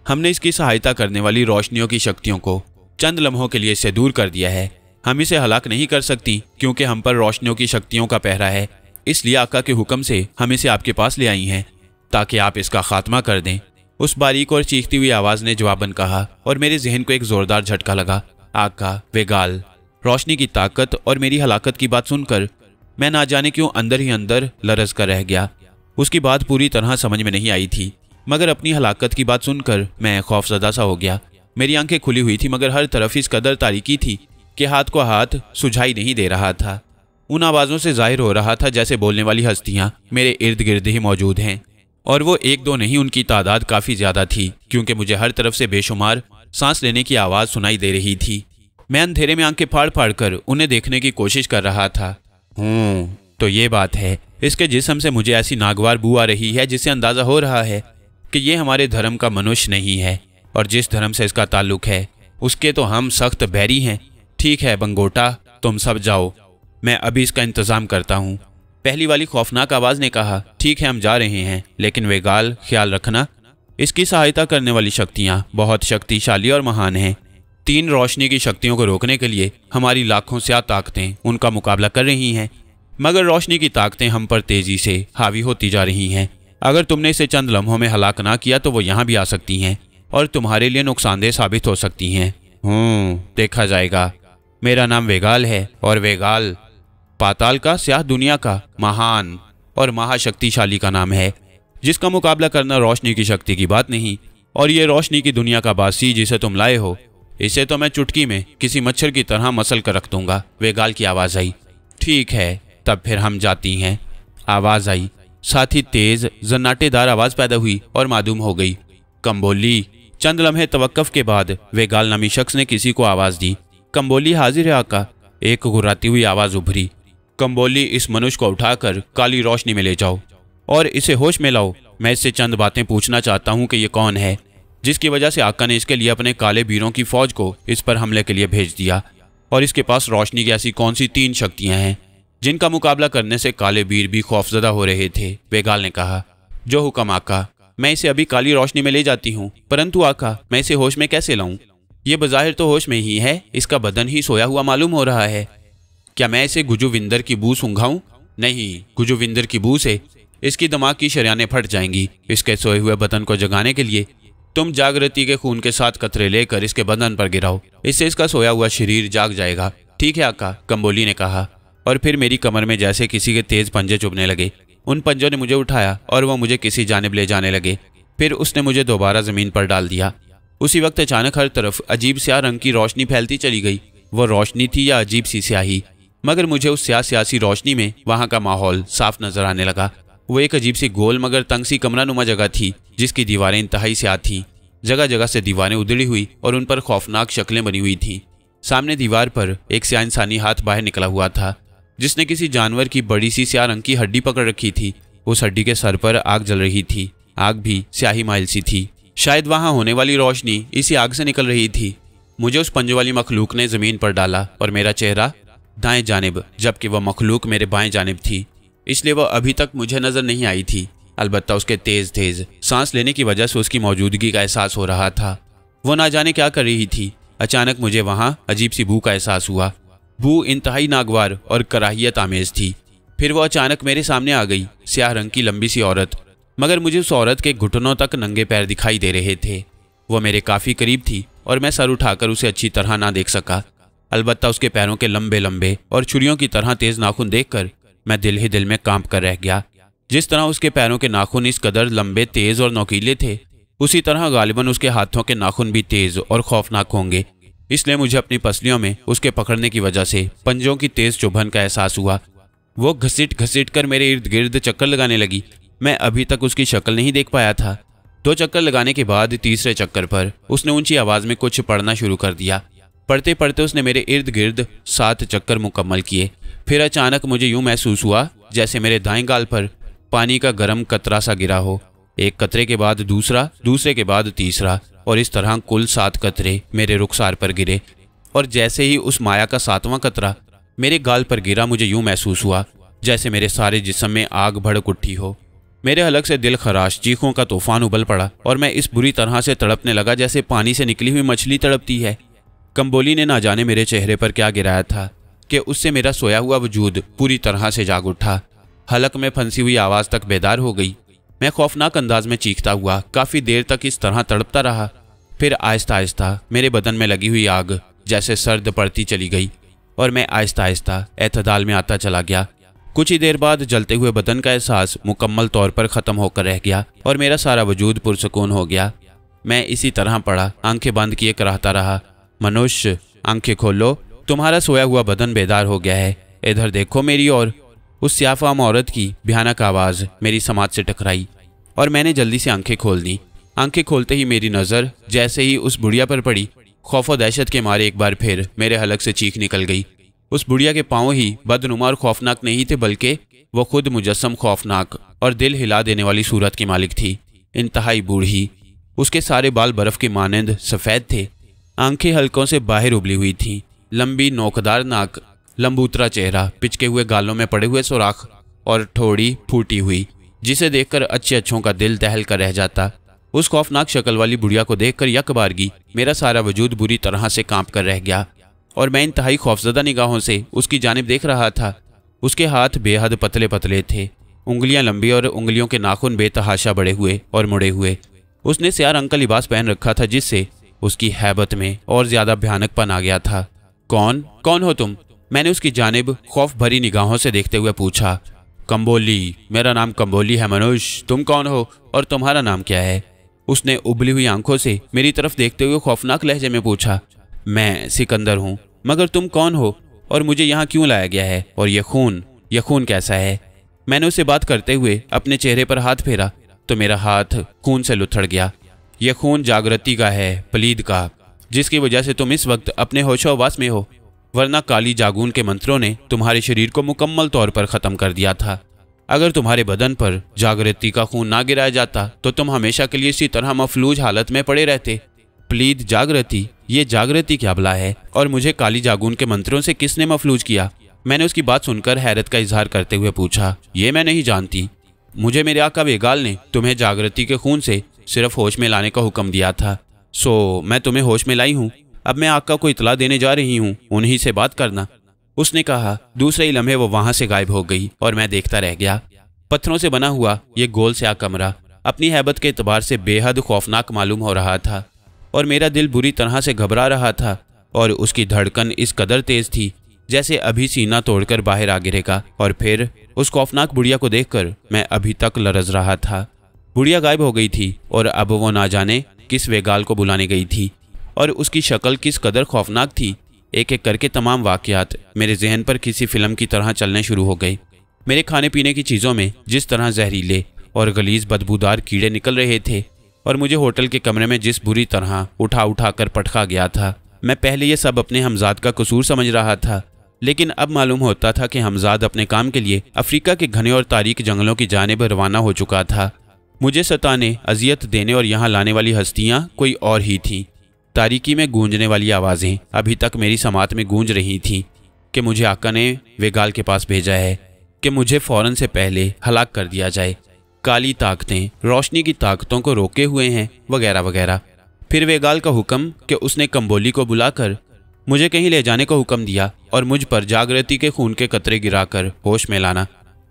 Speaker 1: हमने इसकी सहायता करने वाली रोशनियों की शक्तियों को चंद लम्हों के लिए इससे दूर कर दिया है। हम इसे हलाक नहीं कर सकती क्योंकि हम पर रोशनियों की शक्तियों का पहरा है। इसलिए आका के हुक्म से हम इसे आपके पास ले आई हैं ताकि आप इसका खात्मा कर दें। उस बारीक और चीखती हुई आवाज ने जवाबन कहा और मेरे जहन को एक जोरदार झटका लगा। आका, वेगाल, रोशनी की ताकत और मेरी हलाकत की बात सुनकर मैं ना जाने क्यों अंदर ही अंदर लरज कर रह गया। उसकी बात पूरी तरह समझ में नहीं आई थी, मगर अपनी हलाकत की बात सुनकर मैं खौफजदा सा हो गया। मेरी आंखें खुली हुई थी मगर हर तरफ इस कदर तारीकी थी कि हाथ को हाथ सुझाई नहीं दे रहा था। उन आवाज़ों से जाहिर हो रहा था जैसे बोलने वाली हस्तियां मेरे इर्द गिर्द ही मौजूद हैं, और वो एक दो नहीं, उनकी तादाद काफ़ी ज़्यादा थी क्योंकि मुझे हर तरफ से बेशुमार सांस लेने की आवाज़ सुनाई दे रही थी। मैं अंधेरे में आंखें फाड़ फाड़ कर उन्हें देखने की कोशिश कर रहा था। तो ये बात है, इसके जिस्म से मुझे ऐसी नागवार बू आ रही है जिससे अंदाज़ा हो रहा है कि ये हमारे धर्म का मनुष्य नहीं है, और जिस धर्म से इसका ताल्लुक है उसके तो हम सख्त बैरी हैं। ठीक है बंगोटा, तुम सब जाओ, मैं अभी इसका इंतज़ाम करता हूँ। पहली वाली खौफनाक आवाज़ ने कहा, ठीक है हम जा रहे हैं, लेकिन वेगाल ख्याल रखना, इसकी सहायता करने वाली शक्तियाँ बहुत शक्तिशाली और महान हैं। 3 रोशनी की शक्तियों को रोकने के लिए हमारी लाखों स्याह ताकतें उनका मुकाबला कर रही हैं, मगर रोशनी की ताकतें हम पर तेज़ी से हावी होती जा रही हैं। अगर तुमने इसे चंद लम्हों में हलाक ना किया तो वो यहाँ भी आ सकती हैं और तुम्हारे लिए नुकसानदेह साबित हो सकती हैं। देखा जाएगा। मेरा नाम वेगाल है और वेगाल पाताल का, स्याह दुनिया का महान और महाशक्तिशाली का नाम है, जिसका मुकाबला करना रोशनी की शक्ति की बात नहीं। और ये रोशनी की दुनिया का बासी जिसे तुम लाए हो, इसे तो मैं चुटकी में किसी मच्छर की तरह मसल कर रख दूंगा। वेगाल की आवाज़ आई। ठीक है, तब फिर हम जाती हैं। आवाज़ आई, साथ ही तेज जन्नाटेदार आवाज़ पैदा हुई और मादूम हो गई। कंबोली। चंद लम्हे तवक्कुफ के बाद वेगाल नामी शख्स ने किसी को आवाज़ दी। कंबोली हाजिर है आका। एक गुर्राती हुई आवाज़ उभरी। कंबोली, इस मनुष्य को उठाकर काली रोशनी में ले जाओ और इसे होश में लाओ। मैं इससे चंद बातें पूछना चाहता हूँ कि ये कौन है जिसकी वजह से आका ने इसके लिए अपने काले बीरों की फौज को इस पर हमले के लिए भेज दिया, और इसके पास रोशनी की ऐसी कौन सी 3 शक्तियाँ हैं जिनका मुकाबला करने से काले बीर भी खौफजदा हो रहे थे। वेगाल ने कहा, जो हुक्म आका, मैं इसे अभी काली रोशनी में ले जाती हूँ, परंतु आका मैं इसे होश में कैसे लाऊं? ये बज़ाहिर तो होश में ही है, इसका बदन ही सोया हुआ मालूम हो रहा है। क्या मैं इसे गुजुविंदर की बू सूंघाऊं? नहीं, गुजुविंदर की बू से इसकी दिमाग की शरियानें फट जाएंगी। इसके सोए हुए बदन को जगाने के लिए तुम जागृति के खून के 7 कतरे लेकर इसके बदन पर गिराओ, इससे इसका सोया हुआ शरीर जाग जाएगा। ठीक है आका, कंबोली ने कहा, और फिर मेरी कमर में जैसे किसी के तेज पंजे चुभने लगे। उन पंजों ने मुझे उठाया और वह मुझे किसी जानिब ले जाने लगे। फिर उसने मुझे दोबारा ज़मीन पर डाल दिया। उसी वक्त अचानक हर तरफ अजीब स्याह रंग की रोशनी फैलती चली गई। वो रोशनी थी या अजीब सी स्याही, मगर मुझे उस स्यासी रोशनी में वहाँ का माहौल साफ नजर आने लगा। वो एक अजीब सी गोल मगर तंग सी कमरा नुमा जगह थी जिसकी दीवारें इंतहाई स्याह थीं। जगह जगह से दीवारें उधड़ी हुई और उन पर खौफनाक शक्लें बनी हुई थीं। सामने दीवार पर एक स्याह इंसानी हाथ बाहर निकला हुआ था जिसने किसी जानवर की बड़ी सी स्याह रंग की हड्डी पकड़ रखी थी। उस हड्डी के सर पर आग जल रही थी। आग भी स्याही माइल सी थी। शायद वहाँ होने वाली रोशनी इसी आग से निकल रही थी। मुझे उस पंजों वाली मखलूक ने ज़मीन पर डाला और मेरा चेहरा दाएं जानिब, जबकि वह मखलूक मेरे बाएं जानिब थी, इसलिए वह अभी तक मुझे नज़र नहीं आई थी। अलबत्ता उसके तेज़ तेज़ सांस लेने की वजह से उसकी मौजूदगी का एहसास हो रहा था। वो ना जाने क्या कर रही थी। अचानक मुझे वहाँ अजीब सी बू का एहसास हुआ। बू इंतहाई नागवार और कराहियत आमेज थी। फिर वो अचानक मेरे सामने आ गई, स्याह रंग की लंबी सी औरत, मगर मुझे उस औरत के घुटनों तक नंगे पैर दिखाई दे रहे थे। वो मेरे काफ़ी करीब थी और मैं सर उठाकर उसे अच्छी तरह ना देख सका। अलबत्ता उसके पैरों के लंबे लंबे और छुरियों की तरह तेज नाखून देखकर मैं दिल ही दिल में कांप कर रह गया। जिस तरह उसके पैरों के नाखून इस कदर लंबे, तेज और नोकीले थे, उसी तरह गालिबन उसके हाथों के नाखून भी तेज और खौफनाक होंगे। इसलिए मुझे अपनी पसलियों में उसके पकड़ने की वजह से पंजों की तेज चुभन का एहसास हुआ। वो घसीट घसीट कर मेरे इर्द गिर्द चक्कर लगाने लगी। मैं अभी तक उसकी शक्ल नहीं देख पाया था। 2 चक्कर लगाने के बाद तीसरे चक्कर पर उसने ऊंची आवाज़ में कुछ पढ़ना शुरू कर दिया। पढ़ते पढ़ते उसने मेरे इर्द गिर्द 7 चक्कर मुकम्मल किए। फिर अचानक मुझे यूं महसूस हुआ जैसे मेरे दाएं गाल पर पानी का गर्म कतरा सा गिरा हो। एक कतरे के बाद दूसरा, दूसरे के बाद तीसरा, और इस तरह कुल 7 कतरे मेरे रुखसार पर गिरे। और जैसे ही उस माया का 7वां कतरा मेरे गाल पर गिरा, मुझे यूं महसूस हुआ जैसे मेरे सारे जिस्म में आग भड़क उठी हो। मेरे हलक से दिल खराश चीखों का तूफान उबल पड़ा और मैं इस बुरी तरह से तड़पने लगा जैसे पानी से निकली हुई मछली तड़पती है। कंबोली ने ना जाने मेरे चेहरे पर क्या गिराया था कि उससे मेरा सोया हुआ वजूद पूरी तरह से जाग उठा। हलक में फंसी हुई आवाज़ तक बेदार हो गई। मैं खौफनाक अंदाज में चीखता हुआ काफ़ी देर तक इस तरह तड़पता रहा। फिर आहिस्ता आहिस्ता मेरे बदन में लगी हुई आग जैसे सर्द पड़ती चली गई और मैं आहिस्ता आहिस्ता एतदाल में आता चला गया। कुछ ही देर बाद जलते हुए बदन का एहसास मुकम्मल तौर पर ख़त्म होकर रह गया और मेरा सारा वजूद पुरसकून हो गया। मैं इसी तरह पड़ा, आंखें बंद किए कराहता रहा, मनुष्य आंखें खोलो, तुम्हारा सोया हुआ बदन बेदार हो गया है, इधर देखो मेरी ओर। उस स्याफाम औरत की भयानक आवाज़ मेरी समाज से टकराई और मैंने जल्दी से आंखें खोल दी। आंखें खोलते ही मेरी नज़र जैसे ही उस बुढ़िया पर पड़ी, खौफ और दहशत के मारे एक बार फिर मेरे हलक से चीख निकल गई। उस बुढ़िया के पाँव ही बदनुमा और खौफनाक नहीं थे, बल्कि वो खुद मुजस्सम खौफनाक और दिल हिला देने वाली सूरत की मालिक थी। इंतहाई बूढ़ी, उसके सारे बाल बर्फ़ के मानंद सफ़ेद थे, आंखें हलकों से बाहर उबली हुई थीं, लंबी नोकदार नाक, लंबूतरा चेहरा, पिचके हुए गालों में पड़े हुए सुराख और ठोड़ी फूटी हुई जिसे देखकर अच्छे अच्छों का दिल दहल कर रह जाता। उस खौफनाक शक्ल वाली बुढ़िया को देखकर यकबारगी मेरा सारा वजूद बुरी तरह से कांप कर रह गया और मैं इंतहाई खौफजदा निगाहों से उसकी जानिब देख रहा था। उसके हाथ बेहद पतले पतले थे, उंगलियां लंबी और उंगलियों के नाखून बेतहाशा बड़े हुए और मुड़े हुए। उसने स्याह रंग का लिबास पहन रखा था जिससे उसकी हैबत में और ज्यादा भयानकपन आ गया था। कौन हो तुम? मैंने उसकी जानिब खौफ भरी निगाहों से देखते हुए पूछा। कंबोली, मेरा नाम कंबोली है मनुष्य, तुम कौन हो और तुम्हारा नाम क्या है? उसने उबली हुई आंखों से मेरी तरफ देखते हुए खौफनाक लहजे में पूछा। मैं सिकंदर हूँ, मगर तुम कौन हो और मुझे यहाँ क्यों लाया गया है? और ये खून कैसा है? मैंने उससे बात करते हुए अपने चेहरे पर हाथ फेरा तो मेरा हाथ खून से लुथड़ गया। यह खून जागृति का है, पलीद का, जिसकी वजह से तुम इस वक्त अपने होशोवास में हो, वरना काली जागून के मंत्रों ने तुम्हारे शरीर को मुकम्मल तौर पर ख़त्म कर दिया था। अगर तुम्हारे बदन पर जागृति का खून ना गिराया जाता तो तुम हमेशा के लिए इसी तरह मफलूज हालत में पड़े रहते। प्लीद जागृति, ये जागृति क्या भला है और मुझे काली जागून के मंत्रों से किसने मफलूज किया? मैंने उसकी बात सुनकर हैरत का इजहार करते हुए पूछा। ये मैं नहीं जानती, मुझे मेरे आका वेगाल ने तुम्हें जागृति के खून से सिर्फ होश में लाने का हुक्म दिया था, सो मैं तुम्हें होश में लाई हूँ। अब मैं आका को इतला देने जा रही हूँ, उन्हीं से बात करना, उसने कहा। दूसरे ही लम्हे वो वहां से गायब हो गई और मैं देखता रह गया। पत्थरों से बना हुआ ये गोल स्याह कमरा अपनी हैबत के एतबार से बेहद खौफनाक मालूम हो रहा था और मेरा दिल बुरी तरह से घबरा रहा था और उसकी धड़कन इस कदर तेज थी जैसे अभी सीना तोड़कर बाहर आ गिरेगा। और फिर उस खौफनाक बुढ़िया को देखकर मैं अभी तक लरज रहा था। बुढ़िया गायब हो गई थी और अब वो ना जाने किस वेगाल को बुलाने गई थी और उसकी शक्ल किस कदर खौफनाक थी। एक एक करके तमाम वाक़यात मेरे जहन पर किसी फिल्म की तरह चलने शुरू हो गए। मेरे खाने पीने की चीज़ों में जिस तरह जहरीले और गलीज बदबूदार कीड़े निकल रहे थे और मुझे होटल के कमरे में जिस बुरी तरह उठा कर पटका गया था, मैं पहले ये सब अपने हमजाद का कसूर समझ रहा था, लेकिन अब मालूम होता था कि हमजाद अपने काम के लिए अफ्रीका के घने और तारीक जंगलों की जानिब रवाना हो चुका था। मुझे सताने, अजियत देने और यहाँ लाने वाली हस्तियाँ कोई और ही थीं। तारीकी में गूंजने वाली आवाज़ें अभी तक मेरी समात में गूंज रही थीं कि मुझे आका ने वेगाल के पास भेजा है कि मुझे फ़ौरन से पहले हलाक कर दिया जाए। काली ताकतें रोशनी की ताकतों को रोके हुए हैं, वगैरह वगैरह। फिर वेगाल का हुक्म कि उसने कंबोली को बुलाकर मुझे कहीं ले जाने का हुक्म दिया और मुझ पर जागृति के खून के कतरे गिराकर होश में लाना।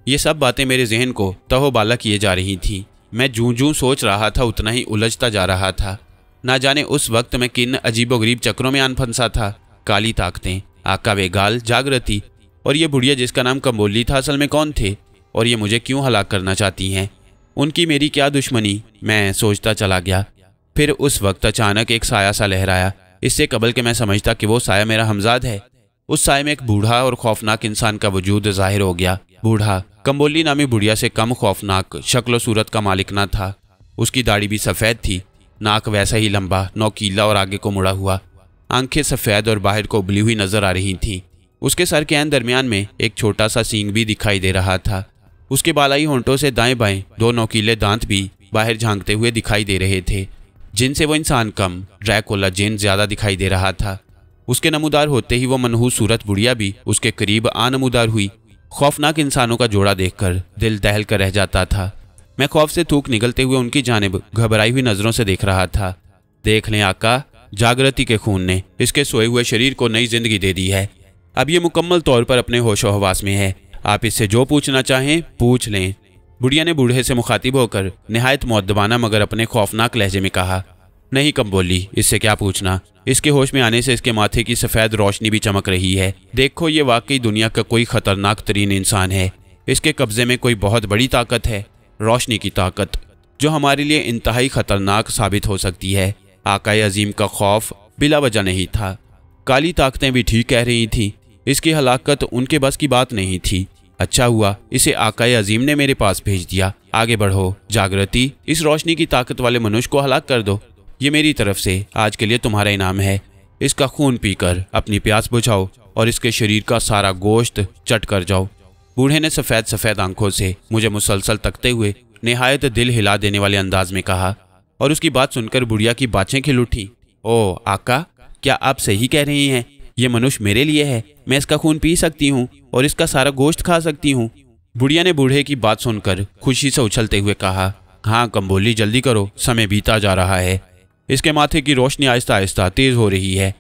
Speaker 1: ये सब बातें मेरे जहन को तहोबाला किए जा रही थीं। मैं जूं सोच रहा था उतना ही उलझता जा रहा था। ना जाने उस वक्त मैं किन अजीबोगरीब चक्रों में आन फंसा था। काली ताकतें, आका वेगाल, जागृति और ये बुढ़िया जिसका नाम कंबोली था असल में कौन थे और ये मुझे क्यों हलाक करना चाहती हैं? उनकी मेरी क्या दुश्मनी? मैं सोचता चला गया। फिर उस वक्त अचानक एक साया सा लहराया। इससे कबल के मैं समझता कि वो साया मेरा हमजाद है। उस साये में एक बूढ़ा और खौफनाक इंसान का वजूद जाहिर हो गया। बूढ़ा कंबोली नामी बुढ़िया से कम खौफनाक शक्ल सूरत का मालिक ना था। उसकी दाढ़ी भी सफ़ेद थी, नाक वैसा ही लंबा, नौकीला और आगे को मुड़ा हुआ, आंखें सफ़ेद और बाहर को उबली हुई नजर आ रही थीं। उसके सर के दरमियान में एक छोटा सा सींग भी दिखाई दे रहा था। उसके बालाई होंठों से दाएं बाएं दो नोकीले दांत भी बाहर झांकते हुए दिखाई दे रहे थे, जिनसे वो इंसान कम, ड्रैकुला जिन ज्यादा दिखाई दे रहा था। उसके नमूदार होते ही वो मनहूस सूरत बुढ़िया भी उसके करीब आ नमूदार हुई। खौफनाक इंसानों का जोड़ा देखकर दिल दहल कर रह जाता था। मैं खौफ से थूक निकलते हुए उनकी जानिब घबराई हुई नजरों से देख रहा था। देख लें आका, जागृति के खून ने इसके सोए हुए शरीर को नई जिंदगी दे दी है। अब ये मुकम्मल तौर पर अपने होशो हवास में है। आप इससे जो पूछना चाहें पूछ लें। बुढ़िया ने बूढ़े से मुखातिब होकर निहायत मुअद्दबाना मगर अपने खौफनाक लहजे में कहा। नहीं कम बोली, इससे क्या पूछना। इसके होश में आने से इसके माथे की सफ़ेद रोशनी भी चमक रही है। देखो, ये वाकई दुनिया का कोई खतरनाक तरीन इंसान है। इसके कब्जे में कोई बहुत बड़ी ताकत है, रोशनी की ताकत, जो हमारे लिए इंतहाई खतरनाक साबित हो सकती है। आकाए अजीम का खौफ बिला वजह नहीं था। काली ताकतें भी ठीक कह रही थीं। इसकी हलाकत उनके बस की बात नहीं थी। अच्छा हुआ इसे आकाए अजीम ने मेरे पास भेज दिया। आगे बढ़ो जागृति, इस रोशनी की ताकत वाले मनुष्य को हलाक कर दो। ये मेरी तरफ से आज के लिए तुम्हारा इनाम है। इसका खून पीकर अपनी प्यास बुझाओ और इसके शरीर का सारा गोश्त चट कर जाओ। बूढ़े ने सफ़ेद सफ़ेद आंखों से मुझे मुसलसल तकते हुए निहायत दिल हिला देने वाले अंदाज में कहा, और उसकी बात सुनकर बुढ़िया की बातें खिल उठी। ओ आका, क्या आप सही कह रही हैं? ये मनुष्य मेरे लिए है। मैं इसका खून पी सकती हूँ और इसका सारा गोश्त खा सकती हूँ। बुढ़िया ने बूढ़े की बात सुनकर खुशी से उछलते हुए कहा, हाँ कम्बोली, जल्दी करो, समय बीता जा रहा है। इसके माथे की रोशनी आहिस्ता आहिस्ता तेज हो रही है।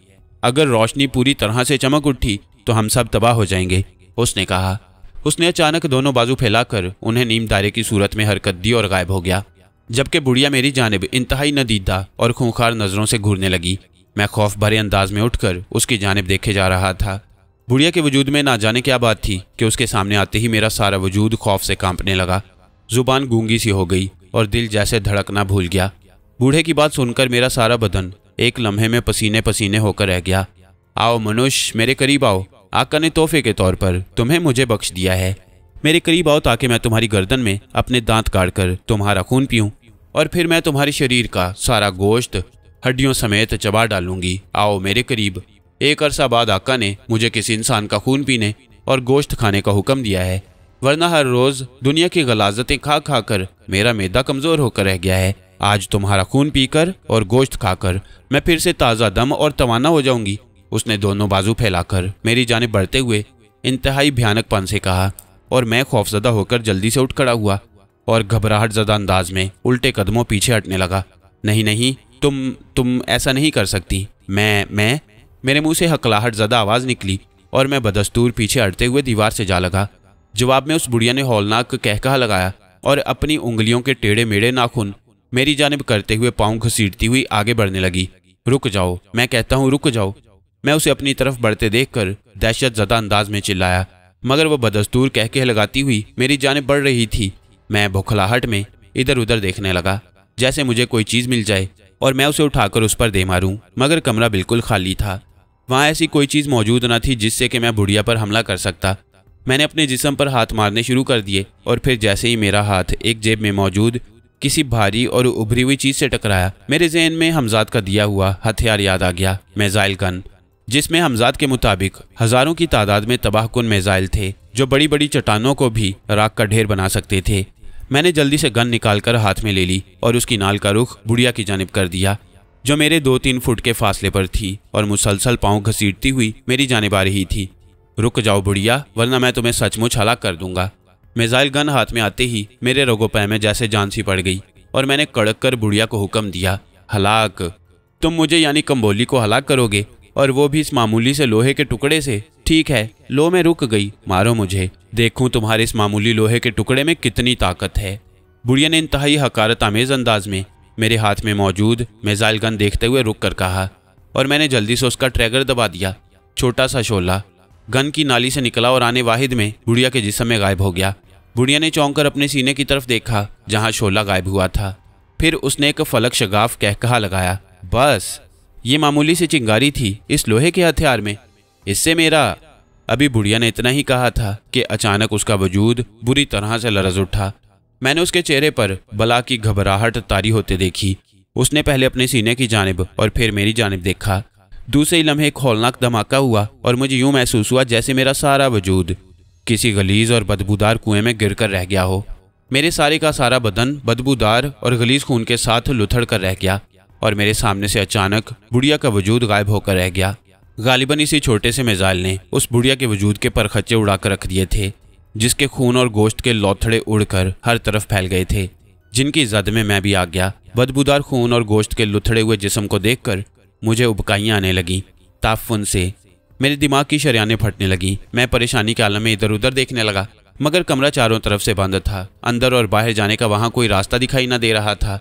Speaker 1: अगर रोशनी पूरी तरह से चमक उठी तो हम सब तबाह हो जाएंगे, उसने कहा। उसने अचानक दोनों बाजू फैलाकर उन्हें नीम दायरे की सूरत में हरकत दी और गायब हो गया, जबकि बुढ़िया मेरी जानिब इंतहाई नदीदा और खूंखार नजरों से घूरने लगी। मैं खौफ भरे अंदाज में उठकर उसकी जानिब देखे जा रहा था। बुढ़िया के वजूद में ना जाने क्या बात थी कि उसके सामने आते ही मेरा सारा वजूद खौफ से कांपने लगा। जुबान गूंगी सी हो गई और दिल जैसे धड़कना भूल गया। बूढ़े की बात सुनकर मेरा सारा बदन एक लम्हे में पसीने पसीने होकर रह गया। आओ मनुष्य, मेरे करीब आओ। आका ने तोहफे के तौर पर तुम्हें मुझे बख्श दिया है। मेरे करीब आओ ताकि मैं तुम्हारी गर्दन में अपने दांत काटकर तुम्हारा खून पीऊं और फिर मैं तुम्हारे शरीर का सारा गोश्त हड्डियों समेत चबा डालूंगी। आओ मेरे करीब। एक अरसा बाद आका ने मुझे किसी इंसान का खून पीने और गोश्त खाने का हुक्म दिया है, वरना हर रोज दुनिया की गलाजतें खा खा कर मेरा मैदा कमजोर होकर रह गया है। आज तुम्हारा खून पीकर और गोश्त खाकर मैं फिर से ताज़ा दम और तवाना हो जाऊंगी। उसने दोनों बाजू फैलाकर मेरी जानिब बढ़ते हुए इंतहाई भयानकपन से कहा, और मैं खौफजदा होकर जल्दी से उठ खड़ा हुआ और घबराहट ज़दा अंदाज में उल्टे कदमों पीछे हटने लगा। नहीं नहीं, तुम ऐसा नहीं कर सकती। मैं मेरे मुंह से हकलाहट ज़दा आवाज़ निकली और मैं बदस्तूर पीछे हटते हुए दीवार से जा लगा। जवाब में उस बुढ़िया ने हौलनाक कहकहा लगाया और अपनी उंगलियों के टेढ़े मेढ़े नाखून मेरी जानिब करते हुए पाँव घसीटती हुई आगे बढ़ने लगी। रुक जाओ, मैं कहता हूँ रुक जाओ। मैं उसे अपनी तरफ बढ़ते देखकर दहशत ज़दा अंदाज में चिल्लाया, मगर वह बदस्तूर कहके लगाती हुई मेरी जानिब बढ़ रही थी। मैं बौखलाहट में इधर उधर देखने लगा, जैसे मुझे कोई चीज़ मिल जाए और मैं उसे उठाकर उस पर दे मारूं, मगर कमरा बिल्कुल खाली था। वहाँ ऐसी कोई चीज़ मौजूद न थी जिससे कि मैं बुढ़िया पर हमला कर सकता। मैंने अपने जिस्म पर हाथ मारने शुरू कर दिए और फिर जैसे ही मेरा हाथ एक जेब में मौजूद किसी भारी और उभरी हुई चीज़ से टकराया, मेरे जहन में हमजाद का दिया हुआ हथियार याद आ गया, मिसाइल गन, जिसमें हमजाद के मुताबिक हज़ारों की तादाद में तबाहकुन मिसाइल थे जो बड़ी बड़ी चट्टानों को भी राख का ढेर बना सकते थे। मैंने जल्दी से गन निकालकर हाथ में ले ली और उसकी नाल का रुख बुढ़िया की जानिब कर दिया, जो मेरे 2-3 फुट के फासले पर थी और मुसलसल पाँव घसीटती हुई मेरी जानिब आ रही थी। रुक जाओ बुढ़िया, वरना मैं तुम्हें सचमुच हलाक कर दूंगा। मिसाइल गन हाथ में आते ही मेरे रोगों पैर में जैसे जान सी पड़ गई और मैंने कड़क कर बुढ़िया को हुक्म दिया, हलाक। तुम मुझे यानी कम्बोली को हलाक करोगे, और वो भी इस मामूली से लोहे के टुकड़े से? ठीक है, लो मैं रुक गई, मारो मुझे, देखूं तुम्हारे इस मामूली लोहे के टुकड़े में कितनी ताकत है। बुढ़िया ने इंतहाई हकारत आमेज अंदाज में मेरे हाथ में मौजूद मिसाइल गन देखते हुए रुक कर कहा, और मैंने जल्दी से उसका ट्रैगर दबा दिया। छोटा सा शोला गन की नाली से निकला और आने वाहिद में बुढ़िया के जिस्म में गायब हो गया। बुढ़िया ने चौंक कर अपने सीने की तरफ देखा जहाँ शोला गायब हुआ था। फिर उसने एक फलक शगाफ कहकहा लगाया, बस ये मामूली सी चिंगारी थी इस लोहे के हथियार में, इससे मेरा। अभी बुढ़िया ने इतना ही कहा था कि अचानक उसका वजूद बुरी तरह से लरज उठा। मैंने उसके चेहरे पर बला की घबराहट तारी होते देखी। उसने पहले अपने सीने की जानिब और फिर मेरी जानिब देखा। दूसरे ही लम्हे एक हौलनाक धमाका हुआ और मुझे यूं महसूस हुआ जैसे मेरा सारा वजूद किसी गलीज और बदबूदार कुएं में गिर कर रह गया हो। मेरे सारे का सारा बदन बदबूदार और गलीज खून के साथ लुथड़ कर रह गया और मेरे सामने से अचानक बुढ़िया का वजूद गायब होकर रह गया। गालिबन इसी छोटे से मिसाइल ने उस बुढ़िया के वजूद के परखच्चे उड़ाकर रख दिए थे, जिसके खून और गोश्त के लौथड़े उड़कर हर तरफ फैल गए थे। जिनकी जद में मैं भी आ गया। बदबूदार खून और गोश्त के लुथड़े हुए जिस्म को देखकर मुझे उबकाइयाँ आने लगी। ताफुन से मेरे दिमाग की शरियानें फटने लगी। मैं परेशानी के आलम में इधर उधर देखने लगा, मगर कमरा चारों तरफ से बंद था। अंदर और बाहर जाने का वहाँ कोई रास्ता दिखाई न दे रहा था।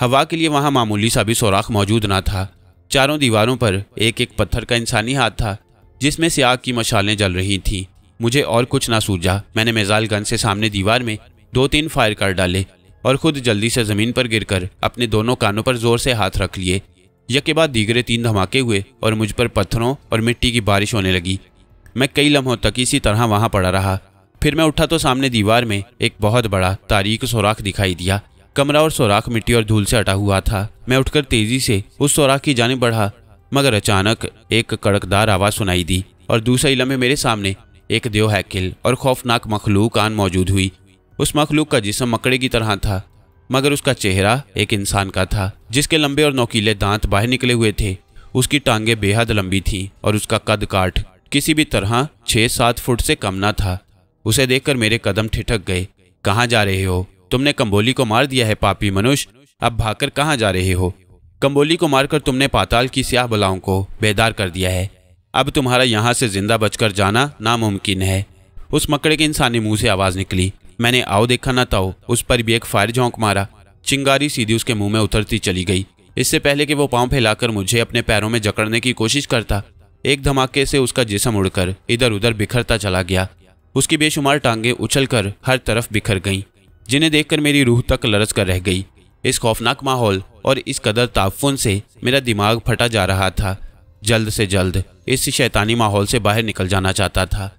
Speaker 1: हवा के लिए वहाँ मामूली सा भी सुराख मौजूद न था। चारों दीवारों पर एक एक पत्थर का इंसानी हाथ था, जिसमें से आग की मशालें जल रही थीं। मुझे और कुछ ना सूझा। मैंने मिसाइल गन से सामने दीवार में 2-3 फायर कर डाले और खुद जल्दी से जमीन पर गिरकर अपने दोनों कानों पर जोर से हाथ रख लिए। यके बाद दीगरे 3 धमाके हुए और मुझ पर पत्थरों और मिट्टी की बारिश होने लगी। मैं कई लम्हों तक इसी तरह वहां पड़ा रहा। फिर मैं उठा तो सामने दीवार में एक बहुत बड़ा तारीक सुराख दिखाई दिया। कमरा और सुराख मिट्टी और धूल से हटा हुआ था। मैं उठकर तेजी से उस सुराख की जानिब बढ़ा, मगर अचानक एक कड़कदार आवाज़ सुनाई दी और दूसरे लम्हे मेरे सामने एक देवहैकिल और खौफनाक मखलूक आन मौजूद हुई। उस मखलूक का जिस्म मकड़े की तरह था, मगर उसका चेहरा एक इंसान का था, जिसके लंबे और नोकीले दांत बाहर निकले हुए थे। उसकी टांगें बेहद लंबी थीं और उसका कद काठ किसी भी तरह 6-7 फुट से कम न था। उसे देखकर मेरे कदम ठिठक गए। कहाँ जा रहे हो? तुमने कंबोली को मार दिया है पापी मनुष्य। अब भागकर कहाँ जा रहे हो? कंबोली को मारकर तुमने पाताल की स्याह बलाओं को बेदार कर दिया है। अब तुम्हारा यहाँ से जिंदा बचकर जाना नामुमकिन है। उस मकड़े के इंसानी मुंह से आवाज़ निकली। मैंने आओ देखा न ताओ उस पर भी एक फायर झोंक मारा। चिंगारी सीधी उसके मुंह में उतरती चली गई। इससे पहले कि वो पांव फैलाकर मुझे अपने पैरों में जकड़ने की कोशिश करता, एक धमाके से उसका जिस्म उड़कर इधर उधर बिखरता चला गया। उसकी बेशुमार टांगें उछलकर हर तरफ बिखर गईं, जिन्हें देखकर मेरी रूह तक लरस कर रह गई। इस खौफनाक माहौल और इस कदर ताफुन से मेरा दिमाग फटा जा रहा था। जल्द से जल्द इस शैतानी माहौल से बाहर निकल जाना चाहता था।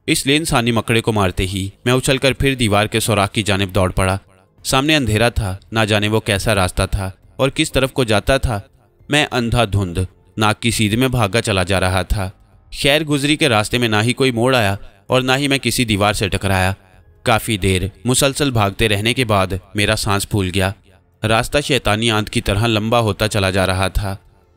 Speaker 1: इसलिए इंसानी मकड़े को मारते ही मैं उछलकर फिर दीवार के सुराख की जानिब दौड़ पड़ा। सामने अंधेरा था, ना जाने वो कैसा रास्ता था और किस तरफ को जाता था। मैं अंधाधुंध नाक की सीध में भागा चला जा रहा था। खैर गुजरी के रास्ते में ना ही कोई मोड़ आया और ना ही मैं किसी दीवार से टकराया। काफ़ी देर मुसलसल भागते रहने के बाद मेरा सांस फूल गया। रास्ता शैतानी आंत की तरह लंबा होता चला जा रहा था।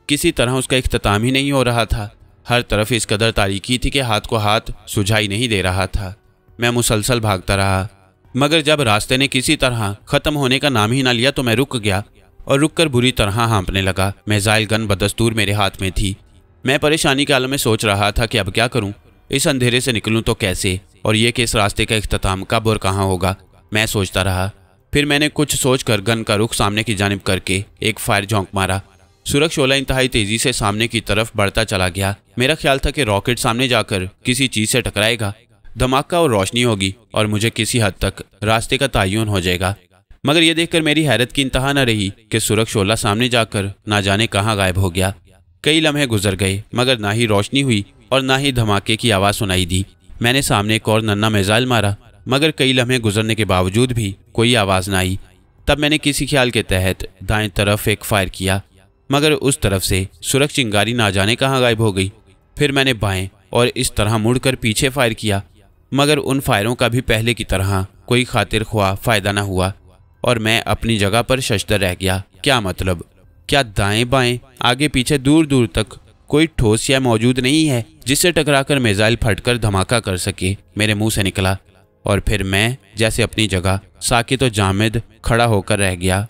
Speaker 1: किसी तरह उसका इख्तिताम ही नहीं हो रहा था। हर तरफ इस कदर तारीकी थी कि हाथ को हाथ सुझाई नहीं दे रहा था। मैं मुसलसल भागता रहा, मगर जब रास्ते ने किसी तरह ख़त्म होने का नाम ही ना लिया तो मैं रुक गया और रुककर बुरी तरह हाँपने लगा। मिसाइल गन बदस्तूर मेरे हाथ में थी। मैं परेशानी के आलम में सोच रहा था कि अब क्या करूं, इस अंधेरे से निकलूं तो कैसे, और ये कि इस रास्ते का इख्तिताम कब और कहाँ होगा। मैं सोचता रहा। फिर मैंने कुछ सोचकर गन का रुख सामने की जानिब करके एक फायर झोंक मारा। सूरज शोला इंतहाई तेजी से सामने की तरफ बढ़ता चला गया। मेरा ख्याल था कि रॉकेट सामने जाकर किसी चीज से टकराएगा, धमाका और रोशनी होगी और मुझे किसी हद तक रास्ते का तयन हो जाएगा। मगर यह देखकर मेरी हैरत की इंतहा न रही कि सूरज शोला सामने जाकर ना जाने कहाँ गायब हो गया। कई लम्हे गुजर गए, मगर ना ही रोशनी हुई और ना ही धमाके की आवाज़ सुनाई दी। मैंने सामने एक और नन्हा मिसाइल मारा, मगर कई लम्हे गुजरने के बावजूद भी कोई आवाज़ न आई। तब मैंने किसी ख्याल के तहत दाएं तरफ एक फायर किया, मगर उस तरफ से सूरज चिंगारी ना जाने कहाँ गायब हो गई। फिर मैंने बाएं और इस तरह मुड़कर पीछे फायर किया, मगर उन फायरों का भी पहले की तरह कोई खातिर ख्वाह फ़ायदा न हुआ और मैं अपनी जगह पर शशदर रह गया। क्या मतलब, क्या दाएं बाएं आगे पीछे दूर दूर तक कोई ठोस या मौजूद नहीं है जिससे टकराकर मिसाइल फटकर धमाका कर सके? मेरे मुंह से निकला और फिर मैं जैसे अपनी जगह साकित और जामिद खड़ा होकर रह गया।